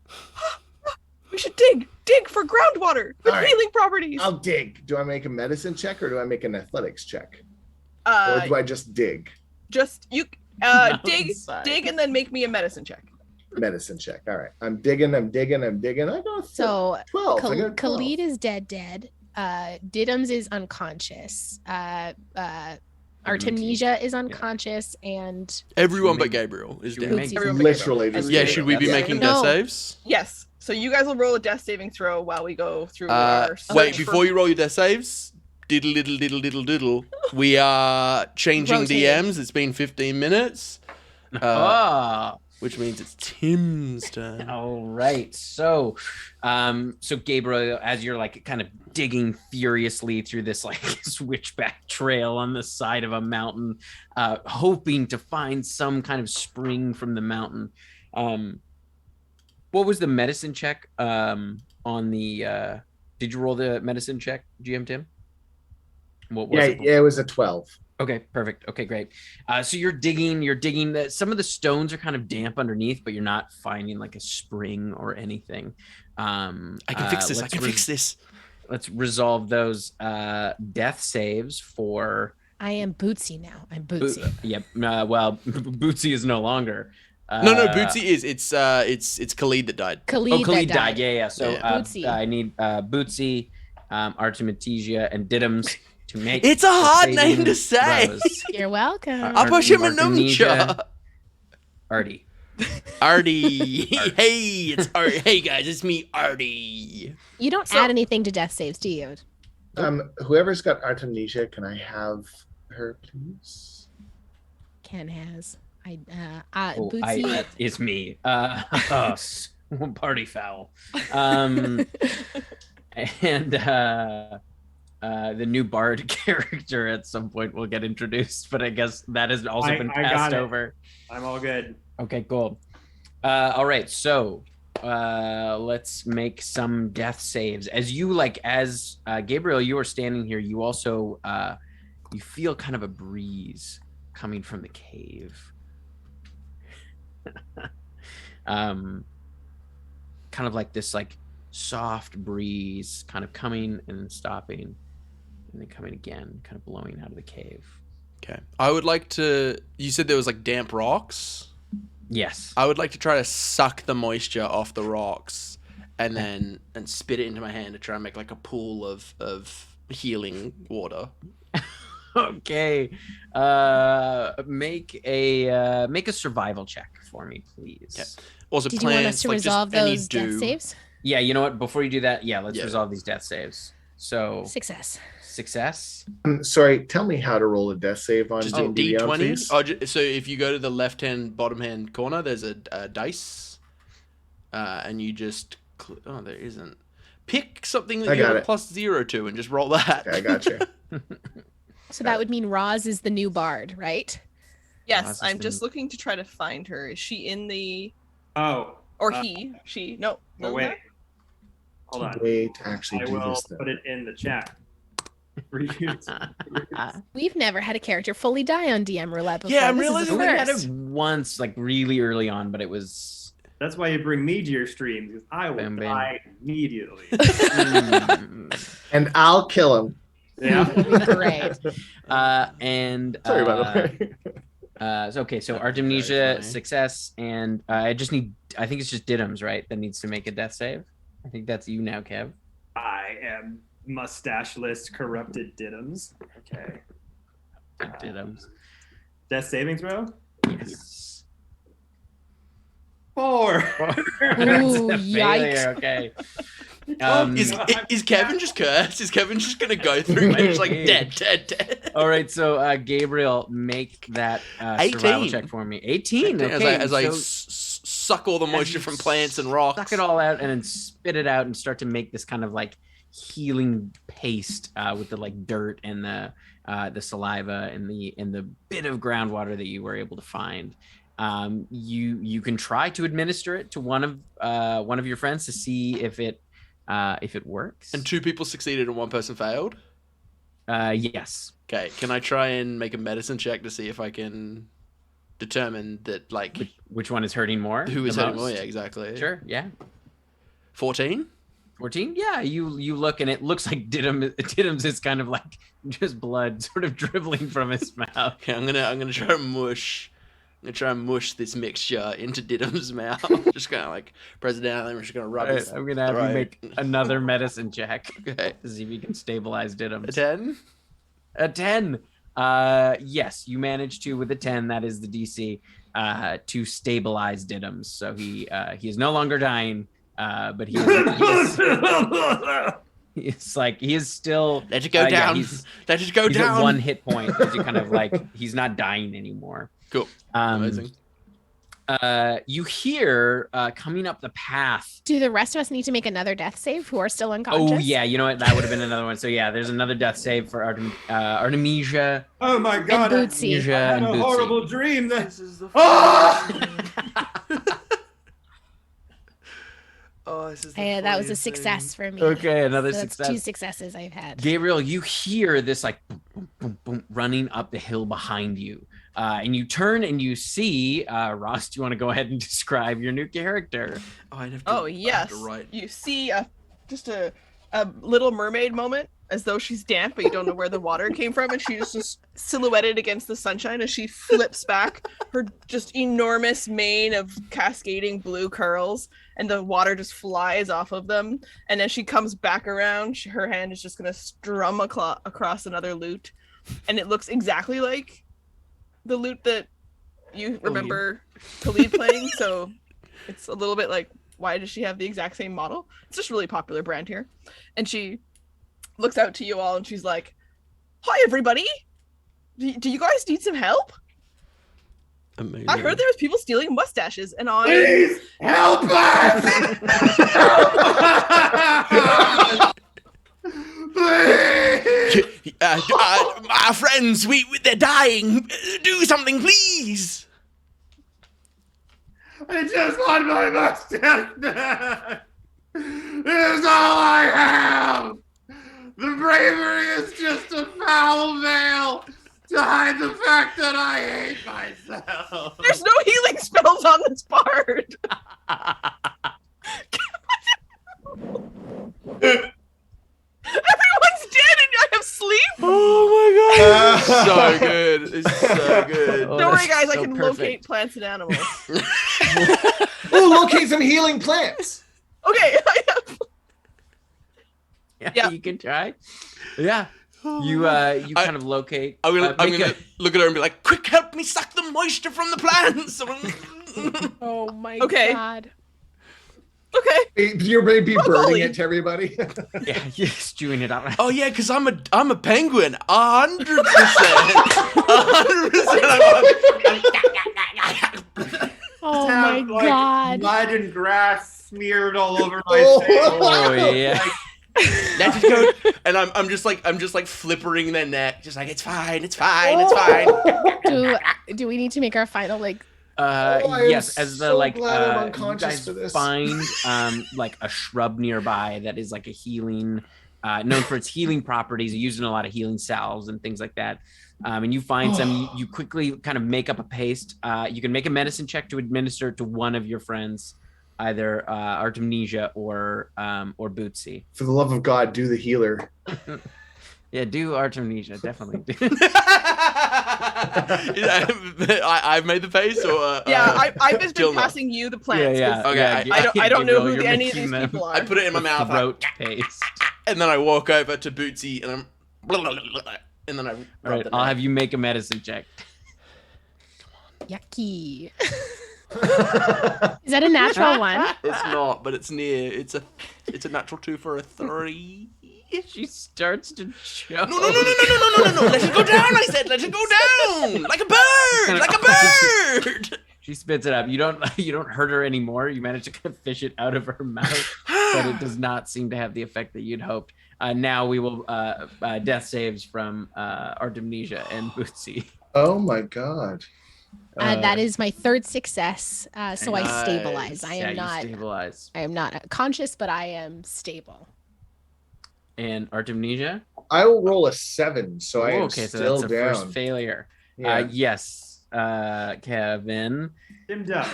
we should dig for groundwater with All right. healing properties. I'll dig. Do I make a medicine check or do I make an athletics check? Or do I just dig? Just you dig, Outside. and then make me a medicine check. Medicine check. All right. I'm digging. I go So 12. I got 12. Kaleed is dead. Didums is unconscious. Artemnesia is unconscious, and Everyone but Gabriel is Should we dead. make- Everyone but Literally. Gabriel. just Yeah, dig. should we be That's- making No. death saves? Yes. So you guys will roll a death saving throw while we go through our Wait, search before you roll your death saves, diddle. We are changing Rotating. DMs. It's been 15 minutes, Ah. which means it's Tim's turn. All right. So Gabriel, as you're like kind of digging furiously through this like switchback trail on the side of a mountain, hoping to find some kind of spring from the mountain. What was the medicine check on the did you roll the medicine check, GM Tim? What was it? Yeah, it was a 12. Okay, perfect. Okay, great. So you're digging. Some of the stones are kind of damp underneath, but you're not finding like a spring or anything. I can fix this. I can fix this. Let's resolve those death saves for. I am Bootsy now. I'm Bootsy. Yep. Well, Bootsy is no longer. No, Bootsy is. It's Kaleed that died. Kaleed, Kaleed that died. Yeah. So Yeah. Bootsy. I need Bootsy, Artemnesia, and Didums to make. It's a the hard saving name to say. throws. You're welcome. Ar- I'll push him a Artemnesia. numcha. Artie. Artie. Hey, it's Artie. Hey guys, it's me, Artie. You don't add anything to death saves, do you? Whoever's got Artemnesia, can I have her, please? Ken has. Oh, Bootsy. that is me. Us. Party foul. And the new bard character at some point will get introduced, but I guess that has also been I passed got it. over. I'm all good. Okay, cool. All right, so let's make some death saves. As Gabriel, you are standing here, you also you feel kind of a breeze coming from the cave. Kind of like this like soft breeze kind of coming and then stopping and then coming again, kind of blowing out of the cave. Okay. I would like to. You said there was like damp rocks. Yes. I would like to try to suck the moisture off the rocks and then spit it into my hand to try and make like a pool of healing water. Okay. Make a survival check for me, please. Okay. Also, Did you want us to resolve those death saves? Yeah, you know what? Before you do that, let's resolve these death saves. So Success. Sorry, tell me how to roll a death save on Just a D&D, D20. please. So if you go to the left-hand bottom-hand corner, there's a dice, and you just there isn't. Pick something that I you got have a it. +0 to, and just roll that. Okay, I got you. So that would mean Roz is the new bard, right? Yes, I'm just looking to try to find her. Is she in the Oh. or Uh, he? She? No. Oh, doesn't wait. matter? Hold on. Wait to actually I do will this then. put it in the chat. For you to- We've never had a character fully die on DM Roulette before. Yeah, I'm This is realizing the we had first. it once, like really early on, but it was. That's why you bring me to your streams, because I will Bam, bam. die immediately. And I'll kill him. Yeah. Great. And Sorry, by the way. So Very Artemnesia funny. success, and I think it's just Didums, right? That needs to make a death save. I think that's you now, Kev. I am mustache-less corrupted Didums. Okay. Didums. Death saving throw? Yes. 4. Ooh, Failure, yikes. okay. Is Kevin just cursed? Is Kevin just gonna go through and just like dead? All right, so Gabriel, make that 18. survival check for me. 18. Okay. As I so suck all the moisture from plants and rocks. suck it all out and then spit it out and start to make this kind of like healing paste with the like dirt and the saliva and the bit of groundwater that you were able to find. You can try to administer it to one of your friends to see if it works. And 2 people succeeded and 1 person failed? Yes. Okay, can I try and make a medicine check to see if I can determine that, like... Which one is hurting more? Who is hurting more, yeah, exactly. Sure, yeah. 14? 14? Yeah, you look and it looks like Didums is kind of like just blood sort of dribbling from his mouth. Okay, I'm gonna try and mush... I'm gonna try and mush this mixture into Didum's mouth. Just gonna like press it down, and we're just gonna rub it. I'm gonna have you make another medicine check. Okay. To see if you can stabilize Didums. A 10? A 10. Yes, you managed to with a 10. That is the DC to stabilize Didums. So he is no longer dying, but he is still. Let it go down. Yeah, Let it go he's down. At 1 hit point. As you kind of like he's not dying anymore. Cool. Amazing. You hear coming up the path. Do the rest of us need to make another death save who are still unconscious? Oh yeah, you know what? That would have been another one. So yeah, there's another death save for Artemnesia. Oh my god! And Bootsy. I had a horrible dream. This is the Oh, this is the that was a funniest success for me. Okay, another So that's success. 2 successes I've had. Gabriel, you hear this like boom, boom, boom, boom, running up the hill behind you. And you turn and you see, Ross, do you want to go ahead and describe your new character? Oh, I'd have to, Oh I'd have yes, to write. you see just a Little Mermaid moment, as though she's damp, but you don't know where the water came from, and she's just silhouetted against the sunshine as she flips back her just enormous mane of cascading blue curls, and the water just flies off of them. And as she comes back around, her hand is just gonna strum across another lute, and it looks exactly like the lute that you remember Kaleed playing. So it's a little bit like, why does she have the exact same model? It's just a really popular brand here. And she looks out to you all and she's like, hi everybody, do you guys need some help? Amazing. I heard there was people stealing mustaches, and Please help us! Help us! Please! Our friends, they're dying. Do something, please. I just want my mustache back. It is all I have. The bravery is just a foul veil to hide the fact that I hate myself. there's no healing spells on this part. Everyone's dead and I have sleep. Oh my god. So good. It's so good. Oh, Don't worry, that's guys, I so can perfect. locate plants and animals. Oh, locate some healing plants. Okay. Yeah, Yeah. you can try. Yeah. You kind of locate. I'm gonna make look at her and be like, quick, help me suck the moisture from the plants. Oh my Okay. god. Okay. You're going to be burning Holy. it to everybody. yeah, you're stewing it out. Oh yeah, because I'm a penguin. 100%. 100%. Oh Have, my like, god. Mud and grass smeared all over my Oh. face. Oh yeah. Let it go. And I'm just like flippering their neck, just like it's fine, it's fine. Do we need to make our final like? I am Yes, as the so like glad I'm you unconscious guys for this. find like a shrub nearby that is like a healing, known for its healing properties, used in a lot of healing salves and things like that. And you find some. You quickly kind of make up a paste. You can make a medicine check to administer to one of your friends, either Artemnesia or Bootsy. For the love of God, do the healer. Yeah, do Artemnesia, definitely. Do. I've made the paste, or Yeah, I've just been Jill, no. passing you the plants. Yeah, 'cause Okay, I don't know Gabriel, who you're any of making these them people are. I put it in my mouth, Throat paste. and then I walk over to Bootsy, and I'm, and then I. All right, I'll have you make a medicine check. Yucky. Is that a natural one? It's not, but it's near. It's a natural 2 for a 3. She starts to choke. No! Let it go down! I said, let it go down, like a bird, like a bird. She spits it up. You don't hurt her anymore. You manage to kind of fish it out of her mouth, but it does not seem to have the effect that you'd hoped. Now we will death saves from Artemnesia and Bootsy. Oh my god. That is my third success. So I Nice. stabilize. I Yeah, am you not. stabilize. I am not conscious, but I am stable. And Artemnesia? I will roll a 7, so I am Okay, so still that's a down. first failure. Yeah. Yes, Kevin. Dim dum.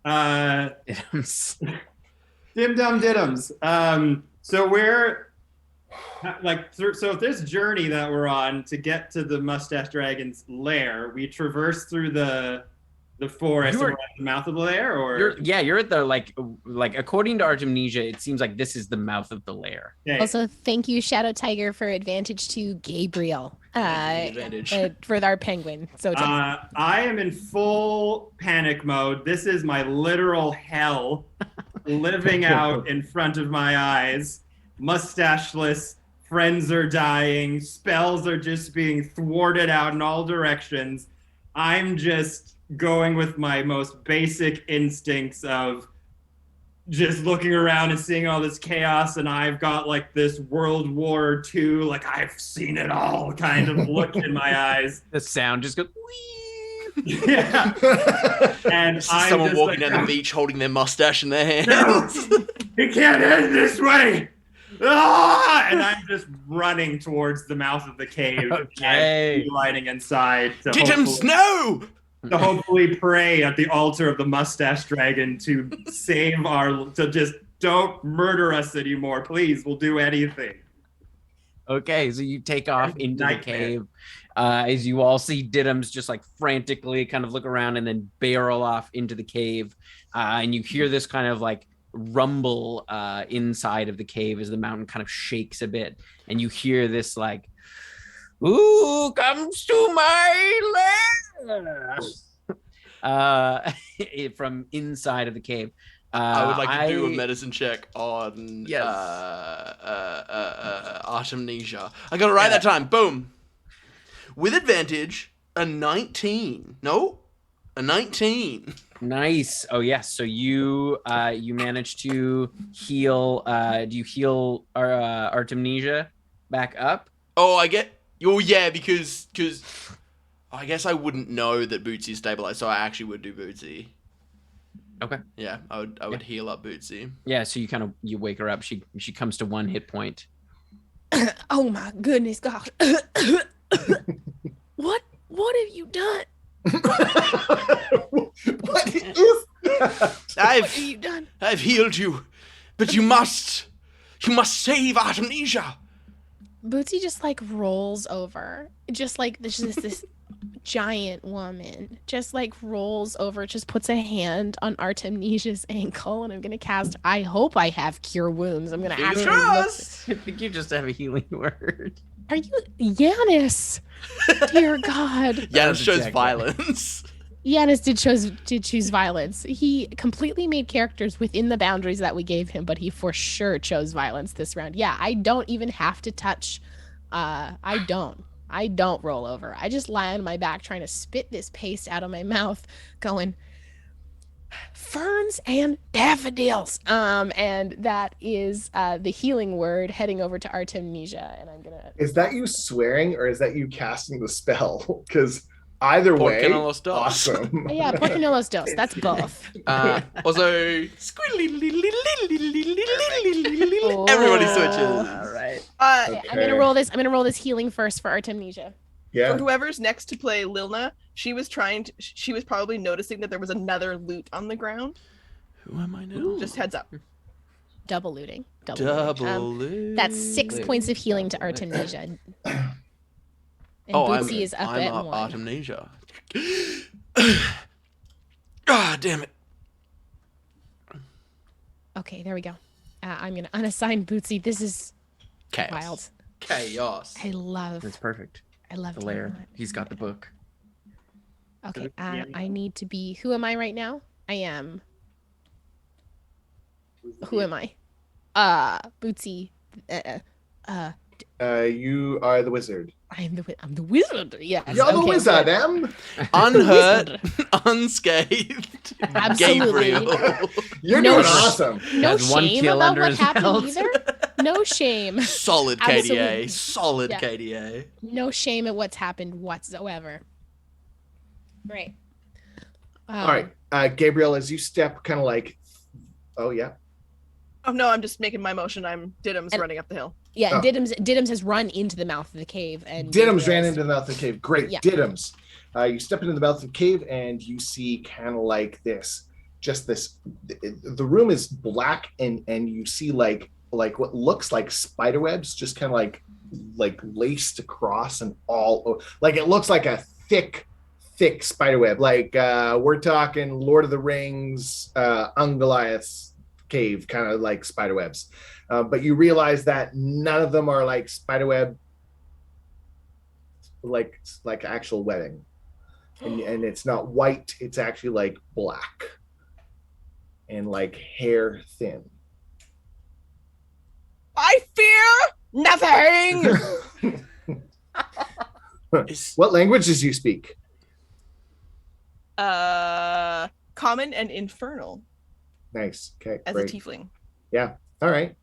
Didums. Dim dum didums. So we're so this journey that we're on to get to the Mustache Dragon's lair, we traverse through the forest and we're at the mouth of the lair, or You're at the like according to Artemnesia, it seems like this is the mouth of the lair. okay. Also, thank you, Shadow Tiger, for advantage to Gabriel. Advantage. For our penguin. So I am in full panic mode. This is my literal hell living out in front of my eyes. Mustacheless, friends are dying, spells are just being thwarted out in all directions. I'm just going with my most basic instincts of just looking around and seeing all this chaos, and I've got like this World War II, like I've seen it all kind of look in my eyes. The sound just goes. Yeah. And Someone walking down the beach holding their mustache in their hands. No, it can't end this way. Ah! And I'm just running towards the mouth of the cave. Okay. Lighting inside to Didums, no! hopefully pray at the altar of the Mustache Dragon to save to just don't murder us anymore. Please, we'll do anything. Okay, so you take off into the Nightmare. cave. As you all see Didums just like frantically kind of look around and then barrel off into the cave. And you hear this kind of like rumble inside of the cave as the mountain kind of shakes a bit. And you hear this like, "Who comes to my lair?" From inside of the cave. I would like to do a medicine check on Yes. Artemnesia. I got it right that time. Boom. With advantage, a 19. No? A 19. Nice. Oh yes. So you managed to heal. Do you heal Artemnesia back up? Oh, I get... Oh, yeah, because I guess I wouldn't know that Bootsy's stabilized, so I actually would do Bootsy. Okay. Yeah, I would heal up Bootsy. Yeah. So you wake her up. She comes to 1 hit point. oh my goodness, God. What have you done? What is that? What have you done? I've healed you, but you must save Artemnesia. Bootsy just like rolls over, just like this giant woman just like rolls over, just puts a hand on Artemnesia's ankle, and I'm gonna cast. I hope I have cure wounds. I'm gonna ask Fingers her. crossed. I think you just have a healing word. Are you Yanis? Dear God. Yanis shows Exactly. violence. Yanis did choose violence. He completely made characters within the boundaries that we gave him, but he for sure chose violence this round. Yeah, I don't even have to touch. I don't roll over. I just lie on my back trying to spit this paste out of my mouth, going ferns and daffodils. And that is the healing word heading over to Artemnesia, and I'm gonna. Is that you swearing or is that you casting the spell? Because either Por way, que no los dos? awesome. Yeah, Porcanelos dos. That's both. Also, everybody switches. All right. Okay, I'm gonna roll this. I'm gonna roll this healing first for Artemnesia. Yeah. For whoever's next to play Lilna, she was probably noticing that there was another loot on the ground. Who am I now? Just heads up. Double looting. Double loot. That's 6 points of healing to Artemnesia. And Oh, Bootsy is up I'm at 1. Artemnesia. Ah, damn it. Okay, there we go. I'm gonna unassign Bootsy. This is Chaos. wild. Chaos. I love That's perfect. the The lair. He's got the book. Okay, I need to be. Who am I right now? I am. Who am I? Bootsy. You are the wizard. I'm the wizard. Yes. You're the wizard, good. Em. Unhurt, unscathed. Absolutely. Gabriel. You're No doing sh- awesome. No Has one shame kill about under what his happened belt. either. No shame. Solid Absolutely. KDA. Solid Yeah. KDA. No shame at what's happened whatsoever. Great. All right, Gabriel, as you step kind of like, oh yeah, Oh no, I'm just making my motion. I'm Didums And- running up the hill. Yeah, Oh. Diddums has run into the mouth of the cave, and Didums ran into the mouth of the cave. Great, Yeah. Didums. You step into the mouth of the cave and you see kind of like this, just this. The room is black, and you see like what looks like spider webs, just kind of like laced across and all like it looks like a thick spider web. Like we're talking Lord of the Rings, Goliath's cave, kind of like spider webs. But you realize that none of them are like spiderweb, like actual webbing, and it's not white. It's actually like black and like hair thin. I fear nothing. Is- What languages do you speak? Common and infernal Nice. Okay, as great. a tiefling. All right.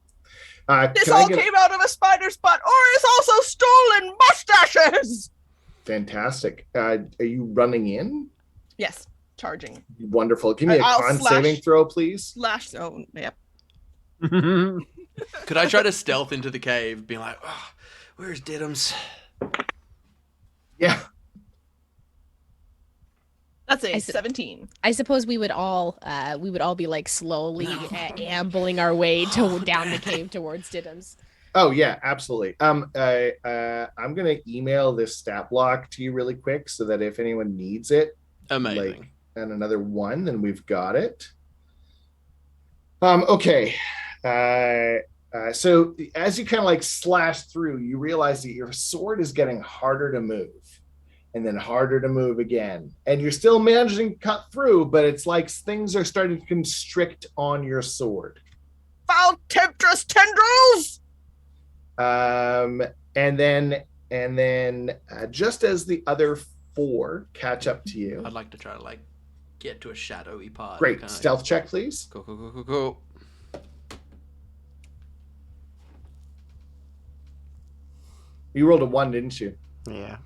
This Can I all get- came out of a spider's butt, or is also stolen mustaches. Fantastic. Are you running in? Yes, charging. Wonderful. Give me a I'll con slash- saving throw, please. Slash zone. Yep. Could I try to stealth into the cave, being like, oh, where's Didums? Yeah. That's a I 17. I suppose we would all be like slowly ambling our way to down the cave towards Diddums. Oh yeah, absolutely. I'm gonna email this stat block to you really quick so that if anyone needs it, Amazing. and another one, then we've got it. Okay. So as you kind of like slash through, you realize that your sword is getting harder to move, and then harder to move again, and you're still managing to cut through, but it's like things are starting to constrict on your sword. Foul temptress tendrils! And then just as the other four catch up to you, I'd like to try to like get to a shadowy part. great kinda- stealth check, please. Cool. You rolled a 1, didn't you? Yeah.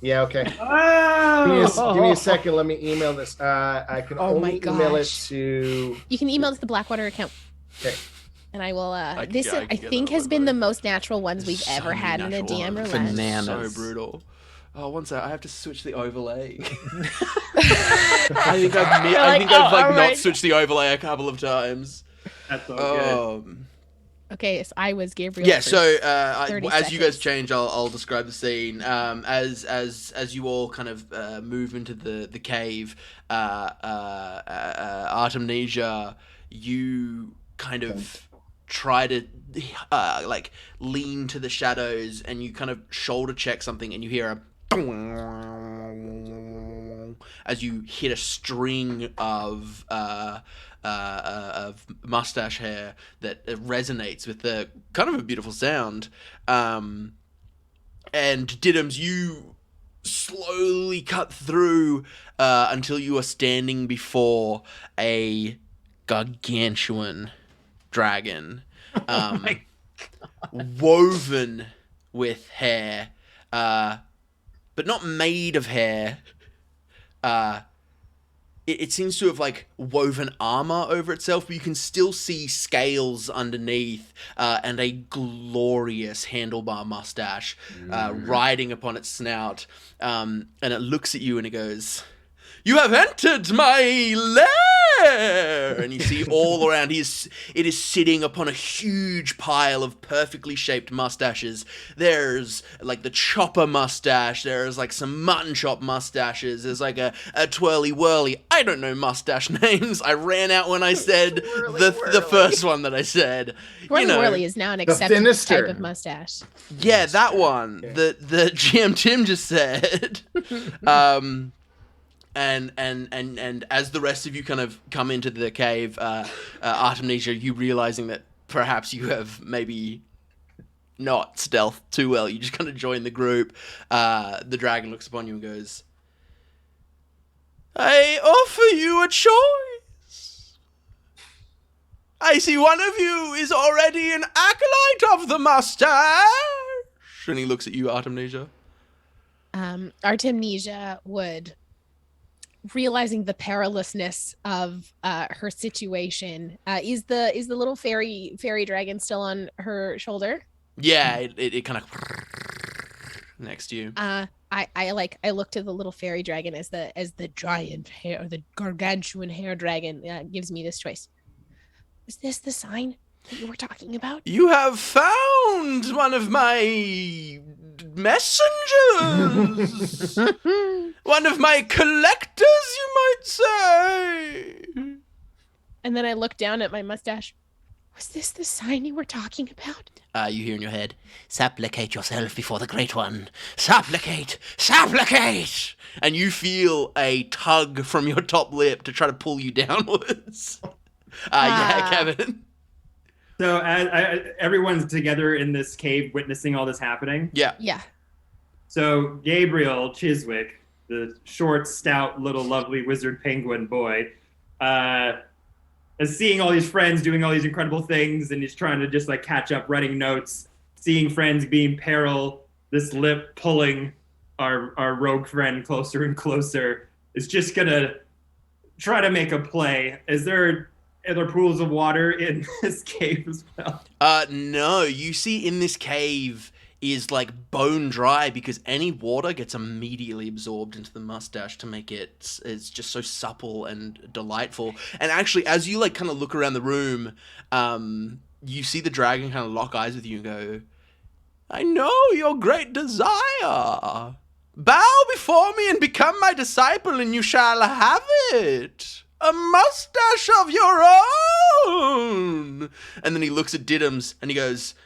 Yeah. Okay. Oh! Give me a second. Let me email this. I can Oh my only email it gosh. to. You can email it to the Blackwater account. Okay. And I will. can This get- I I can get think that has one, been the buddy. most natural ones we've So ever many had in a natural DM ones. roulette. Bananas. So brutal. Oh, one sec. I have to switch the overlay. I think I've all not right. switched the overlay a couple of times. That's so good. Okay, so I was Gabriel. Yeah. for So 30 as you guys seconds. change, I'll describe the scene. As you all kind of move into the cave, Artemnesia, you kind of try to like lean to the shadows, and you kind of shoulder check something, and you hear a as you hit a string of mustache hair that resonates with the kind of a beautiful sound. And Didums, you slowly cut through until you are standing before a gargantuan dragon, woven with hair, but not made of hair. It seems to have like woven armor over itself, but you can still see scales underneath, and a glorious handlebar mustache riding upon its snout. And it looks at you and it goes, "You have entered my lair!" And you see all around, it is sitting upon a huge pile of perfectly shaped mustaches. There's like the chopper mustache, there's like some mutton chop mustaches, there's like a twirly whirly. I don't know mustache names. I ran out when I said the first one that I said. Whirly You know, Whirly is now an accepted Thinister. type of mustache. yeah, that one. Okay. The GM Tim just said. And as the rest of you kind of come into the cave, Artemnesia, you realizing that perhaps you have maybe not stealth too well. You just kind of join the group. The dragon looks upon you and goes, I offer you a choice. I see one of you is already an acolyte of the mustache. And he looks at you, Artemnesia. Artemnesia would, realizing the perilousness of her situation, is the little fairy dragon still on her shoulder? Yeah, it kind of next to you. I look to the little fairy dragon as the giant hair, or the gargantuan hair dragon gives me this choice. Is this the sign that you were talking about? You have found one of my messengers. One of my collectors, you might say. And then I look down at my mustache. Was this the sign you were talking about? You hear in your head, supplicate yourself before the Great One. Supplicate! Supplicate! And you feel a tug from your top lip to try to pull you downwards. Yeah, Kevin. So everyone's together in this cave witnessing all this happening. Yeah. Yeah. So Gabriel Chiswick, the short, stout, little lovely wizard penguin boy, is seeing all these friends doing all these incredible things, and he's trying to just like catch up, writing notes, seeing friends be in peril, this lip pulling our rogue friend closer and closer, is just gonna try to make a play. Are there pools of water in this cave as well? No, you see in this cave is like bone dry because any water gets immediately absorbed into the mustache to make it's just so supple and delightful. And actually, as you like kind of look around the room, you see the dragon kind of lock eyes with you and go, I know your great desire. Bow before me and become my disciple and you shall have it. A mustache of your own. And then he looks at Didums and he goes,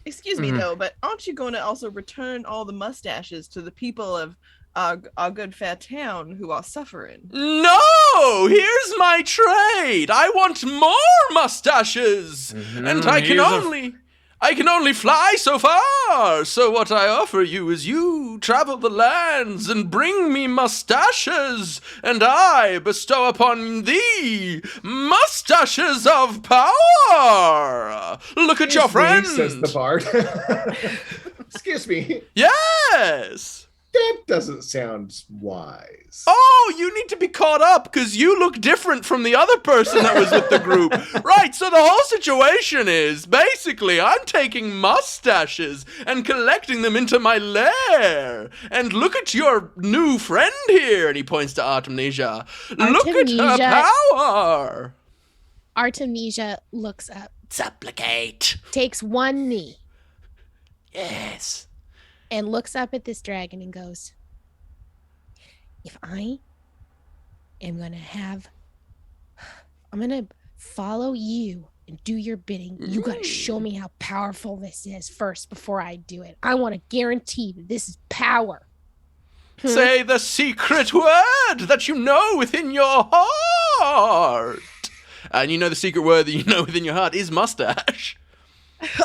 Excuse me, though, but aren't you going to also return all the mustaches to the people of our good fair town who are suffering? No! Here's my trade. I want more mustaches. And I can only fly so far. So what I offer you is you travel the lands and bring me mustaches, and I bestow upon thee mustaches of power. Look at your friends. Says the bard. Excuse me. Yes. That doesn't sound wise. Oh, you need to be caught up because you look different from the other person that was with the group. Right, so the whole situation is, basically, I'm taking mustaches and collecting them into my lair. And look at your new friend here. And he points to Artemnesia. Look at her power. Artemnesia looks up. Supplicate. Takes one knee. Yes. And looks up at this dragon and goes, if I am going to follow you and do your bidding, you got to show me how powerful this is first before I do it. I want to guarantee that this is power. Say the secret word that you know within your heart. And you know the secret word that you know within your heart is mustache.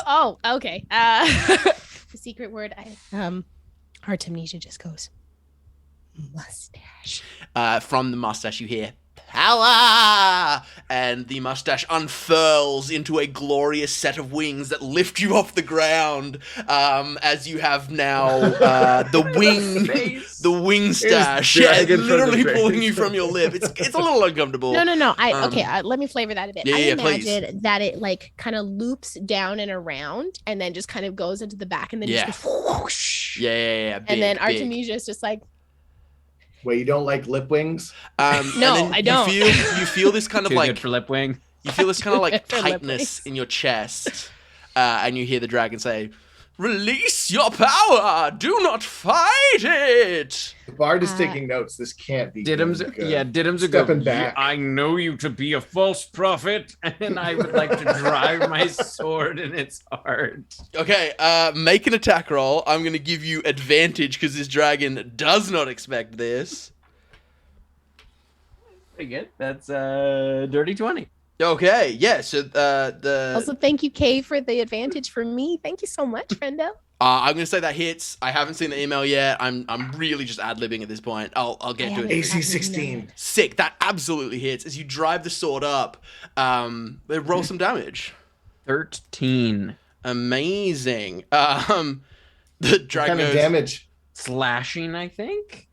Oh, okay. The secret word, Artemnesia just goes, mustache. From the mustache you hear, power! And the mustache unfurls into a glorious set of wings that lift you off the ground, as you have now the wing stash, literally pulling you from your lip. It's a little uncomfortable. No. Let me flavor that a bit. I imagine that it like kind of loops down and around, and then just kind of goes into the back, and then just goes whoosh. Yeah. And then Artemnesia is just like, wait, you don't like lip wings? No, I don't. You feel this kind of Too like good for lip wing. You feel this kind of like For lip tightness wings. in your chest, and you hear the dragon say, "Release your power! Do not fight it!" The bard is taking notes. This can't be Didums, good. Didums are Stepping going, back. I know you to be a false prophet, and I would like to drive my sword in its heart. Okay, make an attack roll. I'm going to give you advantage because this dragon does not expect this. Pretty good. That's dirty 20. Okay, yeah. So the Also, thank you, Kay, for the advantage for me. Thank you so much, friendo. I'm gonna say that hits. I haven't seen the email yet. I'm really just ad-libbing at this point. I'll get to it. AC 16. Sick. That absolutely hits. As you drive the sword up, they roll some damage. 13. Amazing. The What dragon kind of goes, damage? Slashing, I think.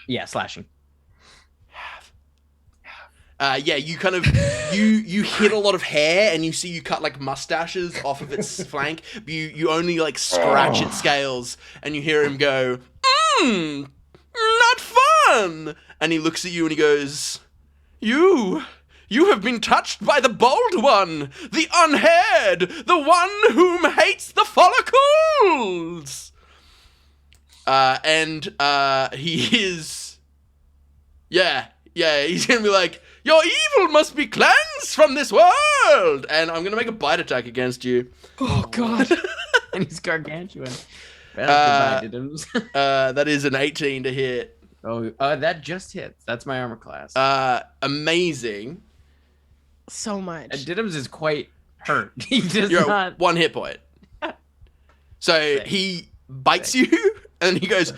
Yeah, slashing. yeah, you kind of you hit a lot of hair, and you see you cut like mustaches off of its flank. But you only like scratch its scales, and you hear him go, not fun. And he looks at you and he goes, You have been touched by the bold one, the unhaired, the one whom hates the follicles. He is, he's gonna be like, your evil must be cleansed from this world, and I'm gonna make a bite attack against you. Oh God! And he's gargantuan. Well, goodbye, Didums. That is an 18 to hit. Oh, that just hits. That's my armor class. Amazing. So much. And Didums is quite hurt. He does You're not. at 1 hit point. So he bites you, and he goes,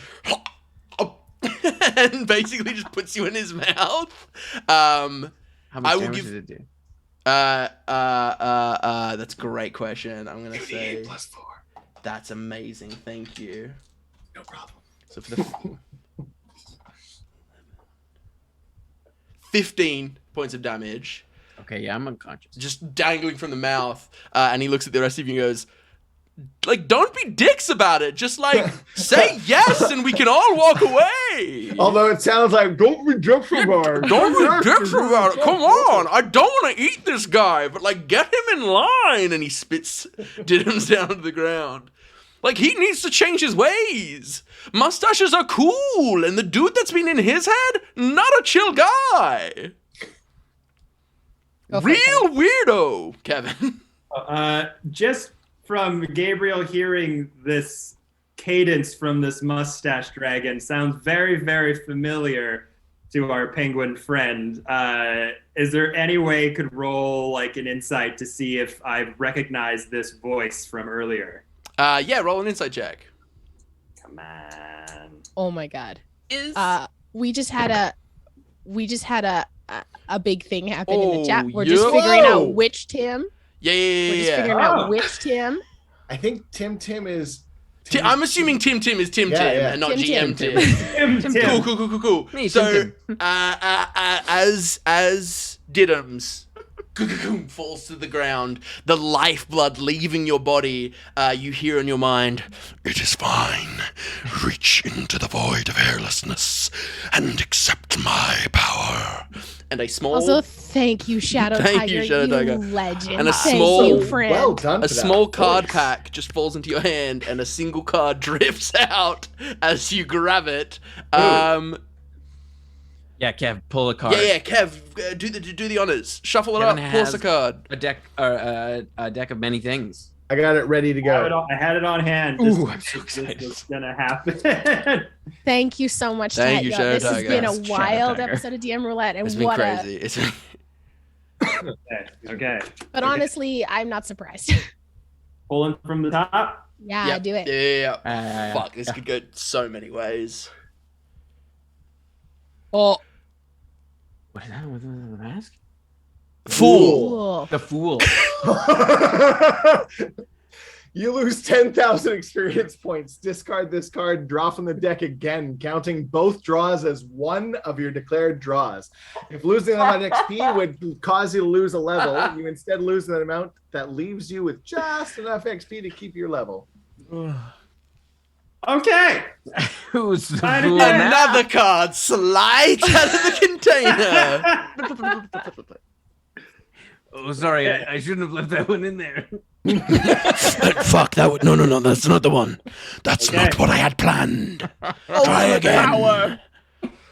and basically just puts you in his mouth. How much I will damage give- did it do? That's a great question. I'm gonna say +4. that's amazing. Thank you. No problem. So for the 15 points of damage, Okay, yeah, I'm unconscious. just dangling from the mouth, and he looks at the rest of you and goes, like, don't be dicks about it. Just like say yes, and we can all walk away. Although it sounds like, don't be dicks about it. Don't be dicks about it. Come on. I don't want to eat this guy, but like get him in line. And he spits Didums down to the ground. Like he needs to change his ways. Mustaches are cool, and the dude that's been in his head, not a chill guy. Go for it, Real weirdo, Kevin. Just from Gabriel hearing this cadence from this Mustache Dragon sounds very, very familiar to our penguin friend. Is there any way could roll like an insight to see if I recognize this voice from earlier? Yeah, roll an insight check. Come on. Oh my God. Is We just had a big thing happen in the chat. Oh, We're just yeah. figuring Whoa. out which Tim. Yeah. We're just figuring out which Tim. I think Tim is. I'm assuming Tim is Tim Yeah, yeah. and not Tim. GM Tim. Tim. Cool. Me, So, Tim. as Didums falls to the ground, the lifeblood leaving your body, you hear in your mind, "It is fine. Reach into the void of airlessness and accept my power." And a small, Also, thank you, Shadow Thank Tiger. you, Shadow Tiger. Legend. And a Thank small- you, friend. Well done. a for that small card voice. pack just falls into your hand, and a single card drifts out as you grab it. Yeah, Kev, pull a card. Yeah, Kev, do the honors. Shuffle it Kevin up. Pull us a has- card. A deck of many things. I got it ready to go. I had it on hand. Ooh, Just I'm so excited. This was gonna happen. Thank you so much, Thank you, Tat. Shadow This has Tiger. been a Shadow wild Tiger. episode of DM Roulette, and It's been what crazy. It's been... Okay. But honestly, I'm not surprised. Pulling from the top. Yeah, Yep. do it. Yeah. Fuck, this could go so many ways. Oh, What is that? What's the mask? Fool. cool. The Fool. You lose 10,000 experience points. Discard this card, draw from the deck again, counting both draws as one of your declared draws. If losing that XP would cause you to lose a level, you instead lose an amount that leaves you with just enough XP to keep your level. Okay. Who's the Fine Fool again. now? Another card slides out of the container. Oh, sorry, I shouldn't have left that one in there. Fuck that one. No, that's not the one. That's Okay. not what I had planned. Try again.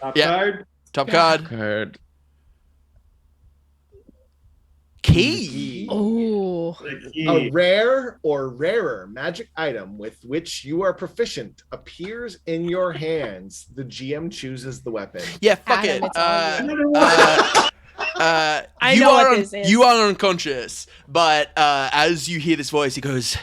Top Yeah. card. Top card. Card. Key. Oh, The key. A rare or rarer magic item with which you are proficient appears in your hands. The GM chooses the weapon. Yeah, fuck Adam, it. it's all you. Another one. I know what this is. You are unconscious, but as you hear this voice, he goes,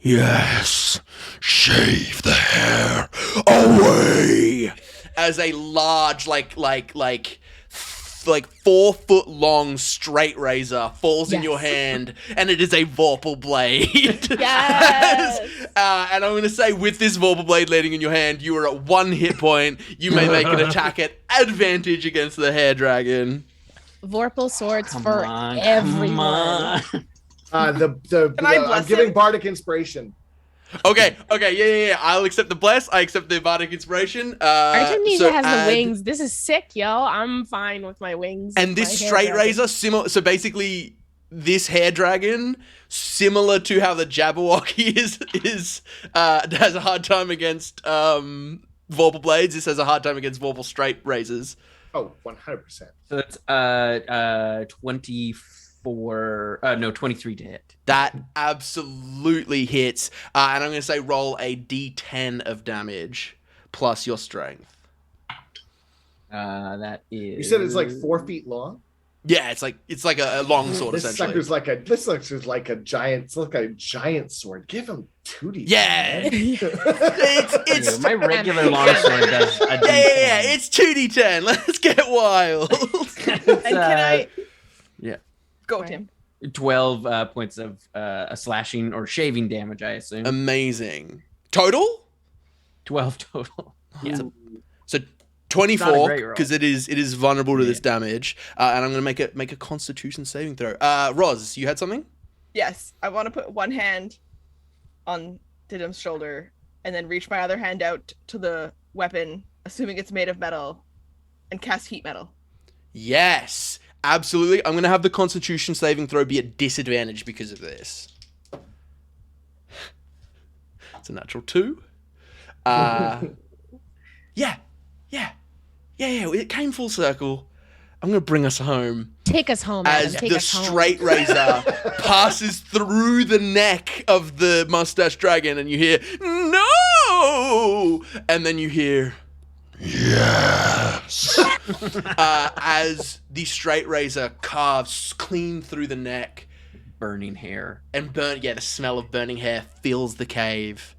"Yes, shave the hair away." As a large, like 4-foot long straight razor falls in your hand, and it is a Vorpal blade. Yes. And I'm going to say, with this Vorpal blade landing in your hand, you are at 1 hit point. You may make an attack at advantage against the hair dragon. Vorpal swords Come for on, everyone. I I'm bless giving him? bardic inspiration. Okay, yeah. I'll accept the bless. I accept the bardic inspiration. Artemnesia so has add- the wings. This is sick, yo. I'm fine with my wings. And this my hair straight dragon. razor, similar. So basically, this hair dragon, similar to how the Jabberwocky has a hard time against Vorpal blades. This has a hard time against Vorpal straight razors. Oh, 100%. So it's 23 to hit. That absolutely hits. And I'm going to say roll a d10 of damage plus your strength. That is. You said it's like 4 feet long. Yeah, it's like a long sword This essentially. sucker's like a giant. It's like a giant sword. Give him 2d. Yeah. it's It's my regular longsword does a D10. yeah, it's 2d10. Let's get wild. And can I? Yeah. Go, Tim. 12 points of a slashing or shaving damage, I assume. Amazing. Total? 12 total. Yeah. So Not a 24 great roll. because it is vulnerable to this damage. And I'm going to make a Constitution saving throw. Roz, you had something? Yes, I want to put one hand on Didum's shoulder and then reach my other hand out to the weapon, assuming it's made of metal, and cast heat metal. Yes, absolutely. I'm going to have the Constitution saving throw be at disadvantage because of this. It's a natural 2. Yeah. It came full circle. I'm going to bring us home. Take us home, As Adam. Take the us home. straight razor passes through the neck of the Mustache Dragon, and you hear, "No!" And then you hear, "Yes!" As the straight razor carves clean through the neck, Burning hair. and the smell of burning hair fills the cave,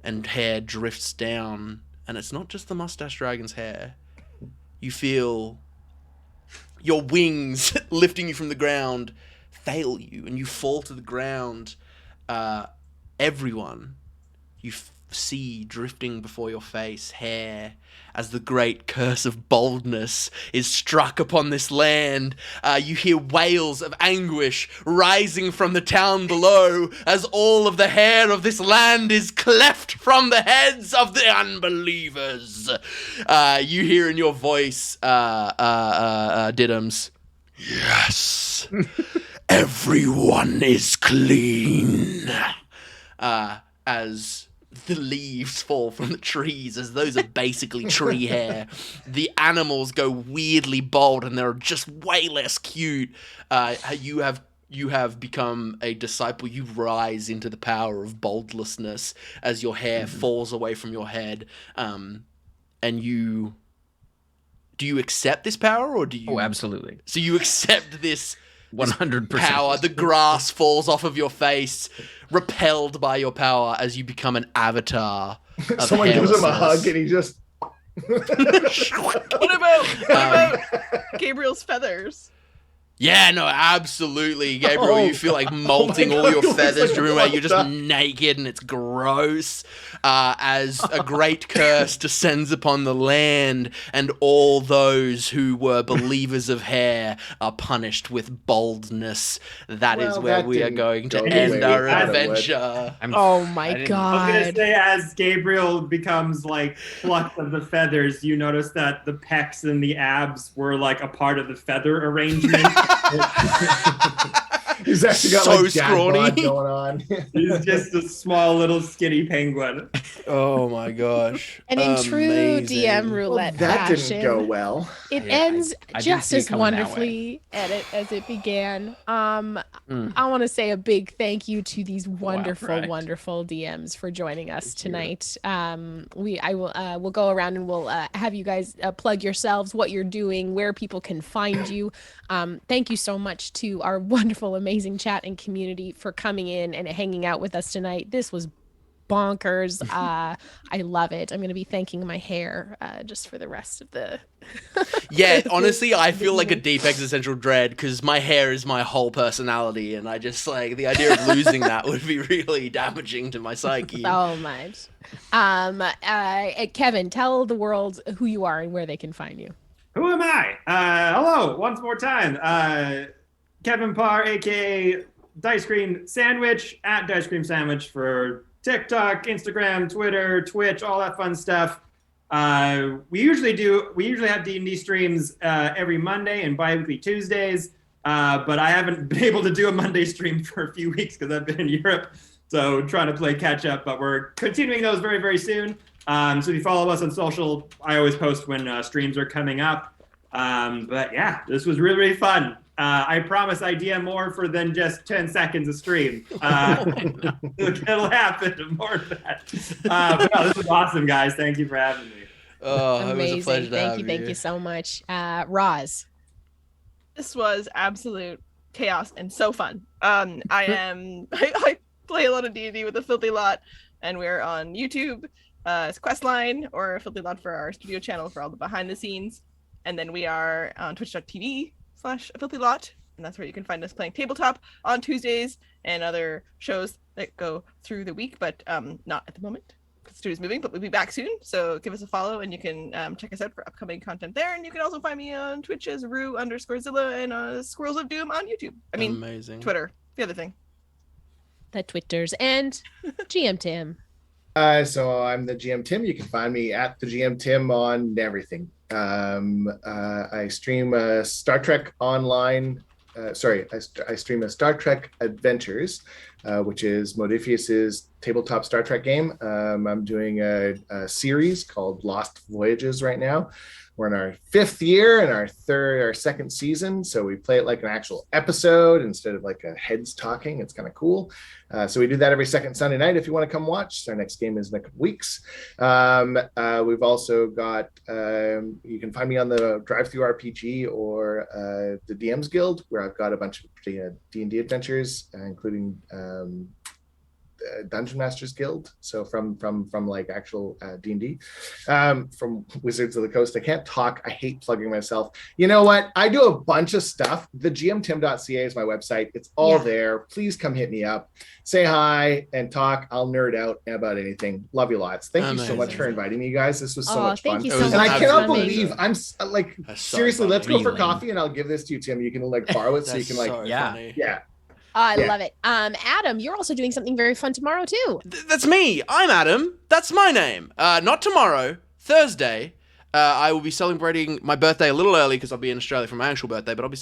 and hair drifts down, and it's not just the Mustache Dragon's hair. You feel your wings lifting you from the ground fail you, and you fall to the ground. Everyone you see drifting before your face, hair, as the great curse of boldness is struck upon this land. You hear wails of anguish rising from the town below as all of the hair of this land is cleft from the heads of the unbelievers. You hear in your voice, Didums, "Yes, everyone is clean." As the leaves fall from the trees, as those are basically tree hair. The animals go weirdly bald, and they're just way less cute. You have become a disciple. You rise into the power of boldlessness as your hair falls away from your head. And do you accept this power, or do you? Oh, absolutely. So you accept this 100%. power. The grass falls off of your face, repelled by your power as you become an avatar of Someone gives him a hairlessness. hug and he just. What about Gabriel's feathers? Yeah, no, absolutely, Gabriel. You feel like molting all your feathers like, everywhere. You're just what naked, and it's gross. As a great curse descends upon the land, and all those who were believers of hair are punished with boldness. That is Well, where that we are didn't going to go the end way our we thought it would. adventure. Oh my I didn't- I was gonna god. say, as Gabriel becomes like plucked of the feathers, you notice that the pecs and the abs were like a part of the feather arrangement. He's actually got So like dad scrawny. bod going on. He's just a small little skinny penguin. Oh my gosh. And in true Amazing. DM Well, roulette that fashion, didn't go well. it I ends didn't just see it as coming that way. wonderfully as it began. I want to say a big thank you to these wonderful, correct. wonderful DMs for joining us tonight. We'll go around and we'll have you guys plug yourselves, what you're doing, where people can find you. Thank you so much to our wonderful, amazing chat and community for coming in and hanging out with us tonight. This was bonkers. I love it. I'm going to be thanking my hair just for the rest of the Yeah, honestly, I feel like a deep existential dread because my hair is my whole personality, and I just like the idea of losing that would be really damaging to my psyche. so much. Kevin, tell the world who you are and where they can find you. Who am I? Hello, once more time. Kevin Parr, aka DicecreamSandwich, at DicecreamSandwich for TikTok, Instagram, Twitter, Twitch, all that fun stuff. We usually have D&D streams every Monday and bi-weekly Tuesdays, but I haven't been able to do a Monday stream for a few weeks because I've been in Europe, so trying to play catch up, but we're continuing those very, very soon. So if you follow us on social, I always post when streams are coming up. But yeah, this was really, really fun. I promise I DM more for than just 10 seconds of stream. It'll happen more than that. But no, this was awesome, guys. Thank you for having me. Oh, it was a pleasure to Thank have you. Thank you so much. Roz. This was absolute chaos and so fun. I play a lot of D&D with the Filthy Lot, and we're on YouTube as Questline, or Filthy Lot for our studio channel for all the behind the scenes. And then we are on twitch.tv/Filthy Lot, and that's where you can find us playing tabletop on Tuesdays and other shows that go through the week, but not at the moment because the studio's moving, but we'll be back soon. So give us a follow, and you can check us out for upcoming content there. And you can also find me on Twitch as Rue_Zilla and Squirrels of Doom on YouTube. I mean, Amazing. Twitter, the other thing. The Twitters and GM Tim. So I'm the GM Tim. You can find me at the GM Tim on everything. I stream Star Trek online. I stream a Star Trek Adventures, which is Modifius's tabletop Star Trek game. I'm doing a series called Lost Voyages right now. We're in our 5th year and our second season. So we play it like an actual episode instead of like a heads talking. It's kind of cool. So we do that every second Sunday night. If you want to come watch, our next game is in a couple weeks. We've also got, you can find me on the Drive-Thru RPG or the DM's Guild, where I've got a bunch of D&D adventures, including Dungeon Masters Guild, so from like actual D&D, from Wizards of the Coast. I can't talk. I hate plugging myself. You know what? I do a bunch of stuff. The gmtim.ca is my website. It's all there. Please come hit me up, say hi, and talk. I'll nerd out about anything. Love you lots. Thank you so much for inviting me, guys. This was so much fun. Thank you so much. And I cannot for coming. believe I'm like, seriously, let's go for coffee and I'll give this to you, Tim. You can like borrow it so you can like, funny. I love it. Adam, you're also doing something very fun tomorrow too. That's me. I'm Adam. That's my name. Not tomorrow, Thursday. I will be celebrating my birthday a little early because I'll be in Australia for my actual birthday, but I'll be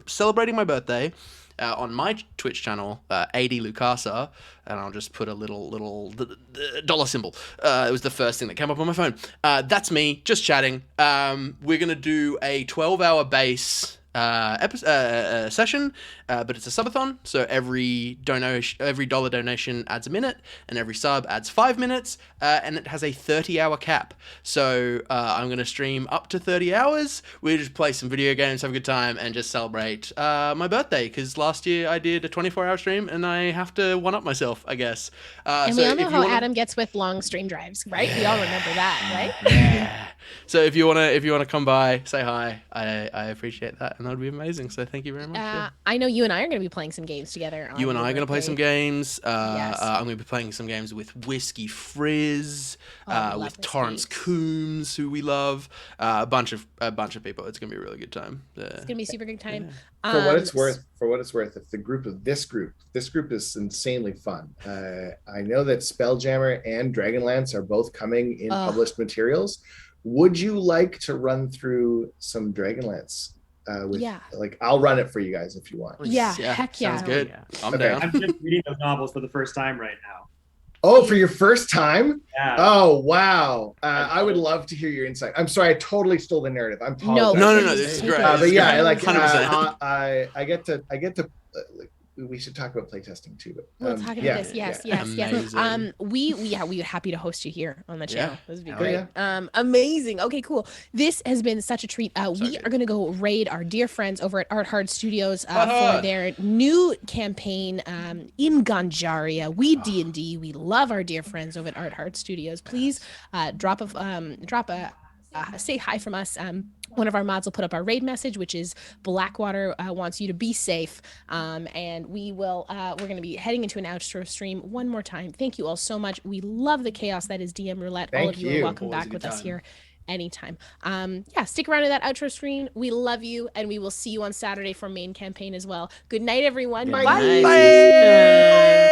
celebrating my birthday on my Twitch channel, AD Lucasa, and I'll just put a little dollar symbol. It was the first thing that came up on my phone. That's me, just chatting. We're going to do a 12-hour base session, but it's a subathon, so every dollar donation adds a minute, and every sub adds 5 minutes, and it has a 30-hour cap. So I'm going to stream up to 30 hours. We just play some video games, have a good time, and just celebrate my birthday, because last year I did a 24-hour stream, and I have to one-up myself, I guess. And we all know how Adam gets with long stream drives, right? We all remember that, right? Yeah. So if you wanna come by, say hi. I appreciate that, and that would be amazing. So thank you very much. I know you and I are going to be playing some games together. You and I are going to play some games. Yes. I'm going to be playing some games with Whiskey Frizz, with Torrance Coombs, who we love. A bunch of people. It's going to be a really good time. It's going to be a super good time. Yeah. For what it's worth, if the group of this group is insanely fun. I know that Spelljammer and Dragonlance are both coming in published materials. Would you like to run through some Dragonlance with Yeah. like I'll run it for you guys if you want. Yeah, heck yeah. Sounds good. Yeah. I'm Okay. down. I'm just reading those novels for the first time right now. Oh, for your first time? Yeah. Oh, wow. I would love to hear your insight. I'm sorry, I totally stole the narrative. I'm No, No, this is great. But This is yeah, great. like 100%. I get to like, we should talk about playtesting too. But, We'll talk about yeah, this. Yes, yeah. yes. Amazing. We are happy to host you here on the channel. Yeah. This would be Hell great. yeah. Amazing. Okay, cool. This has been such a treat. We good. are going to go raid our dear friends over at Art Hard Studios Art for Hard. their new campaign in Ganjaria. We D&D. We love our dear friends over at Art Hard Studios. Please say hi from us. One of our mods will put up our raid message, which is Blackwater wants you to be safe. And we're going to be heading into an outro stream one more time. Thank you all so much. We love the chaos that is DM Roulette. All Thank of you you. are welcome Always a back good with us time. here anytime. Stick around to that outro stream. We love you, and we will see you on Saturday for main campaign as well. Good night, everyone. Bye. Bye. Nice.